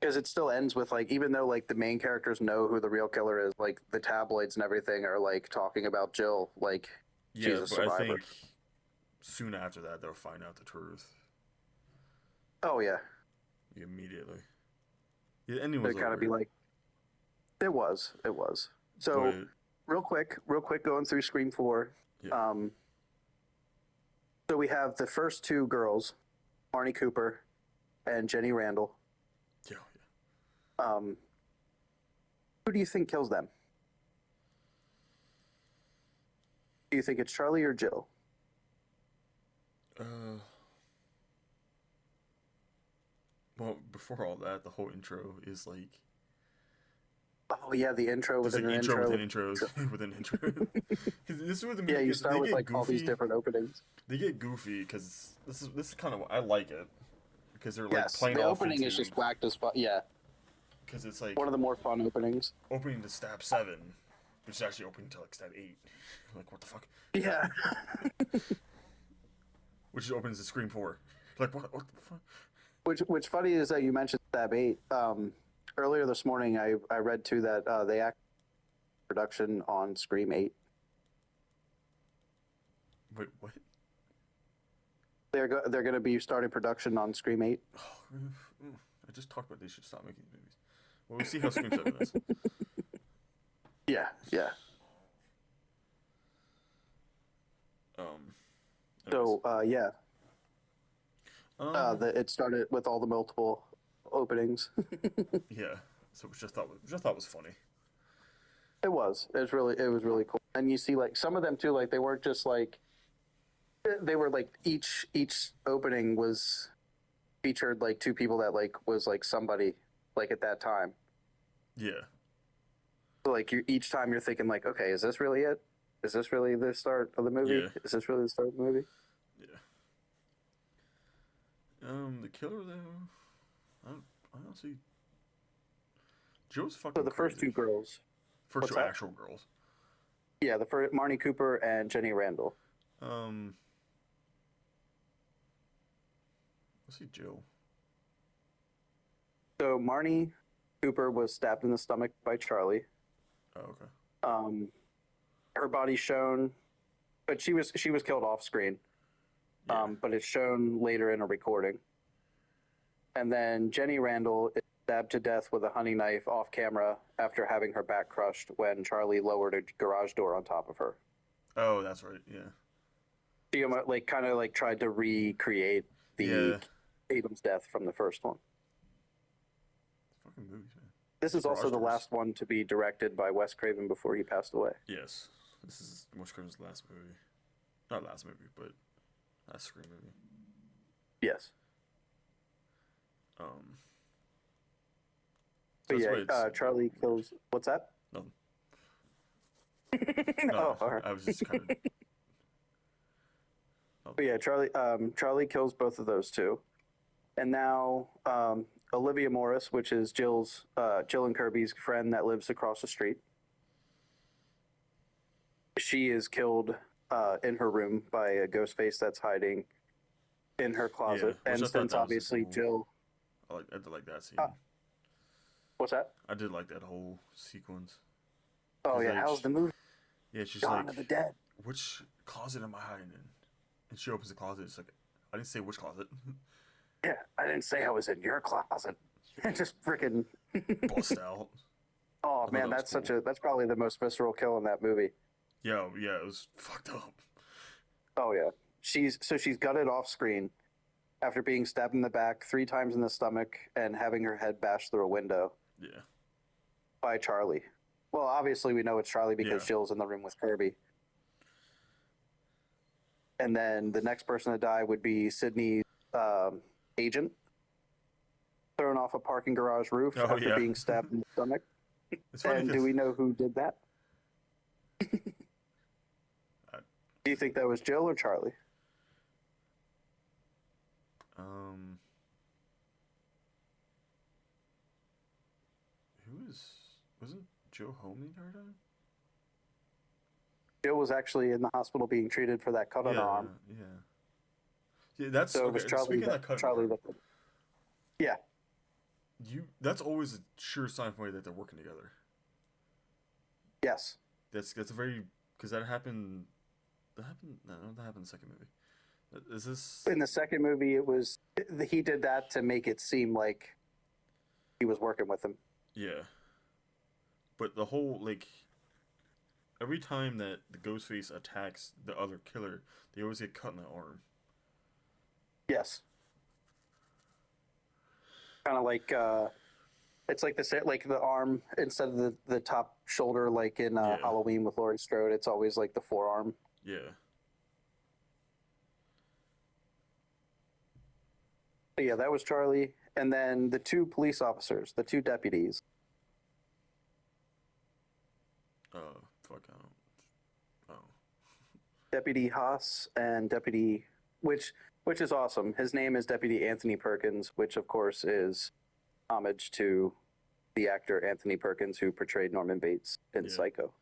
Because it still ends with like, even though like the main characters know who the real killer is, like the tabloids and everything are like talking about Jill, like yeah, she's a but survivor. I think soon after that they'll find out the truth Oh yeah, immediately. Yeah, the ending was they'd kind of be weird, like, it was. So but, real quick, going through Scream 4. yeah. So we have the first two girls, Marnie Cooper and Jenny Randall. Yeah. Who do you think kills them? Do you think it's Charlie or Jill? Well, before all that, the whole intro is like Oh yeah, the intro there's within like an intro intro. within intros within intro. Because this is where the movie Yeah, you gets, start they with get like all these goofy. different openings. They get goofy because this is kind of I like it because they're like Yes, playing the off opening is just whacked as fuck. Yeah, because it's like one of the more fun openings. opening to stab 7, which is actually opening to like stab 8. Like what the fuck? Yeah. Which opens to Scream 4. Like what the fuck? Which funny is that you mentioned Stab 8. Earlier this morning, I read too that they act production on Scream 8. Wait, what? They're going to be starting production on Scream 8. I just talked about they should stop making these movies. Well, we'll see how Scream 7 is. Yeah. So yeah, it started with all the multiple openings. yeah. So which I thought was funny. It was really cool. And you see like some of them too, like they weren't just like, they were like each opening was featured like two people that like was like somebody like at that time. Yeah. So like each time you're thinking like, okay, is this really it? Is this really the start of the movie? Yeah. Is this really the start of the movie? Yeah. The killer though, I don't see. Joe's fucking. So the first crazy. two girls. First What's two that? actual girls. Yeah, the first Marnie Cooper and Jenny Randall. Let's see Jill. So Marnie Cooper was stabbed in the stomach by Charlie. Oh, okay. Her body shown, but she was killed off screen. Yeah. But it's shown later in a recording. And then Jenny Randall is stabbed to death with a hunting knife off camera after having her back crushed when Charlie lowered a garage door on top of her. Oh, that's right. Yeah. She like kind of like tried to recreate the Yeah. Tatum's death from the first one. Fucking movies, man. This is also Garage the doors. last one to be directed by Wes Craven before he passed away. Yes. This is Wes Craven's last movie. Not last movie, but last Scream movie. Yes. Um. So But that's yeah, why it's Charlie weird. kills. What's that? Nothing. Oh, No, all right. I was just kind of. But yeah, Charlie kills both of those two, and now Olivia Morris, which is Jill and Kirby's friend that lives across the street, she is killed in her room by a Ghostface that's hiding in her Yeah, closet. which And I thought since that was a obviously cool. Jill, I did like that scene. what's that? I did like that whole sequence. Oh 'Cause, yeah, like, how's the movie? Yeah, she's Dawn like, of the Dead. which closet am I hiding in? And she opens the closet. It's like, I didn't say which closet. Yeah, I didn't say I was in your closet. Just freaking. Bust out. Oh I thought man, that was cool. that's probably the most visceral kill in that movie. Yeah, yeah, it was fucked up. Oh yeah, she's gutted off screen after being stabbed in the back 3 times in the stomach and having her head bashed through a window Yeah. by Charlie. Well, obviously we know it's Charlie because Yeah. Jill's in the room with Kirby. And then the next person to die would be Sydney's agent, thrown off a parking garage roof Oh, after yeah. being stabbed in the stomach. It's funny And do because we know who did that? Do you think that was Jill or Charlie? um, wasn't Joe home the entire time? Jill was actually in the hospital being treated for that cut on her arm. Yeah. Yeah, that's So it was okay. Charlie Speaking of that cut, Charlie that. Yeah. that's always a sure sign for me that they're working together. Yes. That's a very because that happened. That happened. No, that happened in the second movie. Is this? In the second movie, he did that to make it seem like he was working with him. Yeah. But the whole like every time that the Ghostface attacks the other killer, they always get cut in the arm. Yes. Kind of like it's like the arm instead of the top shoulder, like in Yeah. Halloween with Laurie Strode. It's always like the forearm. Yeah. But yeah, that was Charlie, and then the 2 police officers, the 2 deputies. Fuck out. Oh. Deputy Haas and Deputy, which is awesome. His name is Deputy Anthony Perkins, which of course is homage to the actor Anthony Perkins who portrayed Norman Bates in Yeah. Psycho.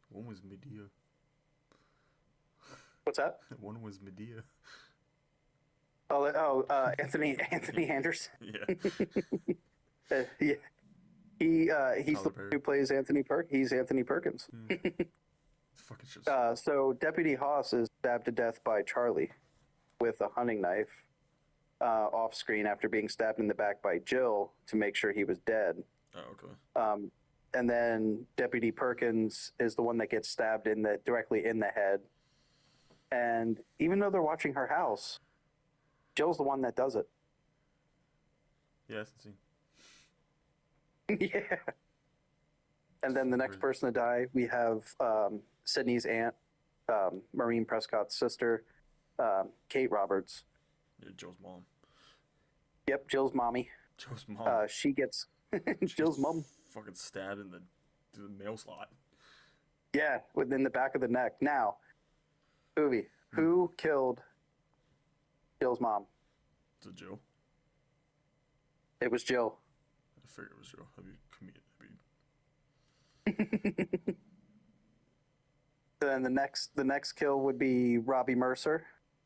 One was Medea. What's that? One was Medea. Anthony Anderson. Yeah. Yeah, he's Tyler the Perry. who plays He's Anthony Perkins. Fucking shit. So Deputy Haas is stabbed to death by Charlie with a hunting knife off screen after being stabbed in the back by Jill to make sure he was dead. Oh, okay. And then Deputy Perkins is the one that gets stabbed directly in the head. And even though they're watching her house, Jill's the one that does it. Yeah, that's the scene. Yeah. And then the next person to die, we have Sydney's aunt, Maureen Prescott's sister, Kate Roberts. Yeah, Joe's mom. Yep, Jill's mommy. Joe's mom. She gets Jill's mom. Fucking stabbed in the mail slot. Yeah, within the back of the neck. Now, Hoovy, who killed Jill's mom? Is it Joe? It was Jill. I figured it was Joe. That'd be Then the next kill would be Robbie Mercer,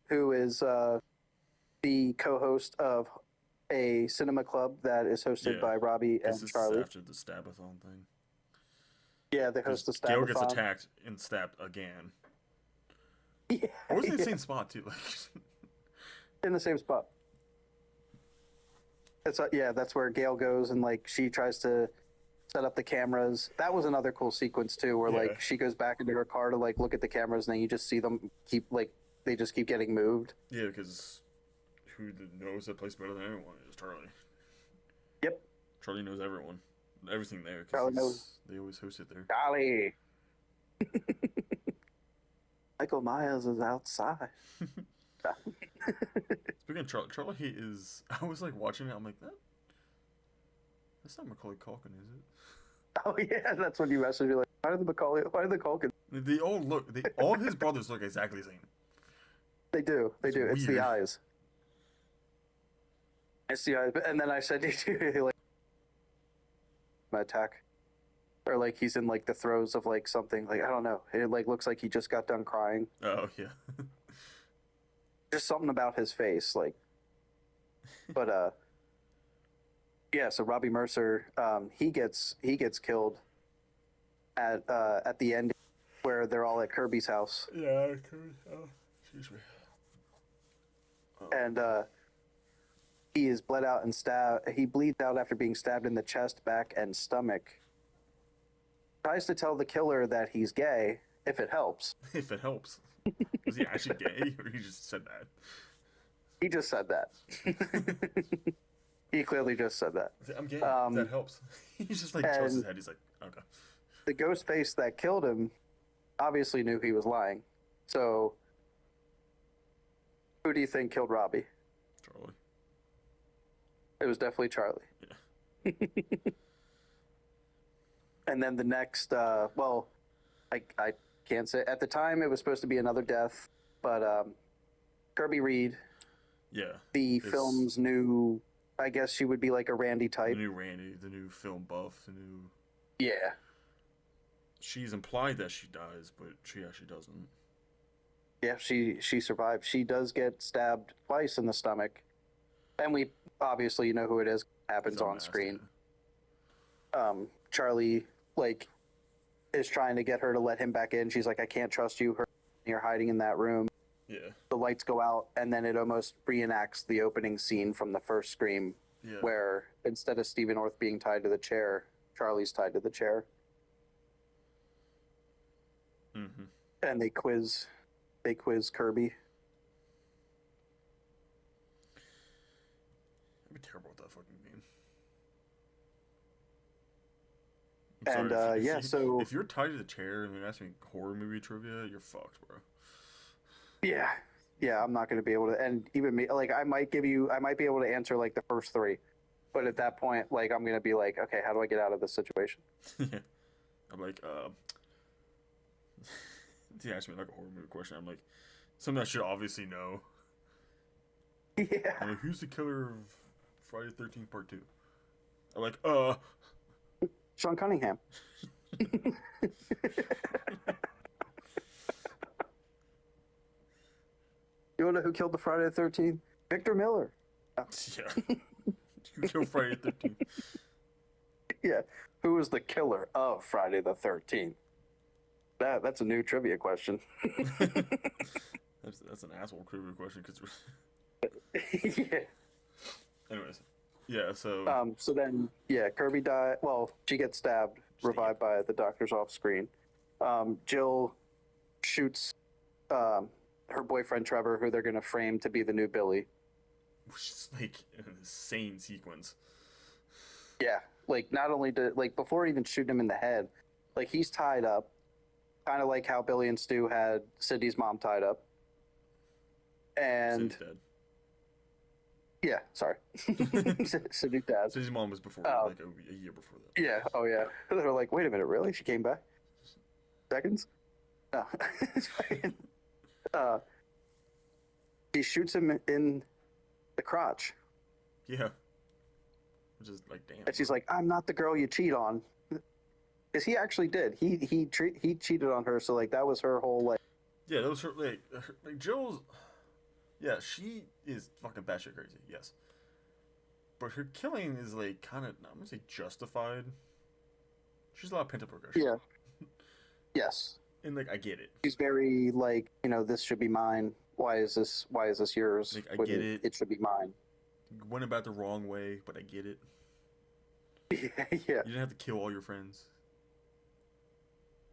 who is the co-host of a cinema club that is hosted by Robbie and this Charlie. is after the Stabathon thing. Yeah, they host the Stabathon. Gail gets attacked and stabbed again. Yeah, Or was it the same spot too? Like in the same spot. That's where Gail goes and like she tries to set up the cameras. That was another cool sequence too, where Yeah. like she goes back into her car to like look at the cameras, and then you just see them keep like they just keep getting moved. Yeah, because who knows that place better than anyone is Charlie. Yep. Charlie knows everyone, everything there. Charlie knows. They always host it there. Charlie. Michael Myers is outside. Speaking of Charlie is. I was like watching it. I'm like that's not Macaulay Culkin, is it? Oh yeah, that's when you message me like, why did the Culkin? They all look. All of his brothers look exactly the same. They do. They do. It's the weird. eyes. It's the eyes. And then I said to like attack. Or like he's in like the throes of like something, like I don't know. It like looks like he just got done crying. Oh yeah. Just something about his face, like but yeah, so Robbie Mercer, he gets killed at the end where they're all at Kirby's house. Yeah, Kirby. Oh, excuse me. And he is bled out and stabbed. He bleeds out after being stabbed in the chest, back, and stomach. Tries to tell the killer that he's gay, if it helps. If it helps. Was he actually gay, or he just said that? He just said that. He clearly just said that. I'm gay. That helps. He just like tilts his head. He's like, okay. The ghost face that killed him obviously knew he was lying. So, who do you think killed Robbie? Charlie. It was definitely Charlie. Yeah. And then the next, well, I can't say. At the time, it was supposed to be another death, but Kirby Reed, Yeah. the film's new, I guess she would be like a Randy The type. new Randy, the new film buff, the new. Yeah. She's implied that she dies, but she actually doesn't. Yeah, she survived. She does get stabbed twice in the stomach. And we obviously, you know who it is, happens It's on unmasked, screen. yeah. Charlie, like, is trying to get her to let him back in. She's like, I can't trust you. You're hiding in that room. Yeah. The lights go out, and then it almost reenacts the opening scene from the first Scream, Yeah. where instead of Stephen Orth being tied to the chair, Charlie's tied to the chair. Mm-hmm. And they quiz Kirby. I'd be terrible at that fucking game. And, yeah, so- if you're tied to the chair and you're asking me horror movie trivia, you're fucked, bro. Yeah, I'm not going to be able to, and even me, like, I might be able to answer like the first three, but at that point, like, I'm going to be like, okay, how do I get out of this situation? Yeah. I'm like, he asked me like a horror movie question. I'm like, something I should obviously know. Yeah. I'm like, who's the killer of Friday the 13th Part 2? I'm like, Sean Cunningham. You want to know who killed the Friday the 13th? Victor Miller. yeah. Who killed Friday the 13th? Yeah. Who was the killer of Friday the 13th? That's a new trivia question. That's an asshole trivia question. Cause Yeah. anyways, yeah. So So then, yeah, Kirby died. Well, she gets stabbed, revived by the doctors off screen. Jill shoots her boyfriend Trevor, who they're going to frame to be the new Billy. which is like an insane sequence. Yeah, like not only like before even shooting him in the head, like he's tied up, kind of like how Billy and Stu had Sydney's mom tied up. And Sid's dead. yeah, sorry, Sydney's dad. Sid's mom was before, like a year before that. Yeah, oh yeah. They're like, wait a minute, really? She came back? Seconds? No. It's fine. He shoots him in the crotch. Yeah. Which is like, damn. And she's like, I'm not the girl you cheat on. Because he actually did. He cheated on her, so like that was her whole like. Yeah, that was her like Jill's. Yeah, she is fucking batshit crazy. Yes. But her killing is like kind of, I'm gonna say justified. She's a lot of pent up aggression. Yeah. Yes. And like I get it. She's very like, this should be mine. Why is this yours? Like, I when get it. It should be mine. Went about the wrong way, but I get it. Yeah. You didn't have to kill all your friends.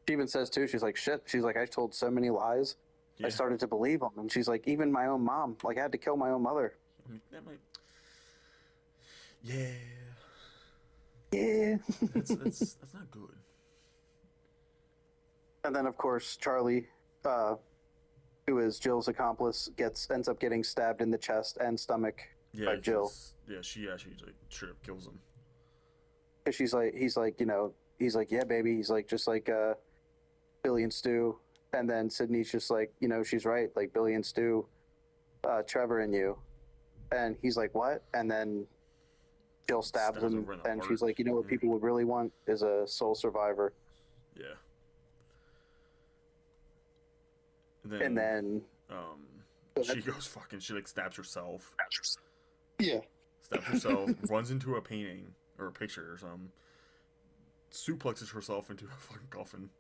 She even says too, she's like, shit. She's like, I told so many lies. I Yeah. started to believe them. And she's like, even my own mom, like I had to kill my own mother. I mean, that might. Yeah. Yeah. That's not good. And then of course Charlie, uh, who is Jill's accomplice, ends up getting stabbed in the chest and stomach Yeah, by Jill. yeah, she actually like straight up kills him. Because he's like, he's like, yeah, baby. He's like, just like Billy and Stu. And then Sydney's just like, she's right. Like Billy and Stu, Trevor and you. And he's like, what? And then Jill stabs him. Over in the And heart. she's like, what Yeah. people would really want is a sole survivor. Yeah. And then she goes fucking. She like stabs herself. Yeah. Stabs herself. Runs into a painting or a picture or something. Suplexes herself into a fucking coffin.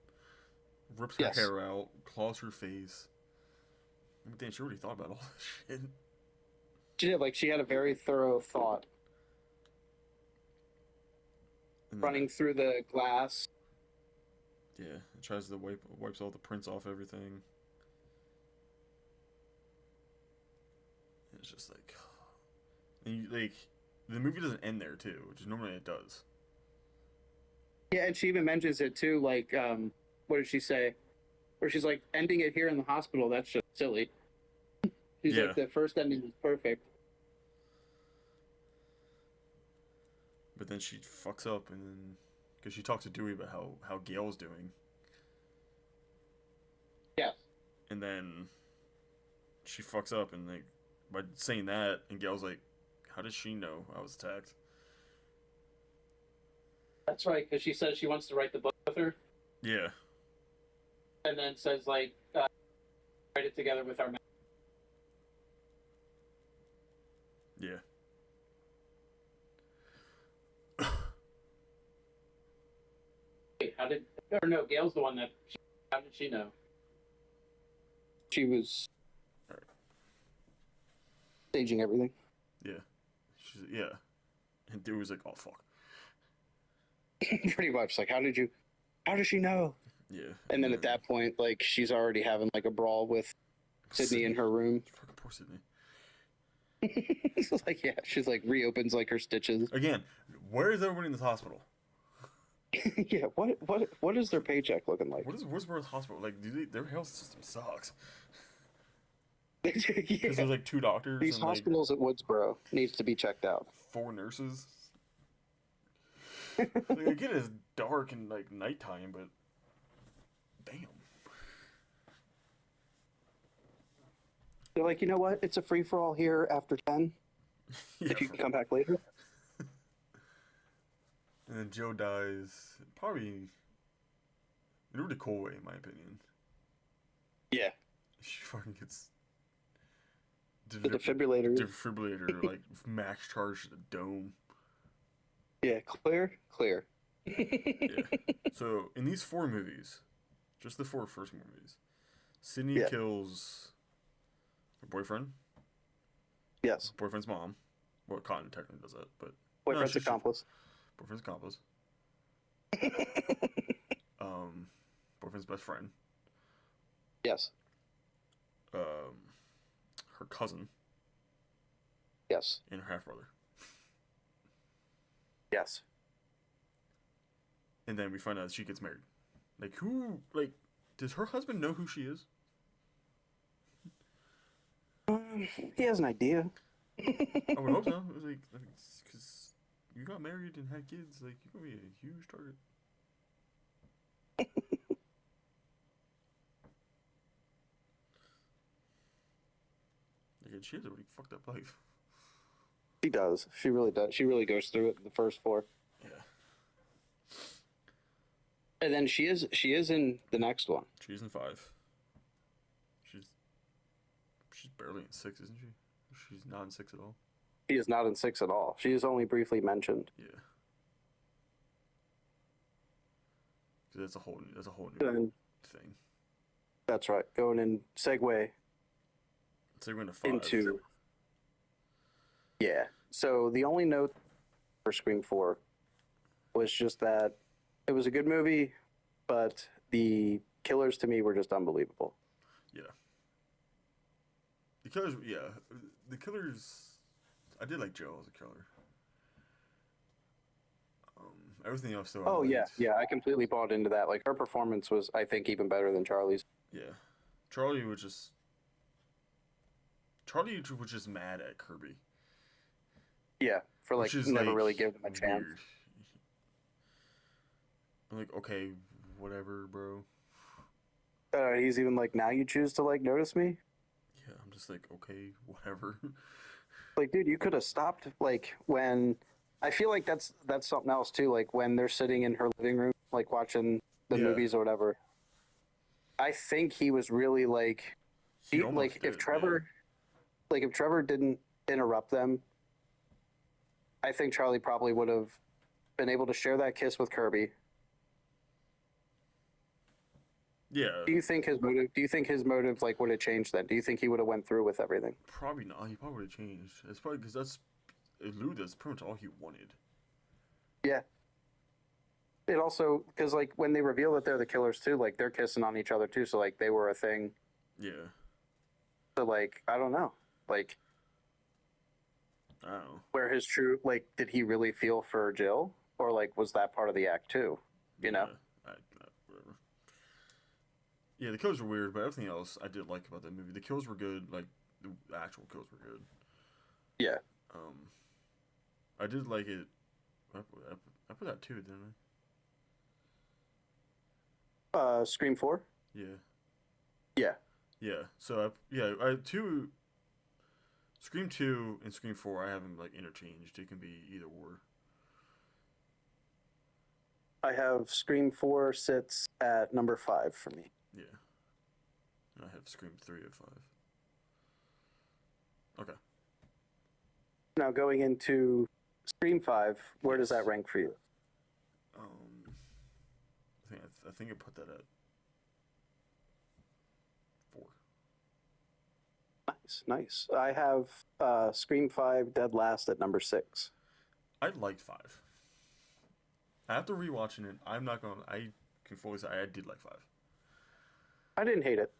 Rips her hair out. Claws her face. I mean, damn, she already thought about all this shit. She did. Like she had a very thorough thought. Running through the glass. Yeah, it tries to wipes all the prints off everything. It's just like, and you, like, the movie doesn't end there too, which is normally it does. Yeah, and she even mentions it too. Like, what did she say? Where she's like, ending it here in the hospital. That's just silly. She's like, the first ending was perfect. But then she fucks up, and then because she talks to Dewey about how Gail's doing. Yeah. And then she fucks up, and like by saying that, and Gail's like, "How does she know I was attacked?" That's right, because she says she wants to write the book with her. Yeah. And then says like, write it together with our. Yeah. Wait, how did? Or no, Gail's the one that. How did she know? She was staging everything. Yeah. Yeah. And Dewey was like, "Oh fuck." Pretty much. Like, how does she know? Yeah. And then at that point, like, she's already having like a brawl with Sydney in her room. Fucking poor Sydney. Like, yeah, she's like reopens like her stitches. Again, where is everybody in this hospital? Yeah, what is their paycheck looking like? What is Woodsboro Hospital like? Their health system sucks. Yeah. Because there's like 2 doctors. These and hospitals at Woodsboro needs to be checked out. 4 nurses. Like, I get it's dark and like nighttime, but damn. They're like, you know what? It's a free for all here after 10. Yeah, if you can come back later. And then Joe dies, probably in a really cool way, in my opinion. Yeah. She fucking gets The defibrillator like max charge to the dome. Yeah, clear. Yeah. So in these 4 movies, just the 4 first movies, Sydney kills her boyfriend. Yes. Boyfriend's mom. Well, Cotton technically does that, but Boyfriend's accomplice. Boyfriend's accomplice. Boyfriend's best friend. Yes. Her cousin. Yes. And her half brother. Yes. And then we find out that she gets married. Like, who? Like, does her husband know who she is? He has an idea. I would hope so. It was like, because you got married and had kids, like, you're gonna be a huge target. Like, she has a really fucked up life. She does. She really does. She really goes through it in the first 4. Yeah. And then she is in the next one. She's in 5. She's barely in 6, isn't she? She's not in 6 at all. She is not in 6 at all. She is only briefly mentioned. Yeah. That's a whole new thing. That's right. Going in segue into 5. Into yeah. So the only note for Scream 4 was just that it was a good movie, but the killers to me were just unbelievable. Yeah. The killers, yeah. The killers, I did like Joe as a killer. Everything else, though, I Oh yeah, liked. yeah, I completely bought into that. Like her performance was, I think, even better than Charlie's. Yeah. Charlie was just. Charlie was just mad at Kirby. Yeah, for Which like is, never like, really giving them a chance. weird. I'm like, okay, whatever, bro. He's even like, now you choose to like notice me. Yeah, I'm just like, okay, whatever. Like, dude, you could have stopped. Like when I feel like that's something else too. Like when they're sitting in her living room, like watching the Yeah. movies or whatever. I think he was really like, He almost like did, if Trevor didn't interrupt them, I think Charlie probably would have been able to share that kiss with Kirby. yeah. Do Yeah. you think his motive? Do you think his motive like would have changed then? Do you think he would have went through with everything? Probably not. He probably would have changed. It's probably because that's pretty much all he wanted. Yeah. It also because like when they reveal that they're the killers too, like they're kissing on each other too, so like they were a thing. Yeah. So like I don't know, like I don't know. where his true like did he really feel for Jill or like was that part of the act too? You know? Whatever. Yeah, the kills were weird, but everything else I did like about that movie. The kills were good. Like the actual kills were good. Yeah. Um, I did like it. I put that too, didn't Scream 4? I? Yeah. Yeah. Yeah. So I two. Scream 2 and Scream 4, I have them like interchanged. It can be either or. I have Scream 4 sits at number 5 for me. Yeah. And I have Scream 3 at 5. Okay. Now going into Scream 5, where does Yes. that rank for you? I think I put that at 4. Nice, nice. I have Scream 5 dead last at number 6. I liked 5. After rewatching it, I can fully say I did like 5. I didn't hate it.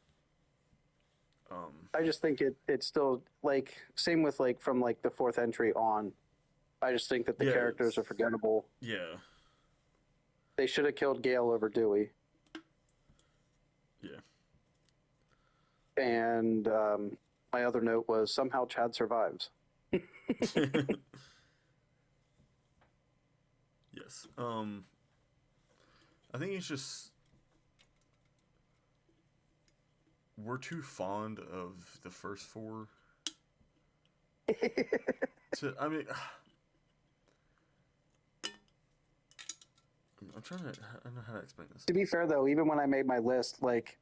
I just think it's still like same with like from like the fourth entry on. I just think that the Yeah, characters are forgettable. Yeah. They should have killed Gale over Dewey. Yeah. And my other note was somehow Chad survives. Yes. I think it's just we're too fond of the first 4 to. I mean, I'm trying to. I don't know how to explain this. To be fair though, even when I made my list, like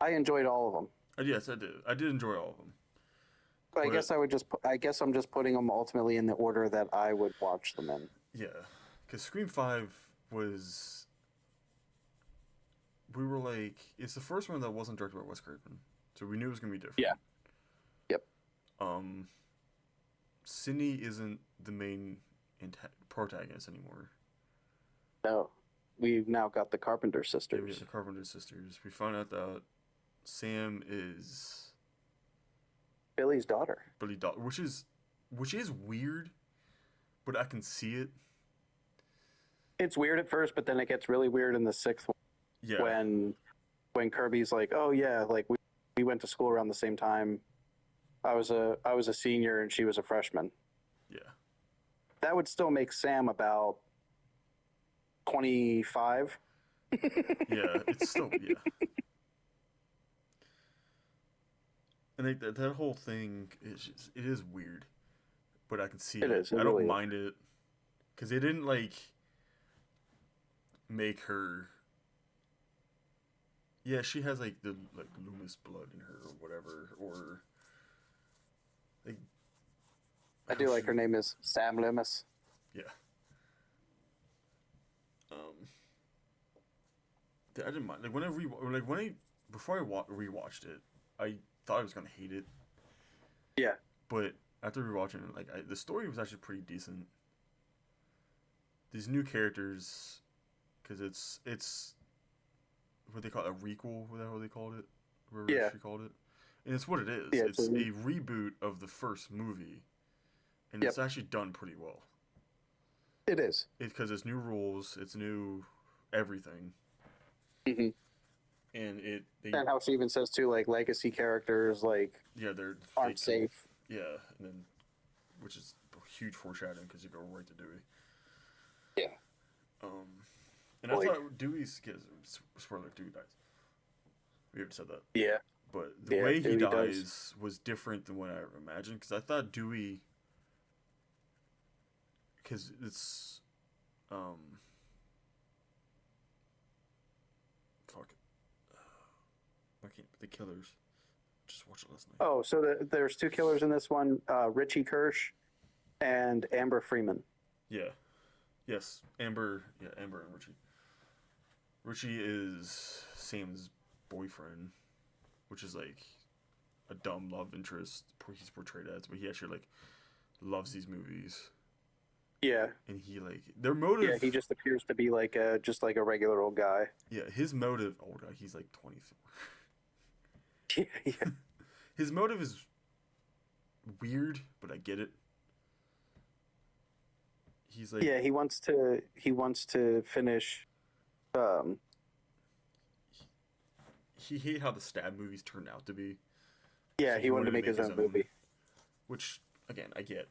I enjoyed all of them. Yes, I did. I did enjoy all of them. But I guess I'm just putting them ultimately in the order that I would watch them in. Yeah, because Scream 5 was. We were like, it's the first one that wasn't directed by Wes Craven, so we knew it was gonna be different. Yeah. Yep. Sydney isn't the main protagonist anymore. No, we've now got the Carpenter Yeah, we sisters. have the Carpenter sisters. We found out that Sam is Billy's daughter. Billy Dot, which is weird, but I can see it. It's weird at first, but then it gets really weird in the sixth one Yeah. when Kirby's like, "Oh yeah, like we went to school around the same time. I was a senior and she was a freshman." Yeah. That would still make Sam about 25. Yeah. It's still And that whole thing it is weird, but I can see it. It is. It I really don't is. mind it because they didn't like make her. Yeah, she has like the Loomis blood in her or whatever, or like. I do how like she- her name is Sam Loomis. Yeah. I didn't mind like before I rewatched it, I thought I was gonna hate it, Yeah. but after rewatching it, like the story was actually pretty decent. these new characters, because it's what they call it, a requel. What the hell they called it? Whatever Yeah. she called it. And it's what it is. Yeah, It's a reboot of the first movie, and it's actually done pretty well. It is. Because it's new rules, it's new everything, Mm-hmm. and And how she even says too, like legacy characters, like they're aren't safe. Yeah, and then which is huge foreshadowing because you go right to Dewey. Yeah. And I thought Dewey's spoiler, Dewey dies. We already said that. Yeah. But the way he dies was different than what I imagined, because I thought Dewey, because it's fuck it. I can't. The killers. Just watched it last night. Oh, so there's two killers in this one: Richie Kirsch and Amber Freeman. Yeah. Yes, Amber. Yeah, Amber and Richie. Richie is Sam's boyfriend, which is like a dumb love interest. He's portrayed as, but he actually like loves these movies. Yeah. And he like their motive. Yeah, he just appears to be like a regular old guy. Yeah, his motive. Old guy. He's like 24. Yeah. His motive is weird, but I get it. He's like, yeah, he wants to finish. He hated how the stab movies turned out to be. Yeah, he wanted to make his own movie. Which again, I get.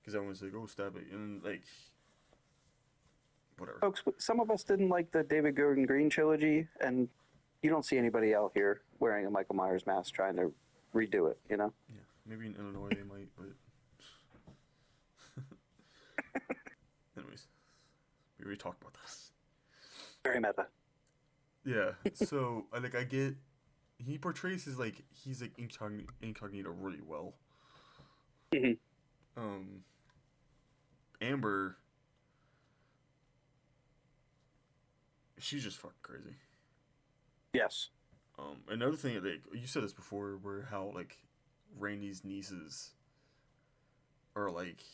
Because everyone's like, "Oh, stab it," and like, whatever. Folks, some of us didn't like the David Gordon Green trilogy, and you don't see anybody out here wearing a Michael Myers mask trying to redo it, you know? Yeah, maybe in Illinois they might, but anyways, we already talked about this. Very meta. Yeah, so I get he portrays his like he's like incognito really well. Mm-hmm. Amber, she's just fucking crazy. Yes. Another thing, like you said this before, where how like Randy's nieces are like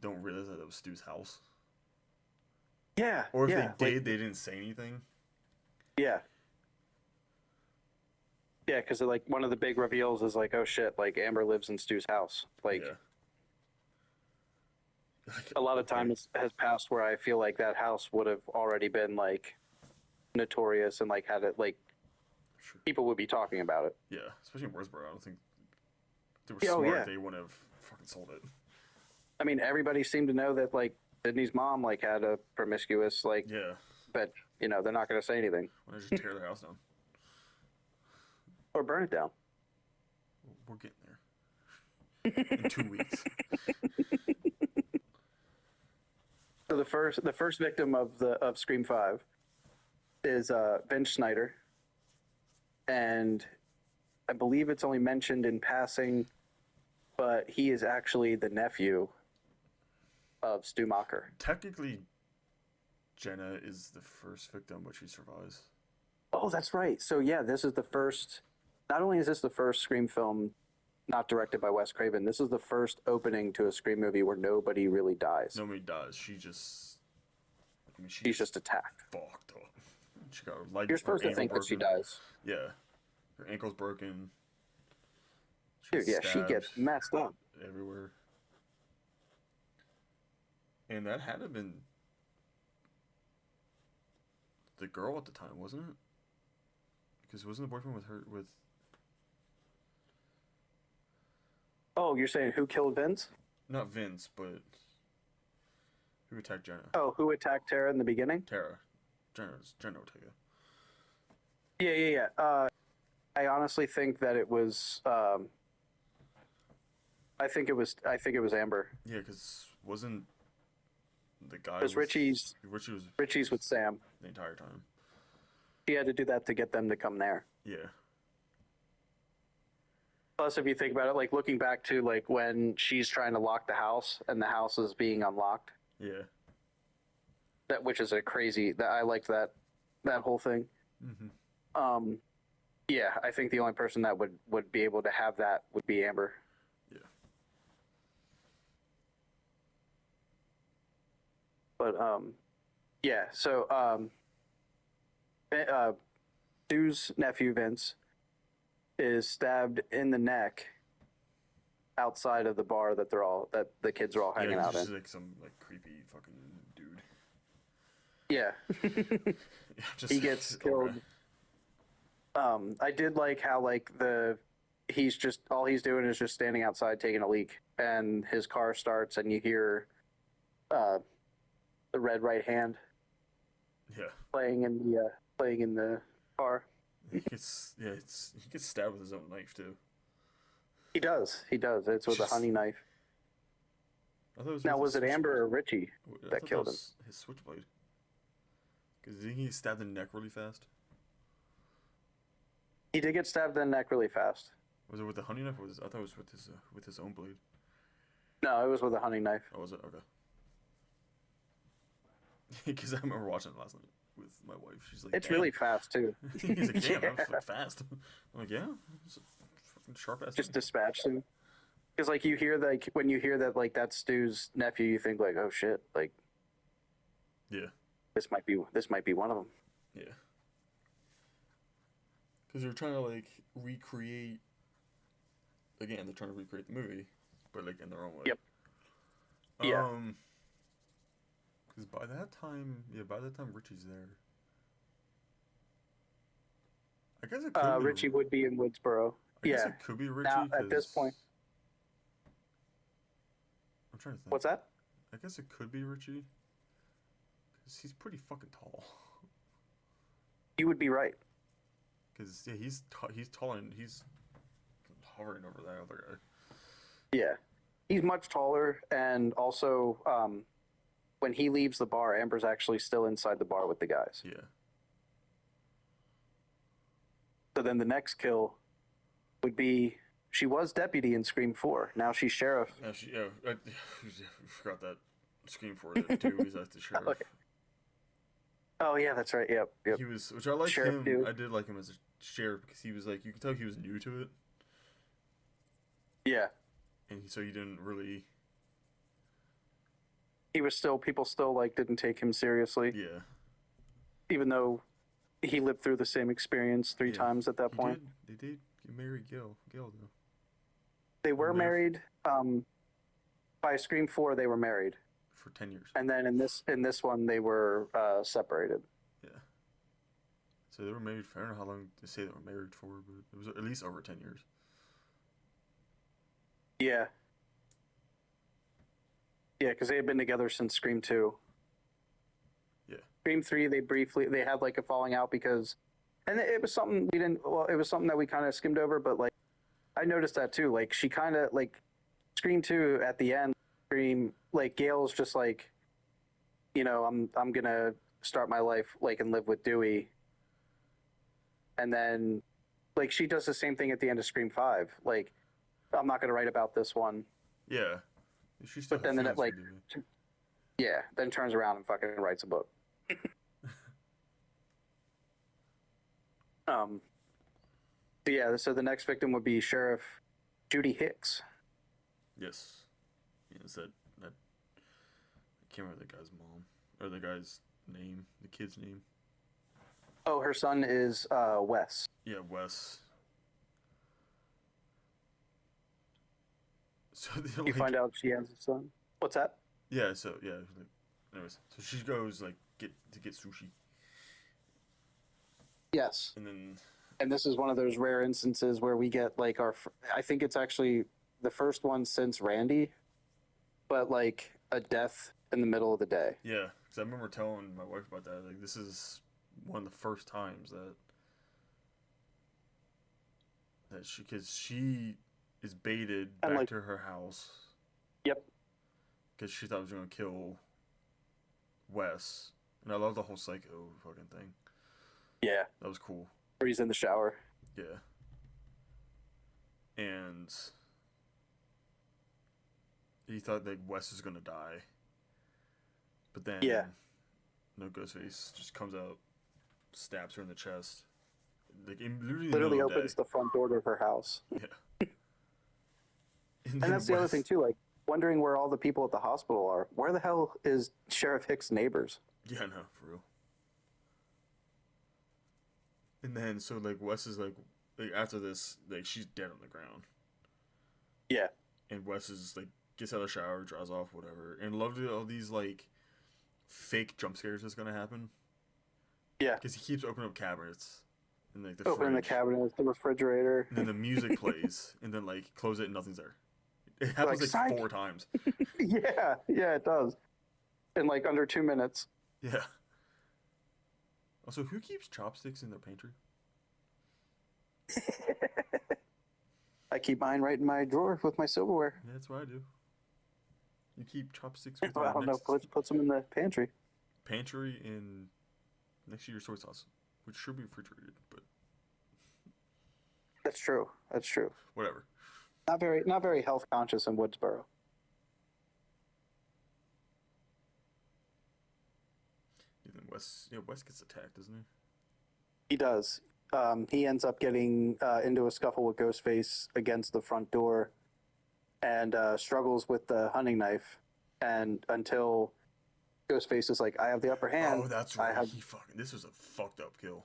don't realize that it was Stu's house. Yeah. Or if yeah, they did, they didn't say anything. Yeah. Yeah, because like one of the big reveals is like, oh shit, like Amber lives in Stu's house. Like, a lot of time has passed where I feel like that house would have already been like notorious and like had it like people would be talking about it. Yeah, especially in Woodsboro. I don't think they were smart. They wouldn't have fucking sold it. I mean, everybody seemed to know that like Sydney's mom like had a promiscuous like. Yeah. But you know they're not going to say anything. Why don't you just tear their house down? Or burn it down. We're getting there. In 2 weeks. So the first victim of Scream 5 is Vince Snyder, and I believe it's only mentioned in passing, but he is actually the nephew of Stu Macher. Technically, Jenna is the first victim, but she survives. Oh, that's right. So yeah, this is the first. Not only is this the first Scream film not directed by Wes Craven, this is the first opening to a Scream movie where nobody really dies. Nobody dies. She just. I mean, she's just attacked. Fucked up. She got her leg. You're supposed to think that she dies. Yeah, her ankle's broken. Dude, yeah, she gets messed up everywhere. And that had to have been the girl at the time, wasn't it? Because wasn't the boyfriend with her with? Oh, you're saying who killed Vince? Not Vince, but who attacked Jenna? Oh, who attacked Tara in the beginning? Tara. Jenna Ortega. Yeah. I honestly think that it was. I think it was Amber. Yeah, because wasn't the guy? Because Richie's with Sam the entire time. He had to do that to get them to come there. Yeah. Plus, if you think about it, like looking back to like when she's trying to lock the house and the house is being unlocked. Yeah. Which is a crazy. That I liked that whole thing. Mm-hmm. Yeah, I think the only person that would be able to have that would be Amber. Yeah. But yeah. So Stu's nephew Vince is stabbed in the neck outside of the bar that the kids are all hanging he's out just in. like some like creepy fucking dude. Yeah. Yeah, just He gets killed. Okay. I did like how like he's just all he's doing is just standing outside taking a leak, and his car starts, and you hear the red right hand Yeah. playing in the car. He gets stabbed with his own knife too. He does. He does. It's with a honey knife. I thought it was Now, with was his it Amber or switchblade. Richie I that thought killed him? was his switchblade. Because didn't he stab the neck really fast? He did get stabbed in the neck really fast. Was it with the honey knife? Or I thought it was with his own blade. No, it was with a honey knife. Oh, was it? Okay. Because I remember watching it last night with my wife. She's like, It's "Damn." really fast too. He's like, damn, Yeah. that was fast. I'm like, yeah, it's a fucking sharp ass. Just dispatched him. Because like when you hear that like that's Stu's nephew, you think like, oh shit, like Yeah, this might be one of them. yeah. Because they're trying to like recreate. Again, they're trying to recreate the movie, but like in their own way. Yep. Yeah. Because by that time Richie's there. I guess it could be Richie would be in Woodsboro. I guess Yeah. it could be Richie. Now at this 'cause- point, I'm trying to think. what's that? I guess it could be Richie. Because he's pretty fucking tall. You would be right. Because yeah, he's tall and he's hovering over that other guy. Yeah. He's much taller, and also when he leaves the bar, Amber's actually still inside the bar with the guys. Yeah. So then the next kill would be she was deputy in Scream 4. Now she's sheriff. Actually, I forgot that Scream 4 that dude was at the sheriff. Okay. Oh yeah, that's right. Yep. He was, which I like Sheriff him. dude. I did like him as a sheriff because he was like, you could tell he was new to it, Yeah. and so he didn't really. People still like didn't take him seriously, Yeah. even though he lived through the same experience three Yeah. times at that point. They did get married Gil though. They were Yeah. married. By Scream 4, they were married, For 10 years. and then in this one, they were separated. Yeah. So they were married for, I don't know how long they say they were married for, but it was at least over 10 years. Yeah. Yeah, because they had been together since Scream 2. Yeah. Scream 3, they had like a falling out because, and it was something it was something that we kind of skimmed over, but like, I noticed that too. Like, she kind of, like, Scream 2 at the end, like, Gail's just like, I'm gonna start my life, like, and live with Dewey. And then, like, she does the same thing at the end of Scream 5. Like, I'm not gonna write about this one. Yeah. She still But then had it, feelings like, for Dewey. Yeah, then turns around and fucking writes a book. But yeah, so the next victim would be Sheriff Judy Hicks. Yes. Yes, that I can't remember the guy's mom. Or the guy's name. The kid's name. Oh, her son is Wes. Yeah, Wes. So they You find out she has a son. What's that? Yeah, so yeah. Like, anyways, so she goes like get sushi, Yes. and This is one of those rare instances where we get like I think it's actually the first one since Randy, but like a death in the middle of the day. yeah, because I remember telling my wife about that. Like, this is one of the first times that she is baited And, back like, to her house. Yep. Because she thought it was gonna kill Wes, and I love the whole psycho fucking thing. Yeah. That was cool. Where he's in the shower. Yeah. And he thought like Wes was gonna die. But then no, Ghostface just comes out, stabs her in the chest. Like Literally opens the front door to her house. Yeah. And that's the other thing too. Like wondering where all the people at the hospital are. Where the hell is Sheriff Hicks' neighbors? Yeah, no, for real. And then so like Wes is like after this, like she's dead on the ground. Yeah. And Wes is like gets out of the shower, dries off, whatever. And love all these like fake jump scares that's gonna happen. Yeah. Because he keeps opening up cabinets and like the Opening the fridge. cabinet, the refrigerator. And then the music plays, and then like close it and nothing's there. It happens like Psych. 4 times. Yeah, it does. In like under 2 minutes. Yeah. Also, who keeps chopsticks in their pantry? I keep mine right in my drawer with my silverware. Yeah, that's what I do. You keep chopsticks with I don't know, puts them in the pantry. pantry and next to your soy sauce, which should be refrigerated, but That's true. whatever. Not very health conscious in Woodsboro. And then Wes gets attacked, doesn't he? He does. He ends up getting into a scuffle with Ghostface against the front door, and struggles with the hunting knife, and until Ghostface is like, "I have the upper hand." Oh, that's right. This was a fucked up kill.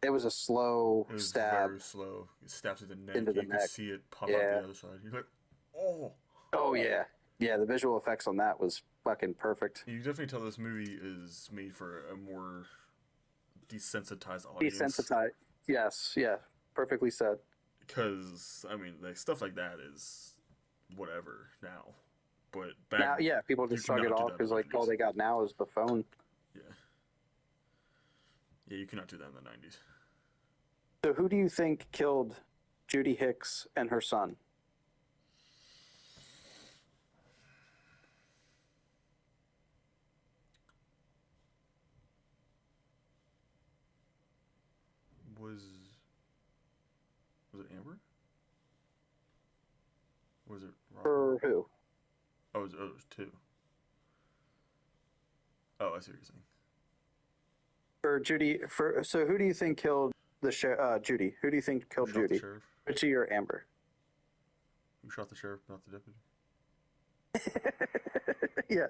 It was a slow It was stab. very slow. It stabs at the neck. Into the You neck. could see it pop out the other side. You're like, oh. Oh yeah. The visual effects on that was fucking perfect. You definitely tell this movie is made for a more desensitized audience. Desensitized. Yes. Yeah. Perfectly said. Because I mean, like stuff like that is whatever now, but Now, back yeah, people you just shrug it cannot do off that in because the like all 90s. they got now is the phone. Yeah, you cannot do that in the 90s. So who do you think killed Judy Hicks and her son? Was it Amber? Or was it Rob? For who? Oh, it was 2. Oh, I see what you're saying. For Judy. So who do you think killed the Judy? Who do you think killed Who shot Judy? the sheriff? Richie or Amber? Who shot the sheriff, not the deputy? Yeah.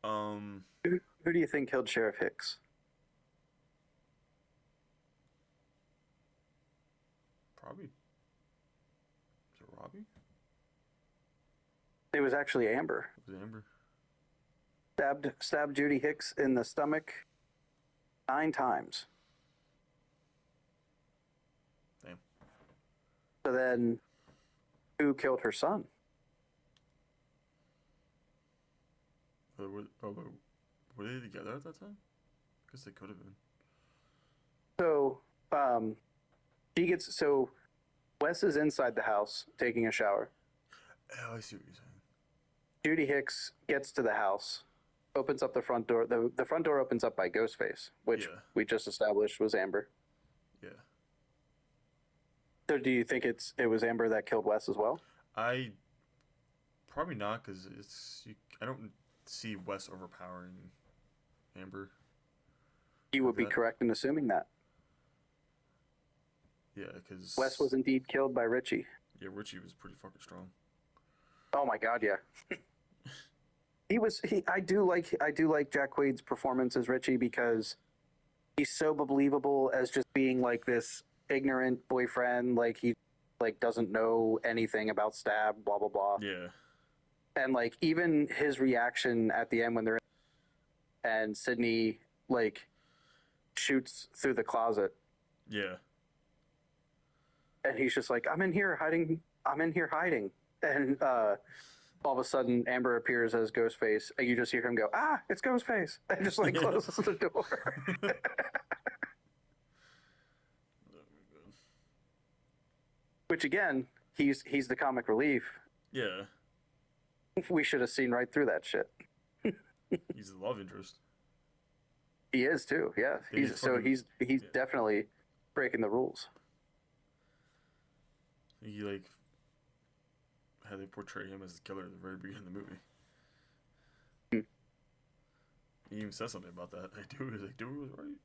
Um, Who do you think killed Sheriff Hicks? probably. Is it Robbie? It was actually Amber. It was Amber. Stabbed Judy Hicks in the stomach 9 times. Damn. So then, who killed her son? Were they together at that time? I guess they could have been. So, Wes is inside the house taking a shower. Oh, I see what you're saying. Judy Hicks gets to the house, opens up the front door. The front door opens up by Ghostface, which we just established was Amber. Yeah. So do you think it was Amber that killed Wes as well? I probably not, because I don't see Wes overpowering Amber. You would be correct in assuming that. Yeah, because Wes was indeed killed by Richie. Yeah, Richie was pretty fucking strong. Oh my god, yeah. I do like Jack Quaid's performance as Richie because he's so believable as just being like this ignorant boyfriend, like he like doesn't know anything about Stab, blah blah blah. Yeah. And like even his reaction at the end when they're and Sydney like shoots through the closet. Yeah. And he's just like, I'm in here hiding. And all of a sudden, Amber appears as Ghostface, and you just hear him go, "Ah, it's Ghostface!" And just like closes the door. Which again, he's the comic relief. Yeah. We should have seen right through that shit. He's the love interest. He is too. Yeah, he's definitely breaking the rules. He like how they portray him as a killer at the very beginning of the movie. He even says something about that. Dude was right.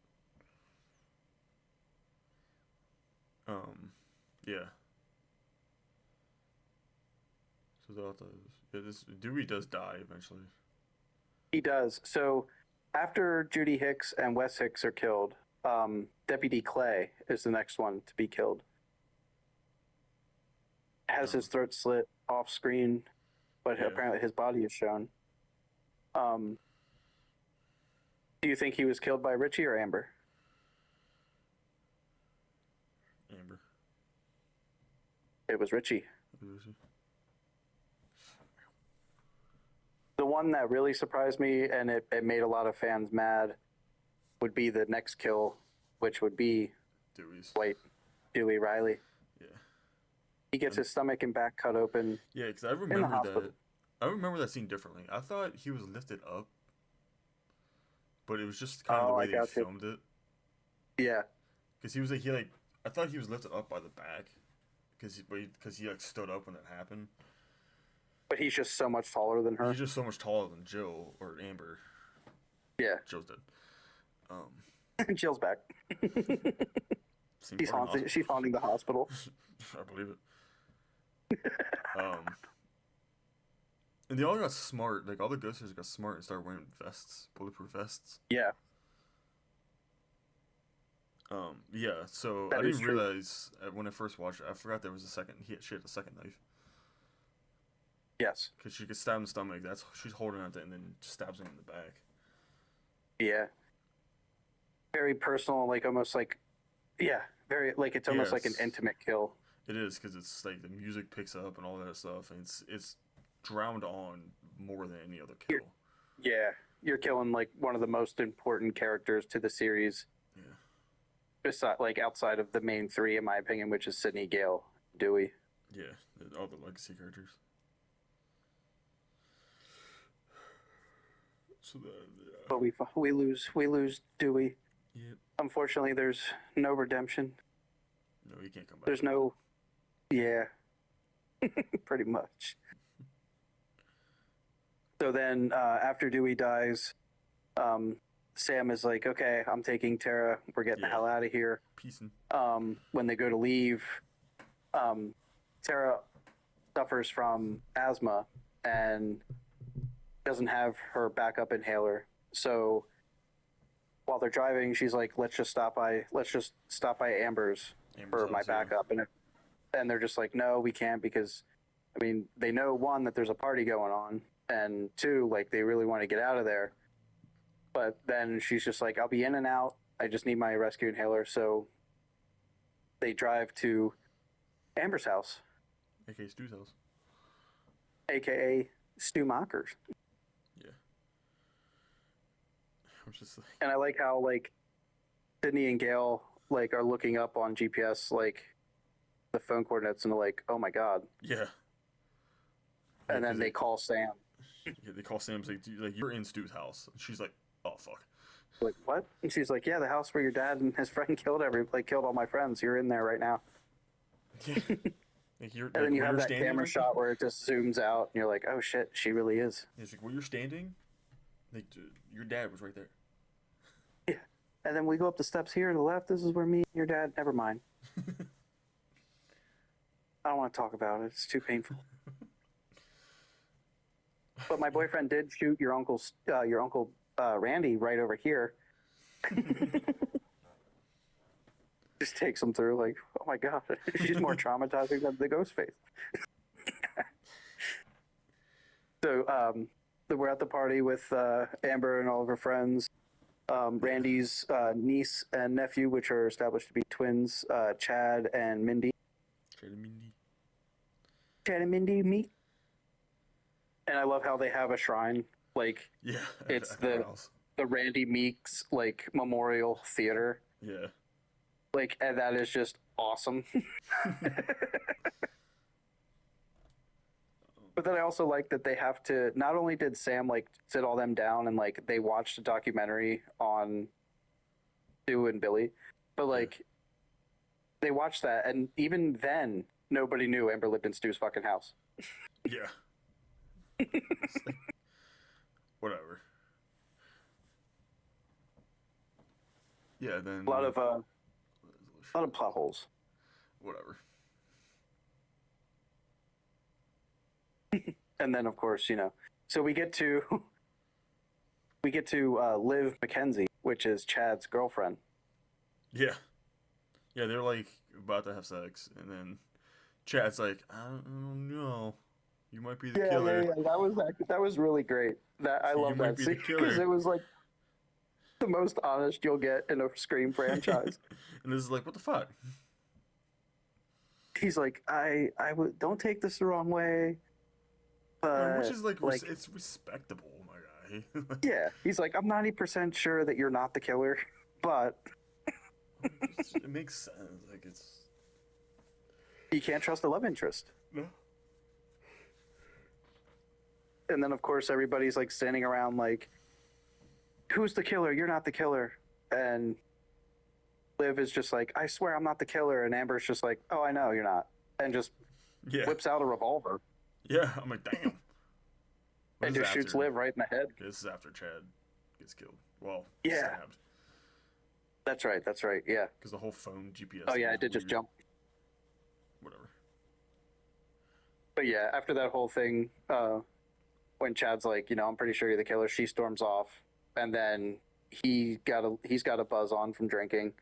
Yeah. So this Dewey does die eventually. He does. So after Judy Hicks and Wes Hicks are killed, Deputy Clay is the next one to be killed. Has his throat slit off screen, but apparently his body is shown. Do you think he was killed by Richie or Amber? Amber. It was Richie. The one that really surprised me, and it made a lot of fans mad, would be the next kill, which would be Dewey Riley. Yeah. He gets his stomach and back cut open. Yeah, because I remember that. I remember that scene differently. I thought he was lifted up, but it was just kind of the way they filmed it. Yeah. Because I thought he was lifted up by the back, because he stood up when that happened. But he's just so much taller than her. He's just so much taller than Jill or Amber. Yeah. Jill's dead. Jill's back. She's haunting the hospital. I believe it. And they all got smart. Like, all the Ghostfacers got smart and started wearing vests, bulletproof vests. Yeah. Yeah. So I didn't realize when I first watched it. I forgot there was she had a second knife. Yes. Because she could stab him in the stomach. She's holding it and then stabs him in the back. Yeah. Very personal, like almost like, yeah, very like it's almost like an intimate kill. It is, because it's like the music picks up and all that stuff, and it's drowned on more than any other kill. You're killing like one of the most important characters to the series. Yeah. Besides, like outside of the main three, in my opinion, which is Sydney, Gale, Dewey. Yeah, all the legacy characters. So but we lose Dewey. Yep. Unfortunately, there's no redemption. No, he can't come back. There's no, yeah, pretty much. So then, after Dewey dies, Sam is like, "Okay, I'm taking Tara. We're getting the hell out of here." Peacing. When they go to leave, Tara suffers from asthma and doesn't have her backup inhaler. So while they're driving, she's like, let's just stop by Amber's for my backup. And they're just like, no, we can't, because I mean, they know, one, that there's a party going on, and two, like, they really want to get out of there. But then she's just like, I'll be in and out. I just need my rescue inhaler. So they drive to Amber's house. AKA Stu's house. AKA Stu Mockers. Yeah. I'm just like... And I like how, like, Sydney and Gale, like, are looking up on GPS, like, the phone coordinates, and they're like, oh my god. Yeah. And then they call Sam. Yeah, they call Sam, like, you're in Stu's house. And she's like, oh, fuck. Like, what? And she's like, yeah, the house where your dad and his friend killed all my friends. You're in there right now. Yeah. Like, and then you have that camera shot where it just zooms out, and you're like, oh shit, she really is. He's like, where you're standing? Like, dude, your dad was right there. Yeah. And then we go up the steps here to the left. This is where me and your dad, never mind. I don't want to talk about it. It's too painful. But my boyfriend did shoot your uncle Randy right over here. Just takes him through, like, oh my god, she's more traumatizing than the Ghostface. So we're at the party with Amber and all of her friends. Randy's niece and nephew, which are established to be twins, Chad and Mindy. Chad and Mindy meet. And I love how they have a shrine. Like, it's the Randy Meeks, like, Memorial Theater. Yeah. Like, and that is just awesome. But then I also like that they have to, not only did Sam, like, sit all them down and, like, they watched a documentary on Stu and Billy, but, like, they watched that, and even then, nobody knew Amber lived in Stu's fucking house. Yeah. Whatever. Yeah, then... A lot of plot holes. Whatever. And then of course, so we get to Liv McKenzie, which is Chad's girlfriend. Yeah. Yeah, they're like about to have sex, and then Chad's like, I don't know. You might be the killer. Yeah. That was really great. That I You love might that be the scene because killer. it was like the most honest you'll get in a Scream franchise. And this is like, what the fuck? He's like, I would don't take this the wrong way, Which but is like, like, it's respectable, my guy. yeah, he's like, I'm 90% sure that you're not the killer, but It makes sense. Like, it's. you can't trust the love interest. No. And then of course everybody's like standing around like, who's the killer? You're not the killer. And Liv is just like, I swear I'm not the killer. And Amber's just like, oh, I know you're not. And just Yeah. whips out a revolver Yeah, I'm like, damn. and just shoots Liv right in the head. This is after Chad gets killed. Well, Yeah. stabbed. That's right. Yeah. Because the whole phone GPS. Oh, yeah, thing I is did just weird. jump. Whatever. But yeah, after that whole thing, when Chad's like, I'm pretty sure you're the killer, she storms off. And then he's got a buzz on from drinking.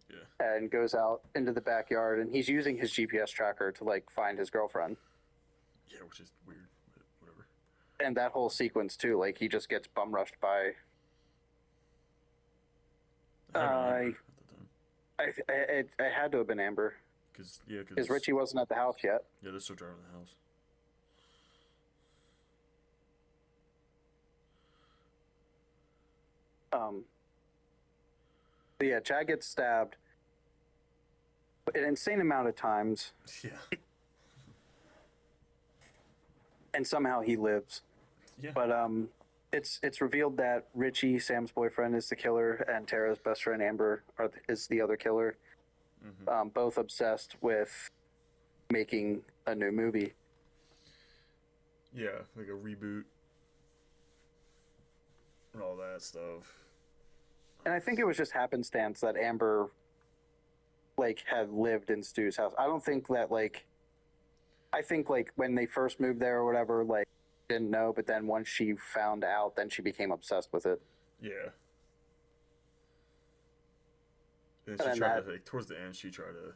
Yeah. And goes out into the backyard, and he's using his GPS tracker to like find his girlfriend. Yeah, which is weird, but whatever. And that whole sequence too, like he just gets bum rushed by. I at the time. I had to have been Amber because Richie wasn't at the house yet. Yeah, they're still driving the house. But yeah, Chad gets stabbed an insane amount of times, Yeah. and somehow he lives. Yeah. But it's revealed that Richie, Sam's boyfriend, is the killer, and Tara's best friend Amber is the other killer. Mm-hmm. Both obsessed with making a new movie. Yeah, like a reboot and all that stuff. And I think it was just happenstance that Amber like had lived in Stu's house. I don't think that I think like when they first moved there or whatever, like didn't know, but then once she found out, then she became obsessed with it. Yeah. And And she then tried to, like, towards the end, she tried to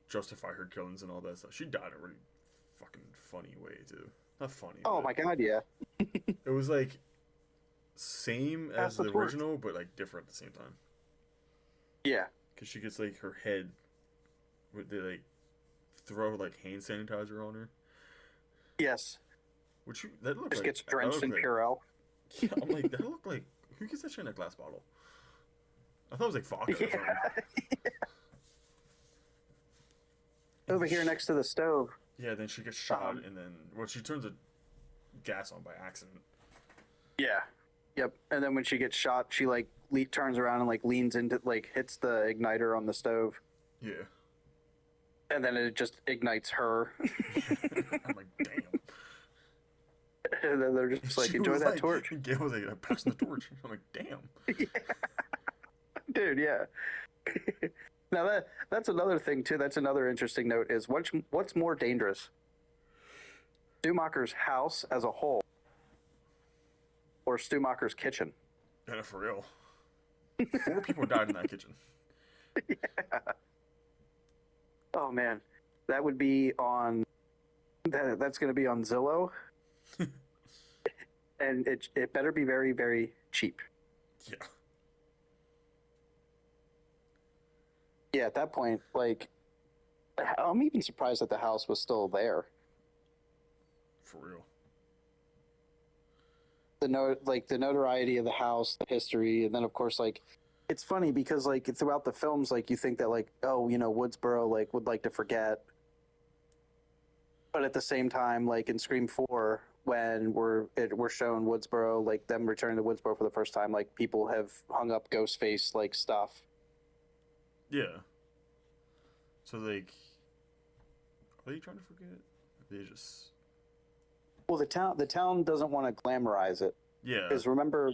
justify her killings and all that stuff. She died a really fucking funny way, too. Not funny. Oh my god, yeah. It was like same Pass as the the torch. original, but like different at the same time. Yeah. Because she gets like her head, they like throw like hand sanitizer on her. Yes. Which that looked Just like gets drenched in like, Purell. Yeah, I'm like, that looked like, who gets that shit in a glass bottle? I thought it was like vodka or something. Over here next to the stove. Yeah, then she gets shot, and then, well, she turns the gas on by accident. Yeah. Yep. And then when she gets shot, she like turns around and like leans into hits the igniter on the stove, Yeah. and then it just ignites her. I'm like, damn. And then they're just like, She enjoy was that like, torch. Gail was like, passing the torch. I'm like, damn. Dude, yeah. Now that's another thing too. That's another interesting note is what's more dangerous? Stumacher's house as a whole or Stumacher's kitchen? Yeah, for real. 4 people died in that kitchen. Yeah. Oh man. That would be on that's going to be on Zillow. And it better be very, very cheap. Yeah. Yeah, at that point, like, I'm even surprised that the house was still there. For real. The notoriety of the house, the history, and then of course, like, it's funny because like throughout the films, like you think that like, oh, Woodsboro like would like to forget, but at the same time, like in Scream 4, when we're shown Woodsboro, like them returning to Woodsboro for the first time, like people have hung up Ghostface like stuff. Yeah. So, like, are they trying to forget? They just... Well, the town doesn't want to glamorize it. Yeah. Because remember,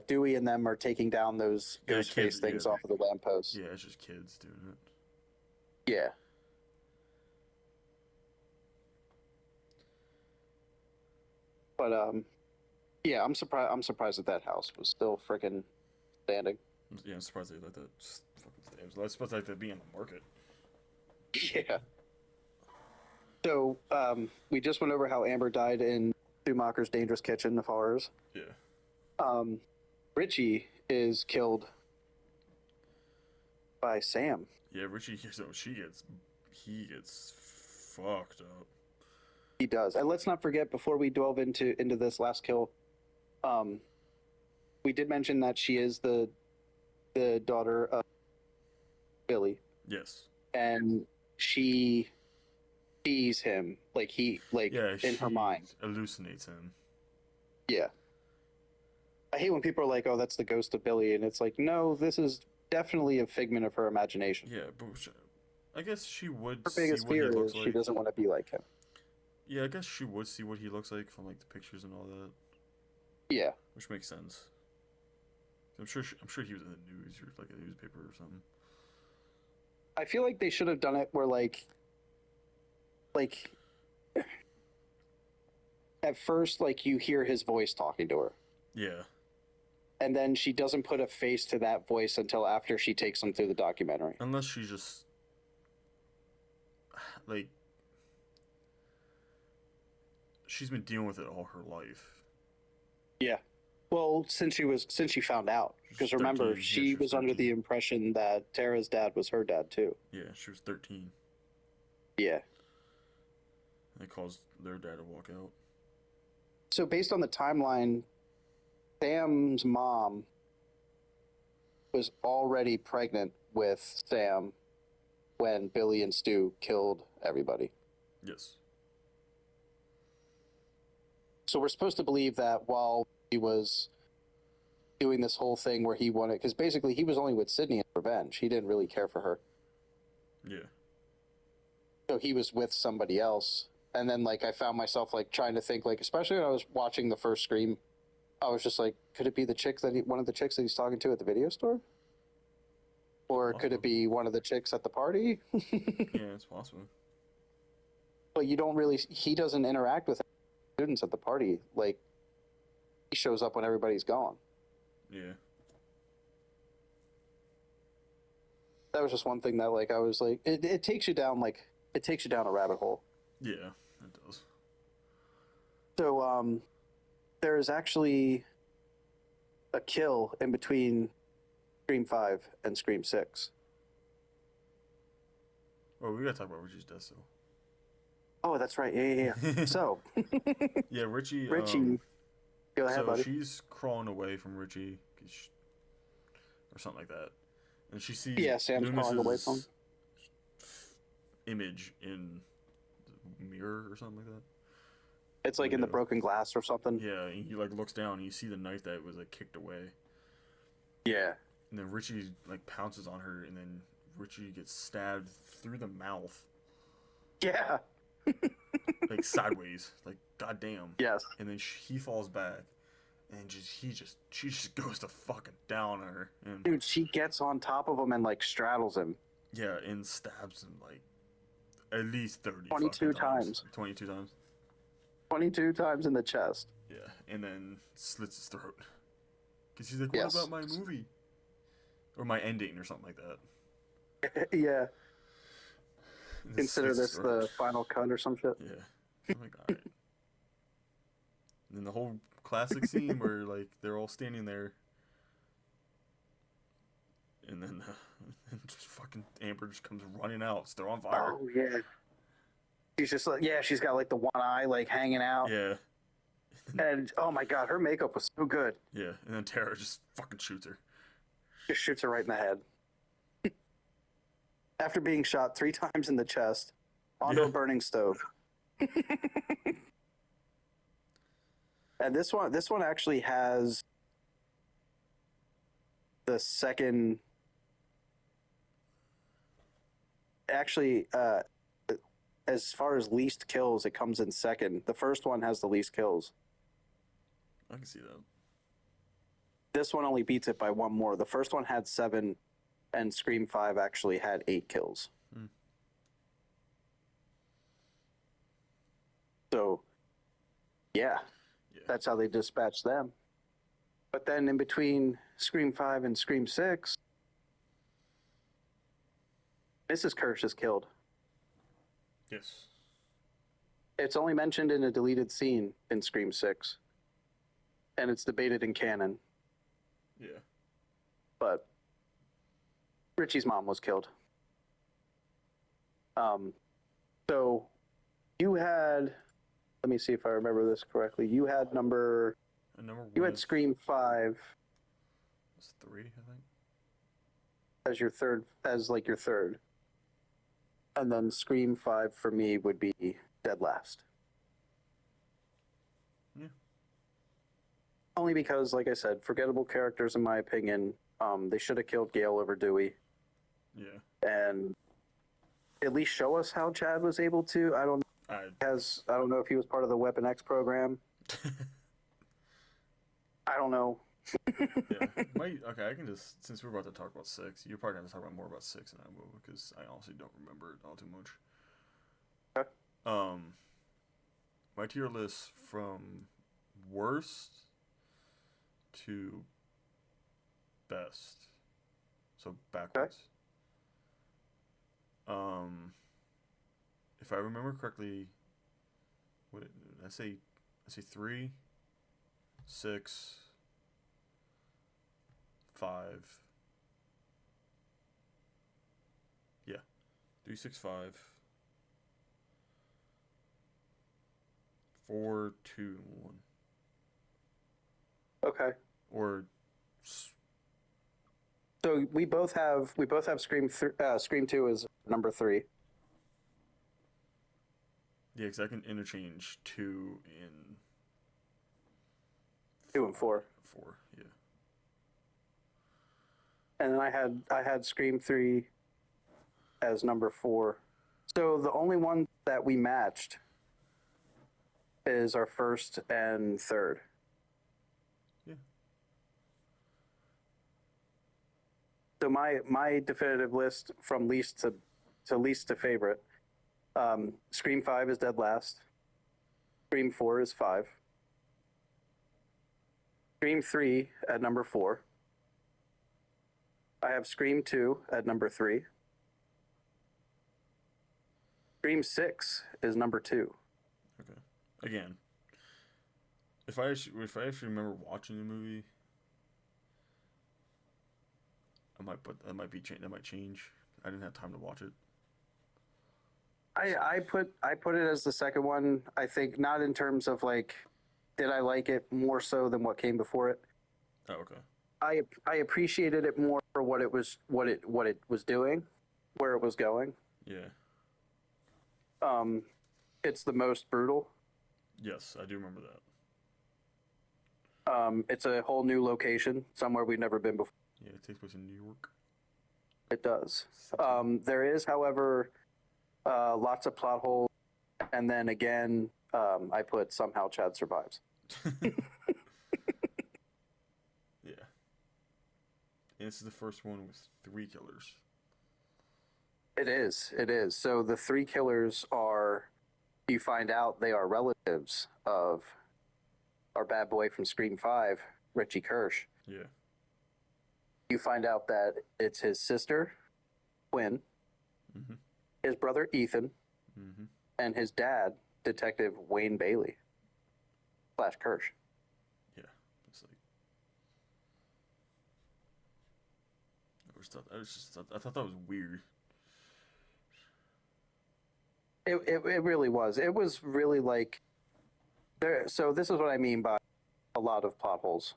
Dewey and them are taking down those Yeah, Ghostface kids, things yeah. off of the lamppost. Yeah, it's just kids doing it. Yeah. But yeah, I'm surprised. I'm surprised that that house was still freaking standing. Yeah, I'm surprised they let that just fucking stay. I was supposed to like that be in the market. Yeah. So we just went over how Amber died in Schumacher's Dangerous Kitchen of Horrors. Yeah. Richie is killed by Sam. Yeah, Richie. So he gets fucked up. He does. And let's not forget, before we delve into this last kill, we did mention that she is the daughter of Billy, Yes. and she sees him Yeah, in her mind. hallucinates him. Yeah. I hate when people are like, "Oh, that's the ghost of Billy," and it's like, no, this is definitely a figment of her imagination. Yeah, but I guess she would Her see biggest what he fear looks is like. she doesn't want to be like him. Yeah, I guess she would see what he looks like from like the pictures and all that. Yeah. Which makes sense. I'm sure he was in the news or like a newspaper or something. I feel like they should have done it where like at first like you hear his voice talking to her. Yeah. And then she doesn't put a face to that voice until after she takes him through the documentary. Unless she just like she's been dealing with it all her life. Yeah. Well, since she found out, because remember, 13. Yeah, she was under 13. the impression that Tara's dad was her dad too. Yeah, she was 13. Yeah. They caused their dad to walk out. So based on the timeline, Sam's mom was already pregnant with Sam when Billy and Stu killed everybody. Yes. So we're supposed to believe that while he was doing this whole thing where he wanted, because basically he was only with Sydney in revenge. He didn't really care for her. Yeah. So he was with somebody else. And then like I found myself like trying to think, like, especially when I was watching the first Scream, I was just like, could it be the chick that one of the chicks that he's talking to at the video store? Or could it be one of the chicks at the party? Yeah, it's possible. But you don't really, he doesn't interact with students at the party. Like, he shows up when everybody's gone. Yeah. That was just one thing that, like, I was like, it takes you down, like, it takes you down a rabbit hole. Yeah, it does. So, there is actually a kill in between Scream 5 and Scream 6. Oh, we gotta talk about Richie's death, though. Oh, that's right. Yeah. So, yeah, Richie. Go ahead, so buddy. she's crawling away from Richie, or something like that, and she sees Sam's crawling away from him. Image in the mirror or something like that. It's like in the broken glass or something. Yeah, and he like looks down and you see the knife that was like kicked away. Yeah. And then Richie like pounces on her, and then Richie gets stabbed through the mouth. Yeah. Like sideways, like goddamn. Yes. And then he falls back, and she just goes to fucking down on her. And Dude, she gets on top of him and like straddles him. yeah, and stabs him like at least 22 times. 22 times. 22 times in the chest. Yeah, and then slits his throat. Cause she's like, "What Yes. about my movie, or my ending, or something like that?" Yeah. And Consider slits his this throat. the final cut or some shit. Yeah. I'm like, all right. And then the whole classic scene where like they're all standing there, and then just fucking Amber just comes running out. So they're on fire. Oh yeah. She's just like, yeah, she's got like the one eye like hanging out. Yeah. And oh my god, her makeup was so good. Yeah, and then Tara just fucking shoots her. Just shoots her right in the head. After being shot 3 times in the chest onto a burning stove. And this one actually has the second. Actually, as far as least kills, it comes in second. The first one has the least kills. I can see that. This one only beats it by 1 more. The first one had 7, and Scream 5 actually had 8 kills. So, yeah. Yeah, That's how they dispatch them. But then in between Scream 5 and Scream 6, Mrs. Kirsch is killed. Yes. It's only mentioned in a deleted scene in Scream 6. And it's debated in canon. Yeah. But Richie's mom was killed. So you had, let me see if I remember this correctly. You had you had Scream 5. It's 3, I think. As your third. And then Scream 5 for me would be dead last. Yeah. Only because, like I said, forgettable characters in my opinion. They should have killed Gale over Dewey. Yeah. And at least show us how Chad was able to. I don't know if he was part of the Weapon X program. I don't know. Yeah. Okay, I can just, since we're about to talk about 6, you're probably going to talk about more about 6 than I will, because I honestly don't remember it all too much. Okay. My tier list from worst to best. So backwards. Okay. If I remember correctly, what did I say 3, 6, 5. Yeah. 3, 6, 5. 4, 2, and 1. Okay. Or so we both have Scream 2 as number 3. yeah, because I can interchange 2 and 2 and 4. 4, yeah. And then I had Scream 3 as number 4. So the only one that we matched is our first and third. Yeah. So my definitive list from least to favorite. Scream 5 is dead last. Scream 4 is 5. Scream 3 at number 4. I have Scream 2 at number 3. Scream 6 is number 2. Okay. Again, if I actually remember watching the movie, that might change. I didn't have time to watch it. I put it as the second one. I think not in terms of like, did I like it more so than what came before it. Oh, okay. I appreciated it more for what it was doing, where it was going. Yeah. It's the most brutal. Yes, I do remember that. It's a whole new location, somewhere we've never been before. Yeah, it takes place in New York. It does. There is, however, lots of plot holes, and then again, I put somehow Chad survives. Yeah. And this is the first one with 3 killers. It is. So the 3 killers are, you find out they are relatives of our bad boy from Scream 5, Richie Kirsch. Yeah. You find out that it's his sister, Quinn, Mm-hmm. his brother, Ethan, Mm-hmm. and his dad, Detective Wayne Bailey / Kirsch. Yeah. It's like, I thought that was weird. It really was. It was really like there. So this is what I mean by a lot of plot holes.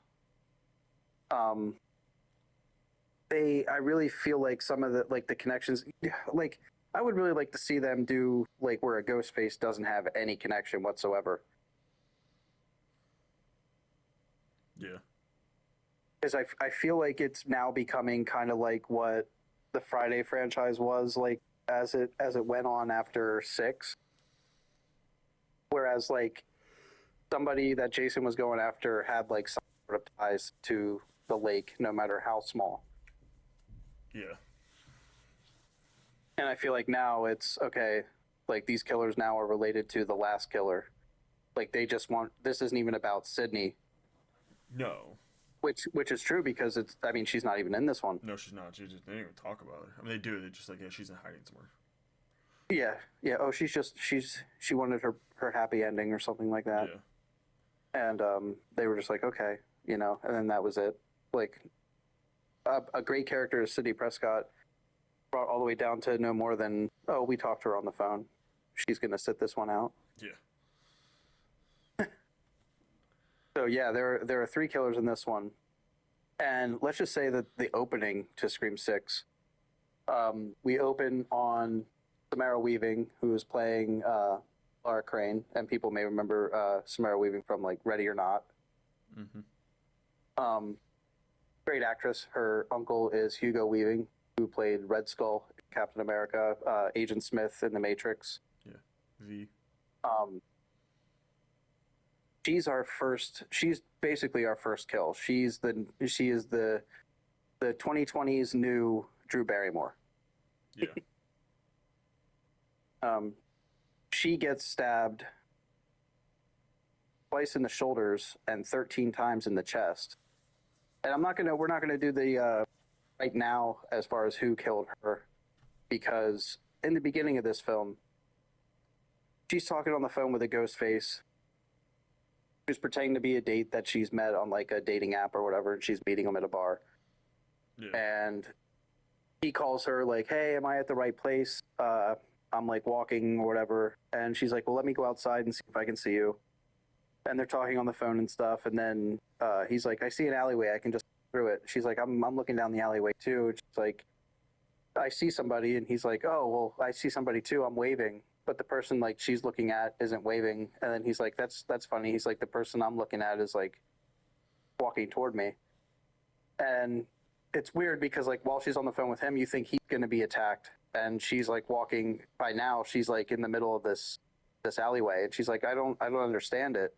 I really feel like some of the connections, like I would really like to see them do like where a Ghostface doesn't have any connection whatsoever. Yeah. Because I feel like it's now becoming kind of like what the Friday franchise was like as it went on after 6. Whereas like somebody that Jason was going after had like some sort of ties to the lake, no matter how small. Yeah. And I feel like now it's okay, like these killers now are related to the last killer. Like they just want, this isn't even about Sydney, No. which is true because it's, I mean, she's not even in this one. No, she's not. They didn't even talk about her. I mean, they do. They're just like, yeah, she's in hiding somewhere. Yeah, yeah. Oh, she wanted her happy ending or something like that. Yeah. And they were just like, okay, and then that was it. Like a great character is Sydney Prescott, brought all the way down to no more than, oh, we talked to her on the phone. She's gonna sit this one out. Yeah. So yeah, there are three killers in this one, and let's just say that the opening to Scream 6, we open on Samara Weaving, who is playing Laura Crane, and people may remember Samara Weaving from like Ready or Not. Mm-hmm. Great actress. Her uncle is Hugo Weaving, who played Red Skull, Captain America, Agent Smith in The Matrix. Yeah. V. She's basically our first kill. She is the 2020's new Drew Barrymore. Yeah. She gets stabbed twice in the shoulders and 13 times in the chest. And we're not gonna do the right now as far as who killed her, because in the beginning of this film, she's talking on the phone with a Ghostface who's pretending to be a date that she's met on like a dating app or whatever, and she's meeting him at a bar. Yeah. And he calls her like, hey, am I at the right place? I'm like walking or whatever. And she's like, well, let me go outside and see if I can see you. And they're talking on the phone and stuff. And then he's like, I see an alleyway. I can just through it. She's like, I'm looking down the alleyway too. She's like, I see somebody. And he's like, oh, well, I see somebody too. I'm waving. But the person like she's looking at isn't waving. And then he's like, that's funny. He's like, the person I'm looking at is like walking toward me. And it's weird because like while she's on the phone with him, you think he's going to be attacked. And she's like walking, by now she's like in the middle of this alleyway. And she's like, I don't understand it.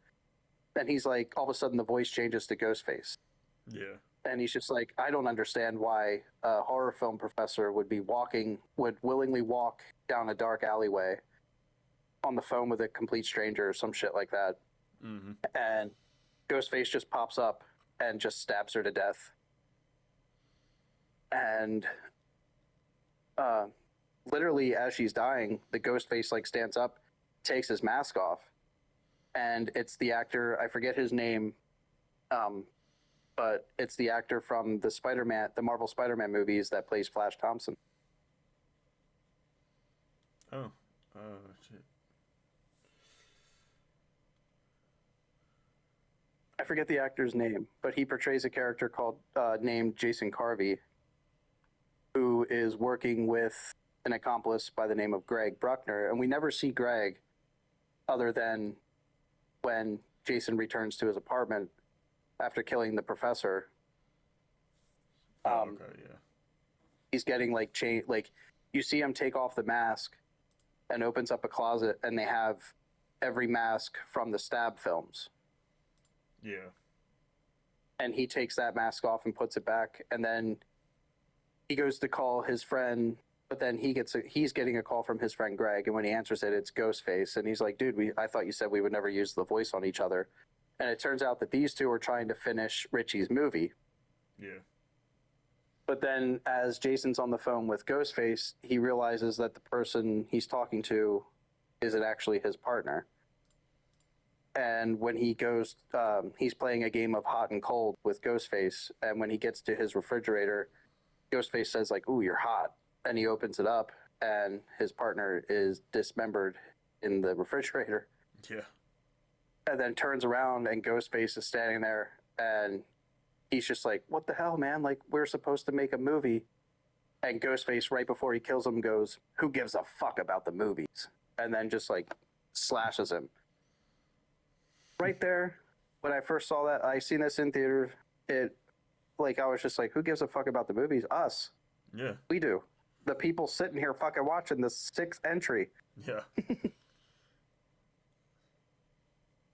And he's like, all of a sudden the voice changes to Ghostface. Yeah. And he's just like, I don't understand why a horror film professor would willingly walk down a dark alleyway on the phone with a complete stranger or some shit like that. Mm-hmm. And Ghostface just pops up and just stabs her to death. And literally as she's dying, the Ghostface like stands up, takes his mask off, and it's the actor, I forget his name, but it's the actor from the Marvel Spider-Man movies that plays Flash Thompson. Oh. Shit. I forget the actor's name, but he portrays a character named Jason Carvey, who is working with an accomplice by the name of Greg Bruckner. And we never see Greg other than when Jason returns to his apartment after killing the professor. Okay, yeah. He's getting like you see him take off the mask and opens up a closet, and they have every mask from the Stab films. Yeah. And he takes that mask off and puts it back, and then he goes to call his friend, but then he's getting a call from his friend Greg, and when he answers it, it's Ghostface, and he's like, dude, I thought you said we would never use the voice on each other. And it turns out that these two are trying to finish Richie's movie. Yeah. But then as Jason's on the phone with Ghostface, he realizes that the person he's talking to isn't actually his partner. And when he goes, he's playing a game of hot and cold with Ghostface, and when he gets to his refrigerator, Ghostface says like, ooh, you're hot. And he opens it up, and his partner is dismembered in the refrigerator. Yeah. And then turns around, and Ghostface is standing there, and he's just like, what the hell, man? Like, we're supposed to make a movie. And Ghostface, right before he kills him, goes, who gives a fuck about the movies? And then just like slashes him. Right there, when I first saw that, I seen this in theater, I was just like, who gives a fuck about the movies? Us. Yeah. We do. The people sitting here fucking watching the 6th entry. Yeah.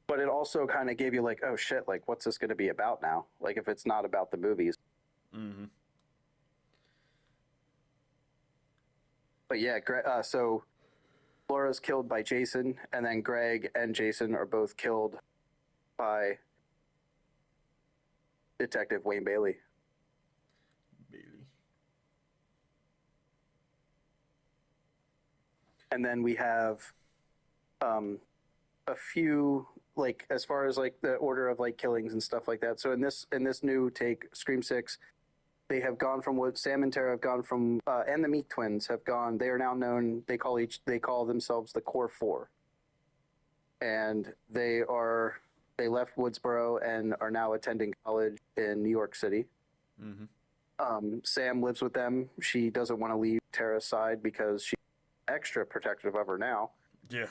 But it also kind of gave you like, oh shit, like what's this going to be about now? Like if it's not about the movies. Mm-hmm. But yeah, so Laura's killed by Jason, and then Greg and Jason are both killed by Detective Wayne Bailey. Bailey. And then we have a few, like, as far as like the order of like killings and stuff like that. So in this new take, Scream 6, they have gone from what Sam and Tara have gone from, and the Meek twins have gone. They are now known. They call themselves the Core Four, and they left Woodsboro and are now attending college in New York City. Mm-hmm. Sam lives with them. She doesn't want to leave Tara's side because she's extra protective of her now. Yeah.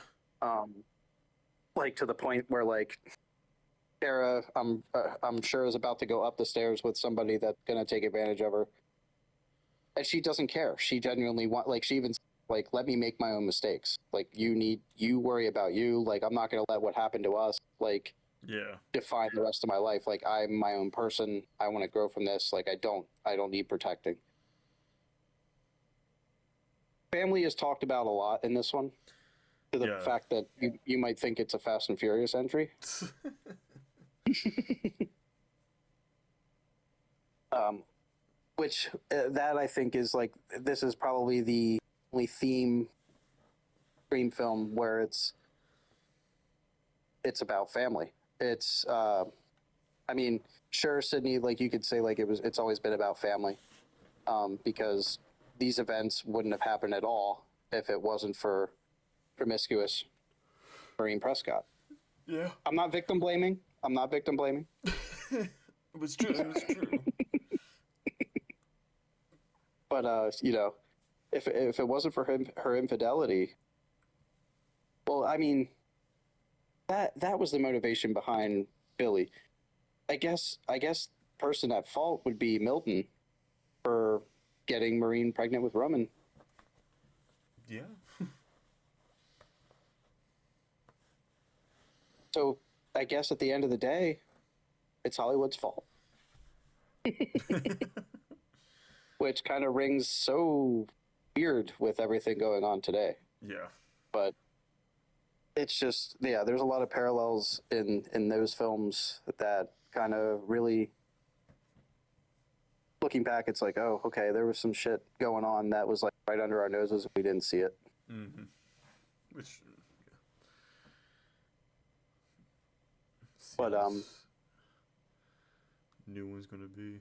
Like to the point where like Tara, I'm sure is about to go up the stairs with somebody that's gonna take advantage of her, and she doesn't care. She genuinely she even like, let me make my own mistakes. Like you worry about you. Like I'm not gonna let what happened to us like define the rest of my life. Like I'm my own person. I want to grow from this. Like I don't need protecting. Family is talked about a lot in this one, to the fact that you might think it's a Fast and Furious entry. Which that I think is like, this is probably the only theme Scream film where it's about family. It's I mean, sure, Sydney, like you could say like it's always been about family, because these events wouldn't have happened at all if it wasn't for promiscuous Maureen Prescott. Yeah. I'm not victim blaming. It was true. But you know, if it wasn't for her infidelity, well, I mean, that was the motivation behind Billy. I guess person at fault would be Milton for getting Maureen pregnant with Roman. Yeah. So I guess at the end of the day, it's Hollywood's fault. Which kind of rings so weird with everything going on today. Yeah. But it's just, yeah, there's a lot of parallels in those films that kind of really, looking back, it's like, oh, okay, there was some shit going on that was like right under our noses. We didn't see it. Mm-hmm. Which, But new one's gonna be.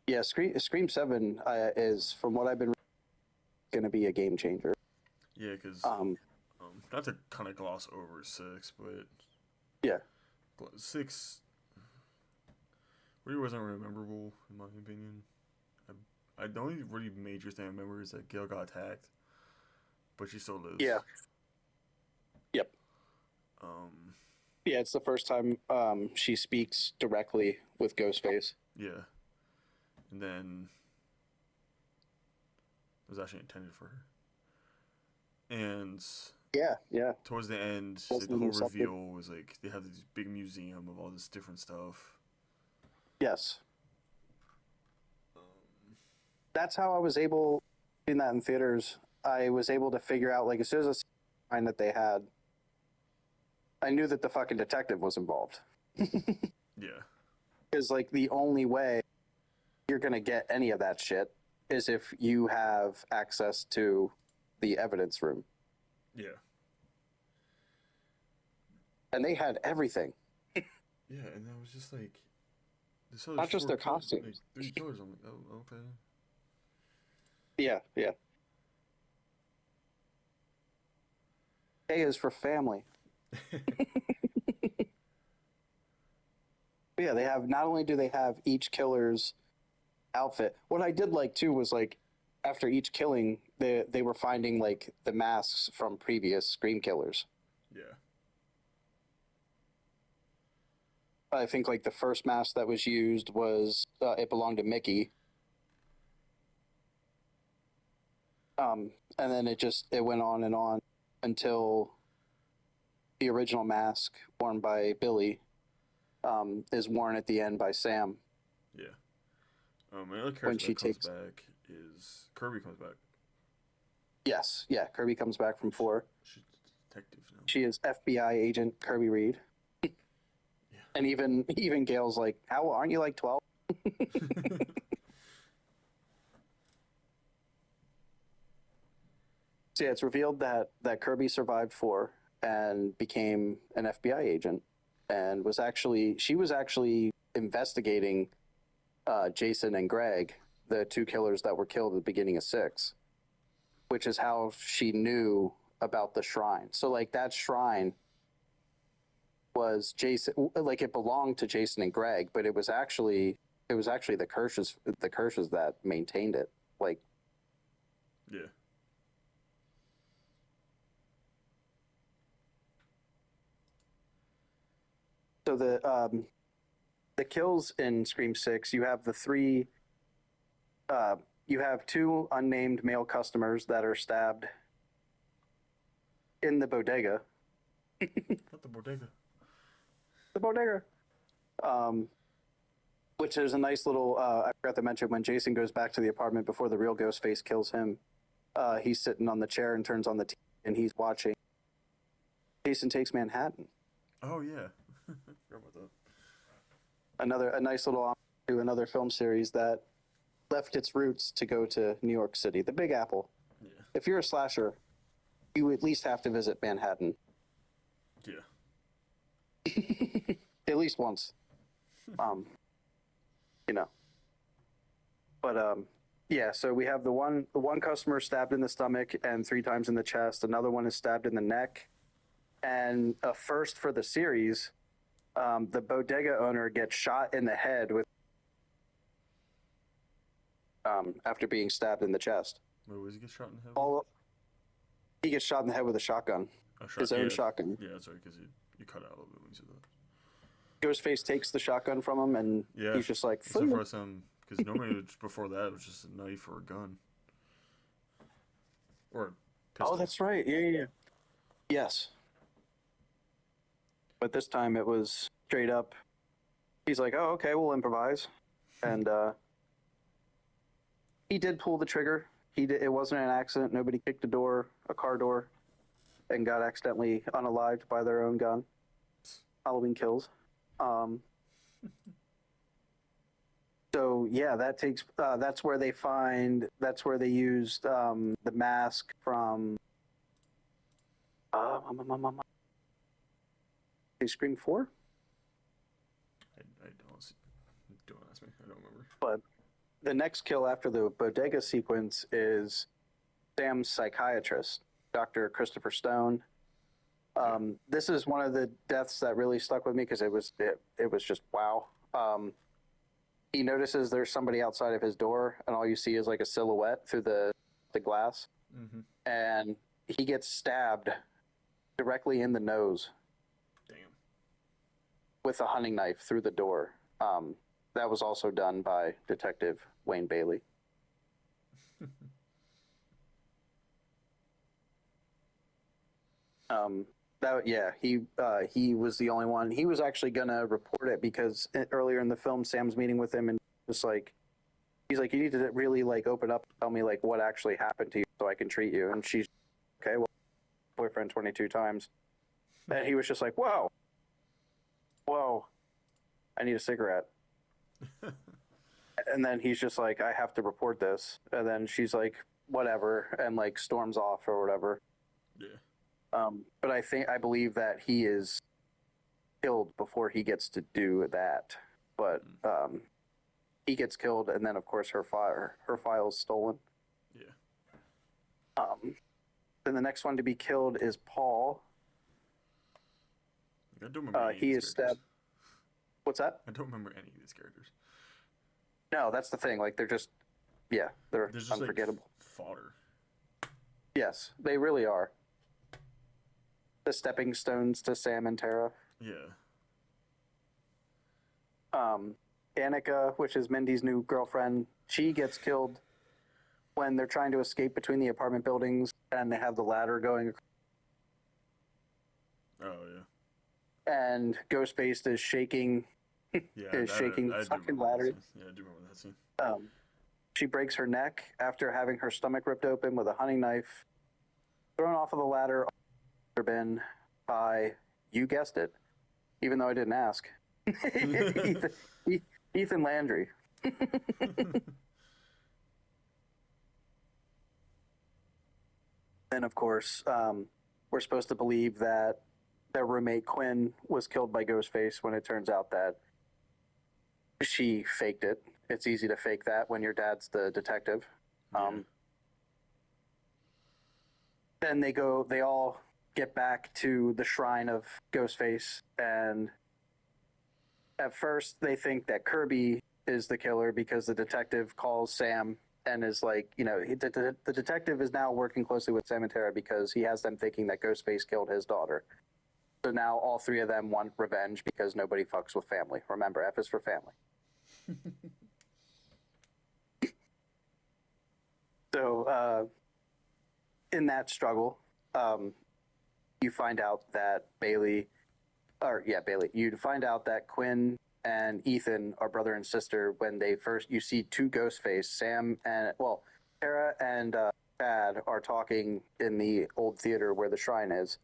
Yeah, Scream 7 is, from what I've been, going to be a game changer. Yeah, because not to kind of gloss over 6, but yeah, 6 really wasn't really memorable in my opinion. The only really major thing I remember is that Gail got attacked, but she still lives. Yeah. Yep. Yeah, it's the first time she speaks directly with Ghostface. Yeah. And then it was actually intended for her. And yeah. Towards the end, like, the whole reveal was like they have this big museum of all this different stuff. Yes. That's how I was able, seeing that in theaters, I was able to figure out, like, as soon as I find that they had, I knew that the fucking detective was involved. Yeah. Because, like, the only way you're going to get any of that shit is if you have access to the evidence room. Yeah. And they had everything. Yeah, and I was just like, not just their costumes. Like, 3 killers. I'm like, oh, okay. Yeah. A is for family. Yeah, they have, not only do they have each killer's outfit. What I did like too was, like, after each killing, they were finding like the masks from previous Scream killers. Yeah. I think like the first mask that was used was it belonged to Mickey. And then it went on and on until the original mask worn by Billy is worn at the end by Sam. Yeah. Another character that comes back is Kirby comes back. Yes, yeah. Kirby comes back from 4. She's a detective now. She is FBI agent Kirby Reed. Yeah. And even Gail's like, "How aren't you like 12?" So yeah, it's revealed that Kirby survived 4 and became an FBI agent, and she was actually investigating Jason and Greg, the 2 killers that were killed at the beginning of 6, which is how she knew about the shrine. So like that shrine was Jason, like it belonged to Jason and Greg, but it was actually the curses that maintained it. Like, Yeah. so the kills in Scream 6, you have the 3 you have 2 unnamed male customers that are stabbed in the bodega. Not the bodega. The bodega. Which is a nice little, I forgot to mention, when Jason goes back to the apartment before the real Ghostface kills him, he's sitting on the chair and turns on the TV and he's watching Jason Takes Manhattan. Oh, yeah. Forgot about that. A nice little homage to another film series that left its roots to go to New York City, the Big Apple. Yeah. If you're a slasher, you at least have to visit Manhattan. Yeah. At least once. You know. But yeah, so we have the one customer stabbed in the stomach and 3 times in the chest. Another one is stabbed in the neck. And a first for the series, the bodega owner gets shot in the head with after being stabbed in the chest. Wait, was he get shot in the head? He gets shot in the head with a shotgun. His own shotgun. Yeah, that's right, because you cut out a little bit when you said that. Ghostface takes the shotgun from him, and he's just like, it's the first time, because normally before that it was just a knife or a gun. Or a pistol. Oh, that's right. Yeah. Yes. But this time it was straight up. He's like, "Oh, okay, we'll improvise," and he did pull the trigger. It wasn't an accident. Nobody kicked a car door, and got accidentally unalived by their own gun. Halloween Kills. So yeah, that's where they used the mask from Scream 4. I don't ask me. I don't remember. But the next kill after the bodega sequence is Sam's psychiatrist, Dr. Christopher Stone. This is one of the deaths that really stuck with me because it was just wow. He notices there's somebody outside of his door, and all you see is like a silhouette through the glass, and he gets stabbed directly in the nose. Damn. With a hunting knife through the door. That was also done by Detective Wayne Bailey. He was the only one. He was actually gonna report it because earlier in the film, Sam's meeting with him and just like, he's like, "You need to really like open up, and tell me like what actually happened to you so I can treat you." And she's okay, well, boyfriend 22 times, and he was just like, "Whoa, I need a cigarette." And then he's just like, "I have to report this," and then she's like, "Whatever," and like storms off or whatever. Yeah. But I believe that he is killed before he gets to do that. But he gets killed, and then of course her file's stolen. Yeah. Then the next one to be killed is Paul. I don't remember. He is stabbed. What's that? I don't remember any of these characters. No, that's the thing. Like they're just unforgettable. Like, fodder. Yes, they really are. The stepping stones to Sam and Tara. Yeah. Danica, which is Mindy's new girlfriend, she gets killed when they're trying to escape between the apartment buildings and they have the ladder going. Oh yeah. And Ghostface is shaking. Yeah. Shaking fucking ladder. Yeah, I do remember that scene. She breaks her neck after having her stomach ripped open with a hunting knife. thrown off of the ladder been by, you guessed it, even though I didn't ask, Ethan Landry. And of course, we're supposed to believe that their roommate Quinn was killed by Ghostface when it turns out that she faked it. It's easy to fake that when your dad's the detective. Then they all get back to the shrine of Ghostface, and at first they think that Kirby is the killer because the detective calls Sam and is like, the detective is now working closely with Sam and Tara because he has them thinking that Ghostface killed his daughter. So now all three of them want revenge because nobody fucks with family. Remember, F is for family. So in that struggle, you find out that Bailey, you find out that Quinn and Ethan are brother and sister when you see two Ghostface, Tara and Chad are talking in the old theater where the shrine is.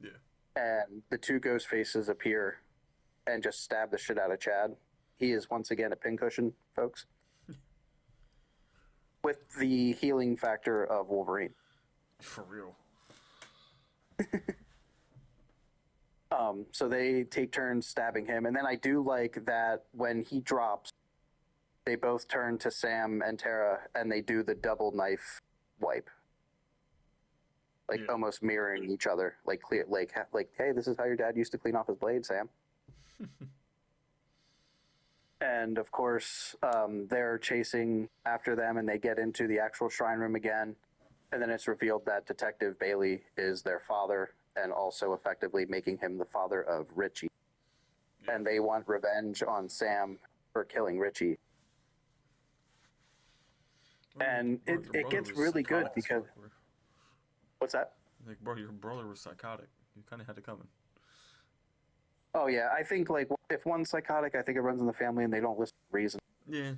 Yeah. And the two Ghostfaces appear and just stab the shit out of Chad. He is once again a pincushion, folks. With the healing factor of Wolverine. For real. So they take turns stabbing him. And then I do like that when he drops, they both turn to Sam and Tara and they do the double knife wipe. Almost mirroring each other. Like, hey, this is how your dad used to clean off his blade, Sam. And of course, they're chasing after them and they get into the actual shrine room again. And then it's revealed that Detective Bailey is their father and also effectively making him the father of Richie. Yeah. And they want revenge on Sam for killing Richie. And it gets really good because... What's that? Like, bro, your brother was psychotic. You kind of had it coming. Oh, yeah. I think, if one's psychotic, I think it runs in the family and they don't listen to reason. Yeah.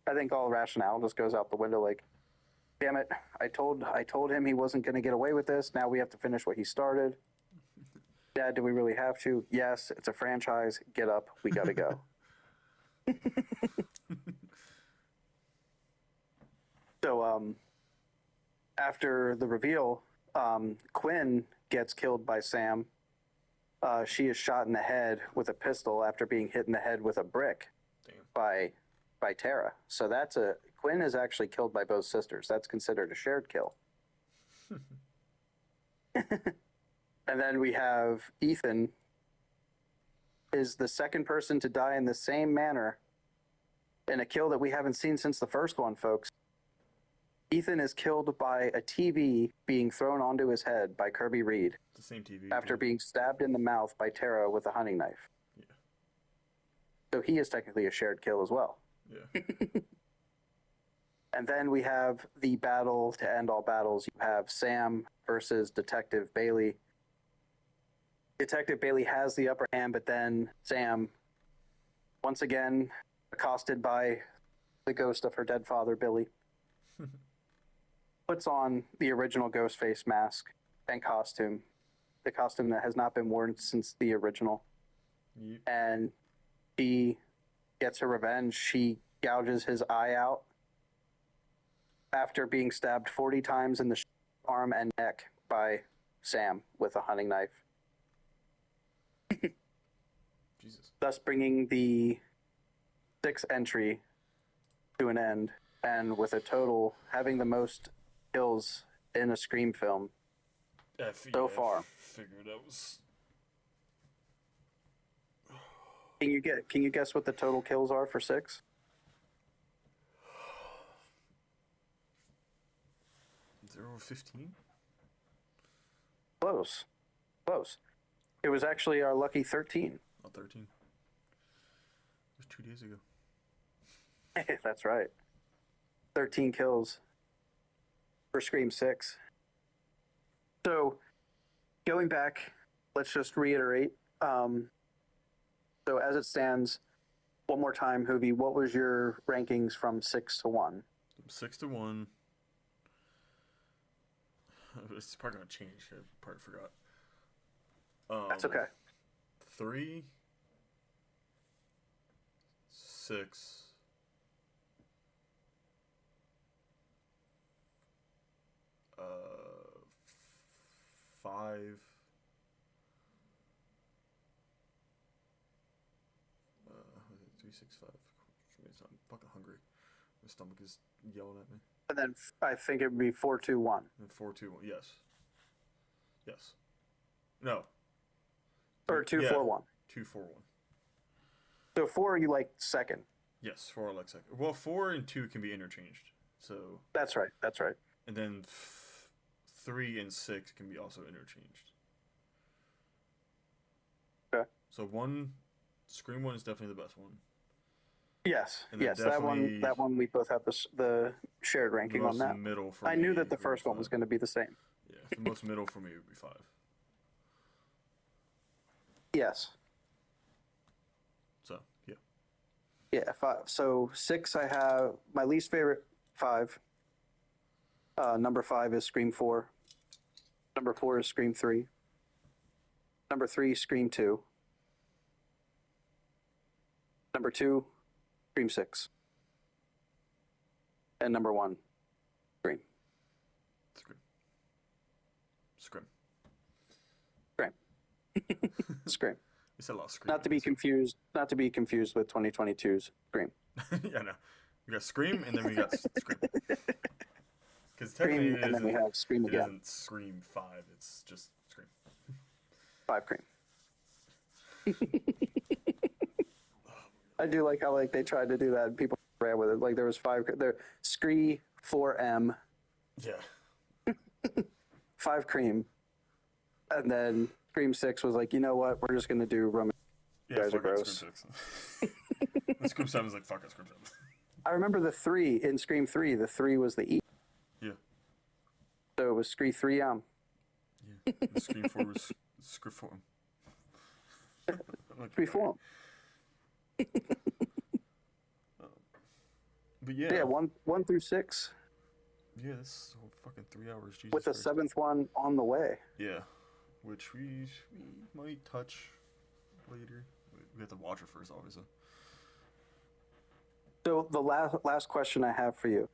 I think all rationale just goes out the window damn it, I told him he wasn't going to get away with this. Now we have to finish what he started. Dad, do we really have to? Yes, it's a franchise. Get up. We got to go. So, after the reveal, Quinn gets killed by Sam. She is shot in the head with a pistol after being hit in the head with a brick. Damn. by Tara. So Quinn is actually killed by both sisters. That's considered a shared kill. And then we have Ethan is the second person to die in the same manner in a kill that we haven't seen since the first one, folks. Ethan is killed by a TV being thrown onto his head by Kirby Reed. The same TV. After being stabbed in the mouth by Tara with a hunting knife. Yeah. So he is technically a shared kill as well. Yeah. And then we have the battle to end all battles. You have Sam versus Detective Bailey. Detective Bailey has the upper hand, but then Sam, once again, accosted by the ghost of her dead father, Billy, puts on the original Ghostface mask and costume, the costume that has not been worn since the original. Yep. And she gets her revenge. She gouges his eye out after being stabbed 40 times in the arm and neck by Sam with a hunting knife. Jesus. Thus bringing the 6th entry to an end, and with a total having the most kills in a Scream film so far. I figured that was... Can you guess what the total kills are for 6? 0-15? Close. It was actually our lucky 13. Oh, 13. It was 2 days ago. That's right. 13 kills for Scream 6. So, going back, let's just reiterate. So as it stands, one more time, Hoovy, what was your rankings from 6 to 1? 6 to 1. It's probably gonna change. I probably forgot. That's okay. 3, 6, 5, 3, 6, 5. I'm fucking hungry. My stomach is yelling at me. And then I think it would be 4, 2, 1. And 4, 2, 1. Yes. Yes. No. Or 2, 4, 1. 2, 4, 1. So 4, you like second. Yes, 4 I like second. Well, 4 and 2 can be interchanged. So. That's right. That's right. And then 3 and 6 can be also interchanged. Okay. So Scream 1 is definitely the best one. Yes. And then Yes. That one we both have the shared ranking on that. Middle for I me knew that the would be first one was 5. going to be the same. Yeah, the most middle for me would be 5. Yes. So, yeah. Yeah, 5. So 6, I have my least favorite 5. Number 5 is Scream 4. Number 4 is Scream 3. Number 3, Scream 2. Number 2, Scream 6. And number 1, Scream. Scream. Scream. You said a lot of Scream. Not to be confused with 2022's Scream. Yeah, no. We got Scream and then we got Scream. Because Scream, technically and then we have Scream it again. isn't Scream 5, it's just Scream. 5 Cream. I do like how they tried to do that and people ran with it. Like there was 5 there Scree 4M. Yeah. 5 Cream. And then Scream 6 was like, you know what, we're just gonna do Roman. Yeah, You guys are fuck it, gross. Scream 6. And Scream 7 is like, fuck it, Scream 7. I remember the 3 in Scream 3, the 3 was the E. Yeah. So it was Scree 3M. Yeah. And Scream 4 was Scream 4. Scree 4. But yeah. Yeah, 1 through 6. Yeah, this whole fucking 3 hours. Jesus With the Christ. 7th one on the way. Yeah. Which we might touch later. We have to watch it first, obviously. So the last question I have for you.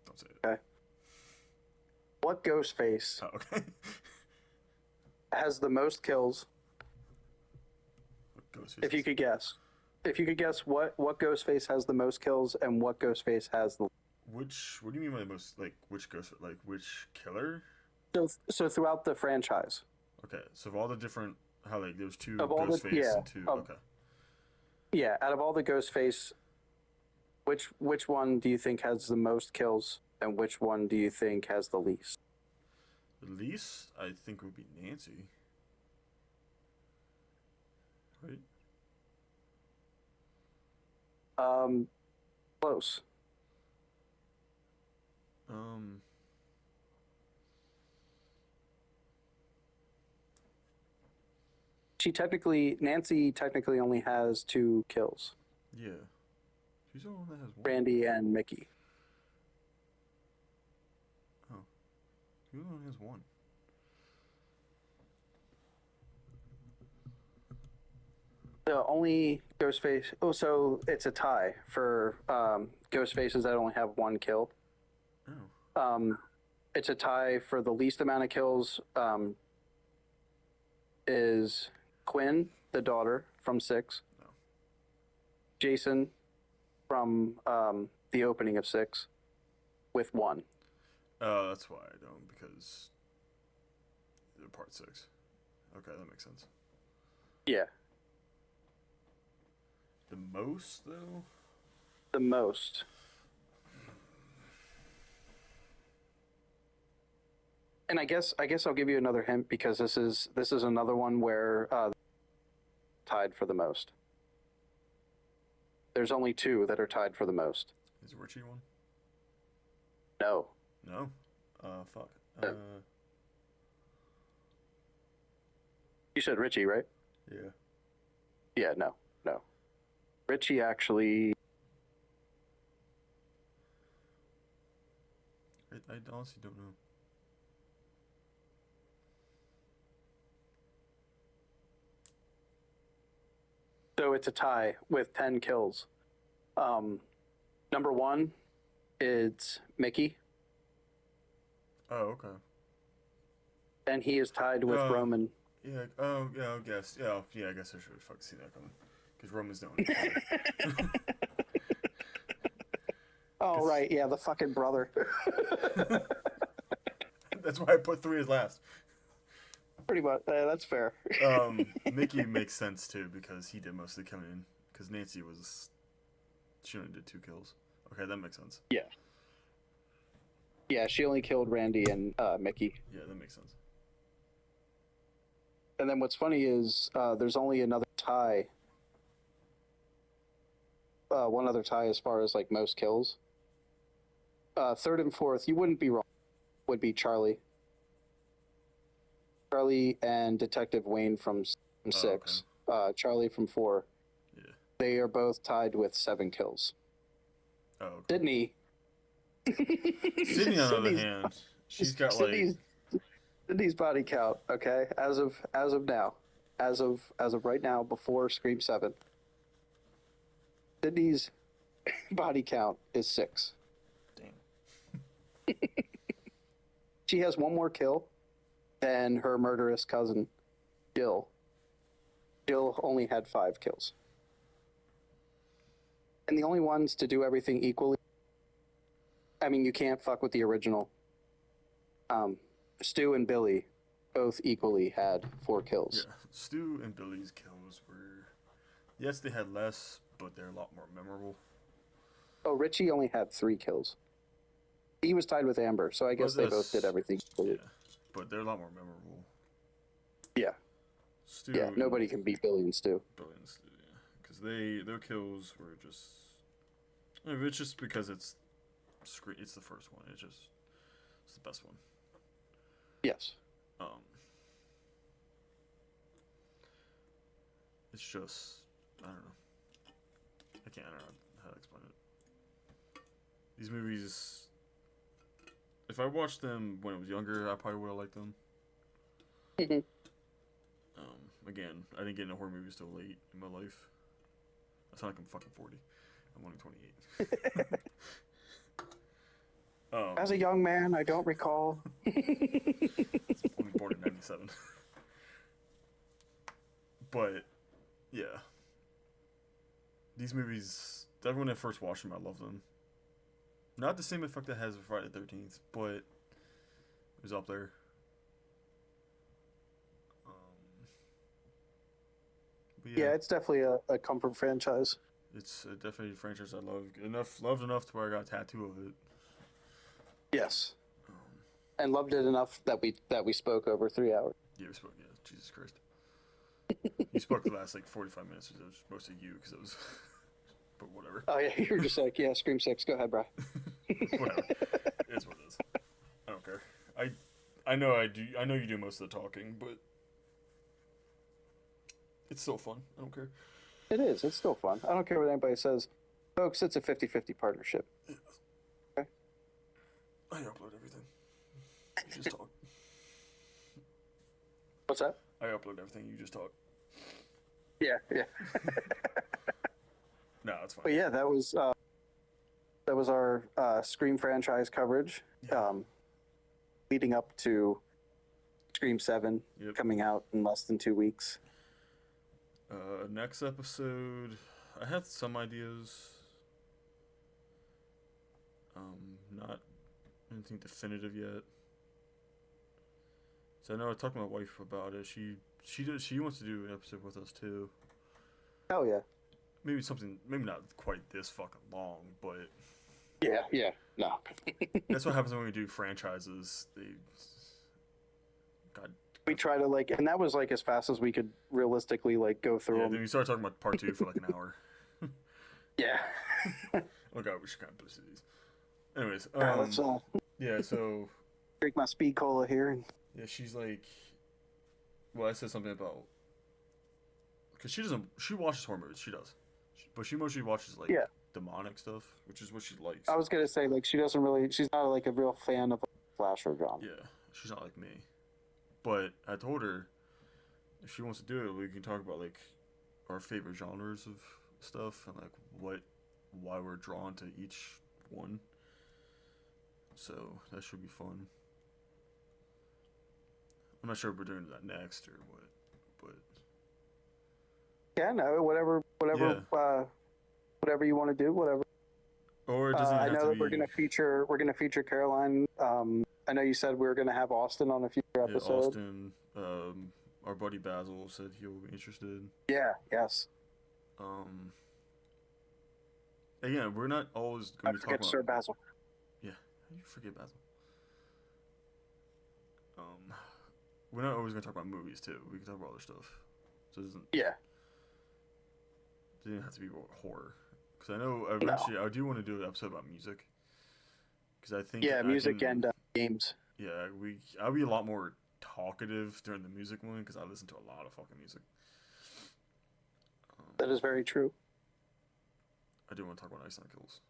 Don't say it. Okay. What Ghostface Oh, okay. has the most kills? Ghostface. If you could guess. If you could guess what Ghostface has the most kills and what Ghostface has the What do you mean by the most, like, which ghost, like, which killer? So throughout the franchise. Okay, so of all the different, how, like, there's 2 Of all the- Ghostface yeah, and 2, of- okay. Yeah, out of all the Ghostface, which one do you think has the most kills and which one do you think has the least? The least, I think, would be Nancy. Right? Close. Nancy technically only has 2 kills. Yeah. She's the one that has 1. Randy and Mickey. Oh. Who only has 1? The only Ghostface. Oh, so it's a tie for Ghostfaces that only have 1 kill. Oh. It's a tie for the least amount of kills. Is Quinn, the daughter from 6. No. Jason from the opening of 6 with 1. That's why I don't, because they're part 6. Okay, that makes sense. Yeah. The most, though? The most. And I guess I'll give you another hint because this is another one where tied for the most. There's only 2 that are tied for the most. Is Richie one? No. No? Fuck. You said Richie, right? Yeah. Yeah, no. Richie actually. I honestly don't know. it's a tie with 10 kills. Number one, it's Mickey, Oh, okay. and he is tied with Oh. Roman. Yeah. Oh, yeah. I guess. Yeah. Yeah. I guess I should have fucking seen that coming. Because Roman's doing it. Oh, right. Yeah, the fucking brother. That's why I put 3 as last. Pretty much. That's fair. Mickey makes sense too because he did most of the killing. Because Nancy was, she only did 2 kills. Okay, that makes sense. Yeah. Yeah, she only killed Randy and Mickey. Yeah, that makes sense. And then what's funny is there's only another tie. One other tie as far as like most kills. Third and fourth, you wouldn't be wrong, would be Charlie. Charlie and Detective Wayne from 6. Okay. Charlie from 4. Yeah. They are both tied with 7 kills. Oh, okay. Sydney. Sydney, on the other hand, she's got Sydney's body count. Okay, as of now, as of right now, before Scream 7, Sydney's body count is 6. Damn. She has one more kill than her murderous cousin, Jill. Jill only had 5 kills. And the only ones to do everything equally, I mean, you can't fuck with the original. Stu and Billy both equally had 4 kills. Yeah, Stu and Billy's kills were, yes, they had less, but they're a lot more memorable. Oh, Richie only had 3 kills. He was tied with Amber, so I guess they both did everything equally. Yeah, but they're a lot more memorable. Yeah. Stu Yeah, nobody can beat Billy and Stu. Billy and Stu, yeah, because their kills were just. I mean, it's just because it's the first one. It's the best one. Yes. It's just, I don't know. I don't know how to explain it. These movies, if I watched them when I was younger, I probably would have liked them. Mhm. Again, I didn't get into horror movies till late in my life. I sound like I'm fucking 40. I'm only 28. As a young man, I don't recall. Only born in 97. But, yeah. These movies, when I first watched them, I loved them. Not the same effect it has with Friday the 13th, but it was up there. Yeah, it's definitely a comfort franchise. It's definitely a franchise I loved enough to where I got a tattoo of it. Yes. And loved it enough that we spoke over 3 hours. Yeah, we spoke. Yeah, Jesus Christ. You spoke the last 45 minutes. It was mostly you because it was. But whatever. Oh yeah, you're just like, yeah, Scream 6. Go ahead, bro. Whatever. It's what it is. I don't care. I know I do. I know you do most of the talking, but it's still fun. I don't care. It is. It's still fun. I don't care what anybody says. Folks, it's a 50-50 partnership. Okay? I upload everything. You just talk. What's that? I upload everything. You just talk. Yeah. No, it's fine. But yeah, that was our Scream franchise coverage, leading up to Scream 7 coming out in less than 2 weeks. Next episode, I have some ideas. Not anything definitive yet. So I know I talked to my wife about it. She wants to do an episode with us too. Hell yeah. Maybe not quite this fucking long, but yeah, no. That's what happens when we do franchises. We try to and that was as fast as we could realistically go through them. Then we started talking about part 2 for an hour. Yeah. Oh god, we should kind of push these. Anyways, let's yeah, so drink my speed cola here. Yeah, she's like, well, I said something about, because she watches horror movies, she does, but she mostly watches demonic stuff, which is what she likes. I was gonna say she's not a real fan of slasher genre. Yeah, she's not like me, but I told her if she wants to do it, we can talk about our favorite genres of stuff and like why we're drawn to each one. So that should be fun. I'm not sure if we're doing that next or what, but Yeah, no, whatever you want to do, whatever. or it doesn't even I have know to that be. we're gonna feature Caroline. I know you said we were gonna have Austin on a future Yeah, episode. Austin. Our buddy Basil said he'll be interested. Yeah, yes. Um, Again, we're not always going to be talking Sir about. Basil. Yeah, how do you forget Basil? Um, we're not always going to talk about movies too. We can talk about other stuff. So Yeah. it doesn't have to be about horror. Because I know No. eventually I do want to do an episode about music. Because I think Yeah, music and games. Yeah, I'll be a lot more talkative during the music one because I listen to a lot of fucking music. That is very true. I do want to talk about Ice on Kills.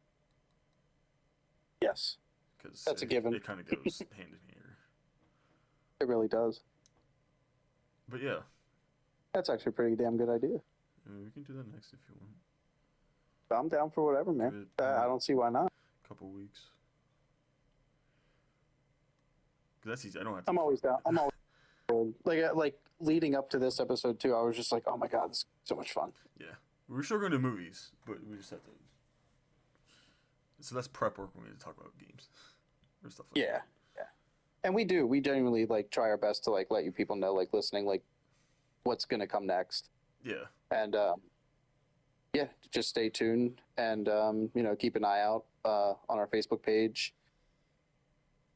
Yes. Because that's a given. It kind of goes hand in hand. It really does. But yeah. That's actually a pretty damn good idea. We can do that next if you want. I'm down for whatever, man. I don't see why not. Couple weeks. That's easy. I don't have to. I'm always down. I'm always like leading up to this episode too. I was just like, oh my god, this is so much fun. Yeah, we're still going to movies, but we just have to. So that's prep work when we talk about games or stuff like that. Yeah, and we do. We genuinely like try our best to like let you people know, like listening, like what's gonna come next. Yeah. And yeah, just stay tuned and keep an eye out on our Facebook page.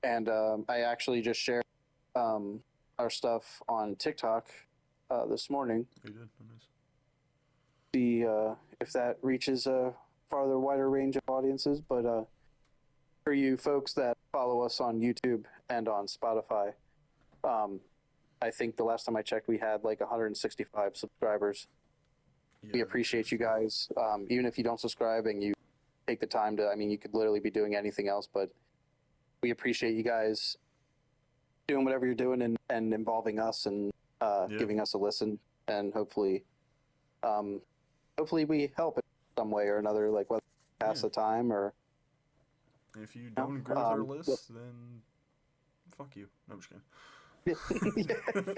And I actually just shared our stuff on TikTok this morning. You did. Oh, nice. See if that reaches a farther, wider range of audiences. But for you folks that follow us on YouTube and on Spotify, I think the last time I checked, we had like 165 subscribers. Yeah, we appreciate you guys. Even if you don't subscribe and you take the time to, I mean, you could literally be doing anything else, but we appreciate you guys doing whatever you're doing and involving us and giving us a listen. And hopefully we help in some way or another, like whether pass the time or. If you don't agree with our list, then fuck you. No, I'm just kidding.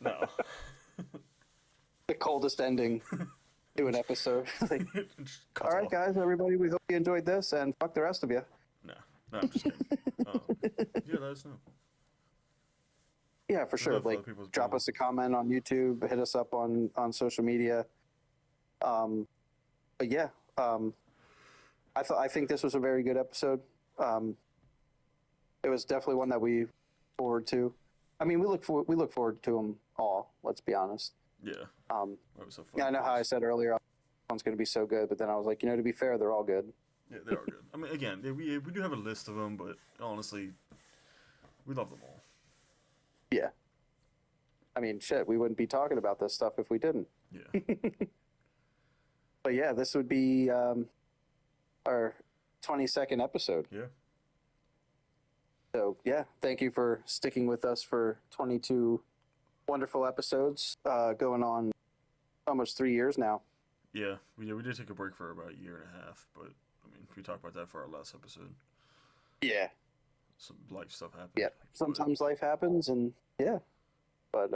No. The coldest ending to an episode. Like, all right, guys, everybody, we hope you enjoyed this, and fuck the rest of you. No, I'm just kidding. Yeah, let us know. Yeah, for sure. Like, drop us a comment on YouTube, hit us up on social media. But yeah, I think this was a very good episode. It was definitely one that we forward to. I mean, we look forward to them all. Let's be honest. Yeah. That was so fun. Yeah, I know how I said earlier, one's going to be so good, but then I was like, to be fair, they're all good. Yeah, they are good. I mean, again, we do have a list of them, but honestly, we love them all. Yeah. I mean, shit, we wouldn't be talking about this stuff if we didn't. Yeah. But yeah, this would be our 22nd episode. Yeah. So yeah, thank you for sticking with us for 22 wonderful episodes, going on almost 3 years now. Yeah, we did take a break for about a year and a half, but I mean, we talked about that for our last episode. Yeah. Some life stuff happened. Yeah, sometimes life happens, and yeah, but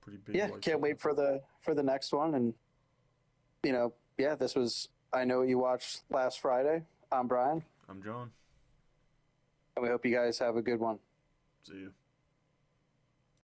pretty big. Yeah, can't wait for the next one, and yeah, this was I Know What You Watched Last Friday. I'm Brian. I'm John. And we hope you guys have a good one. See you.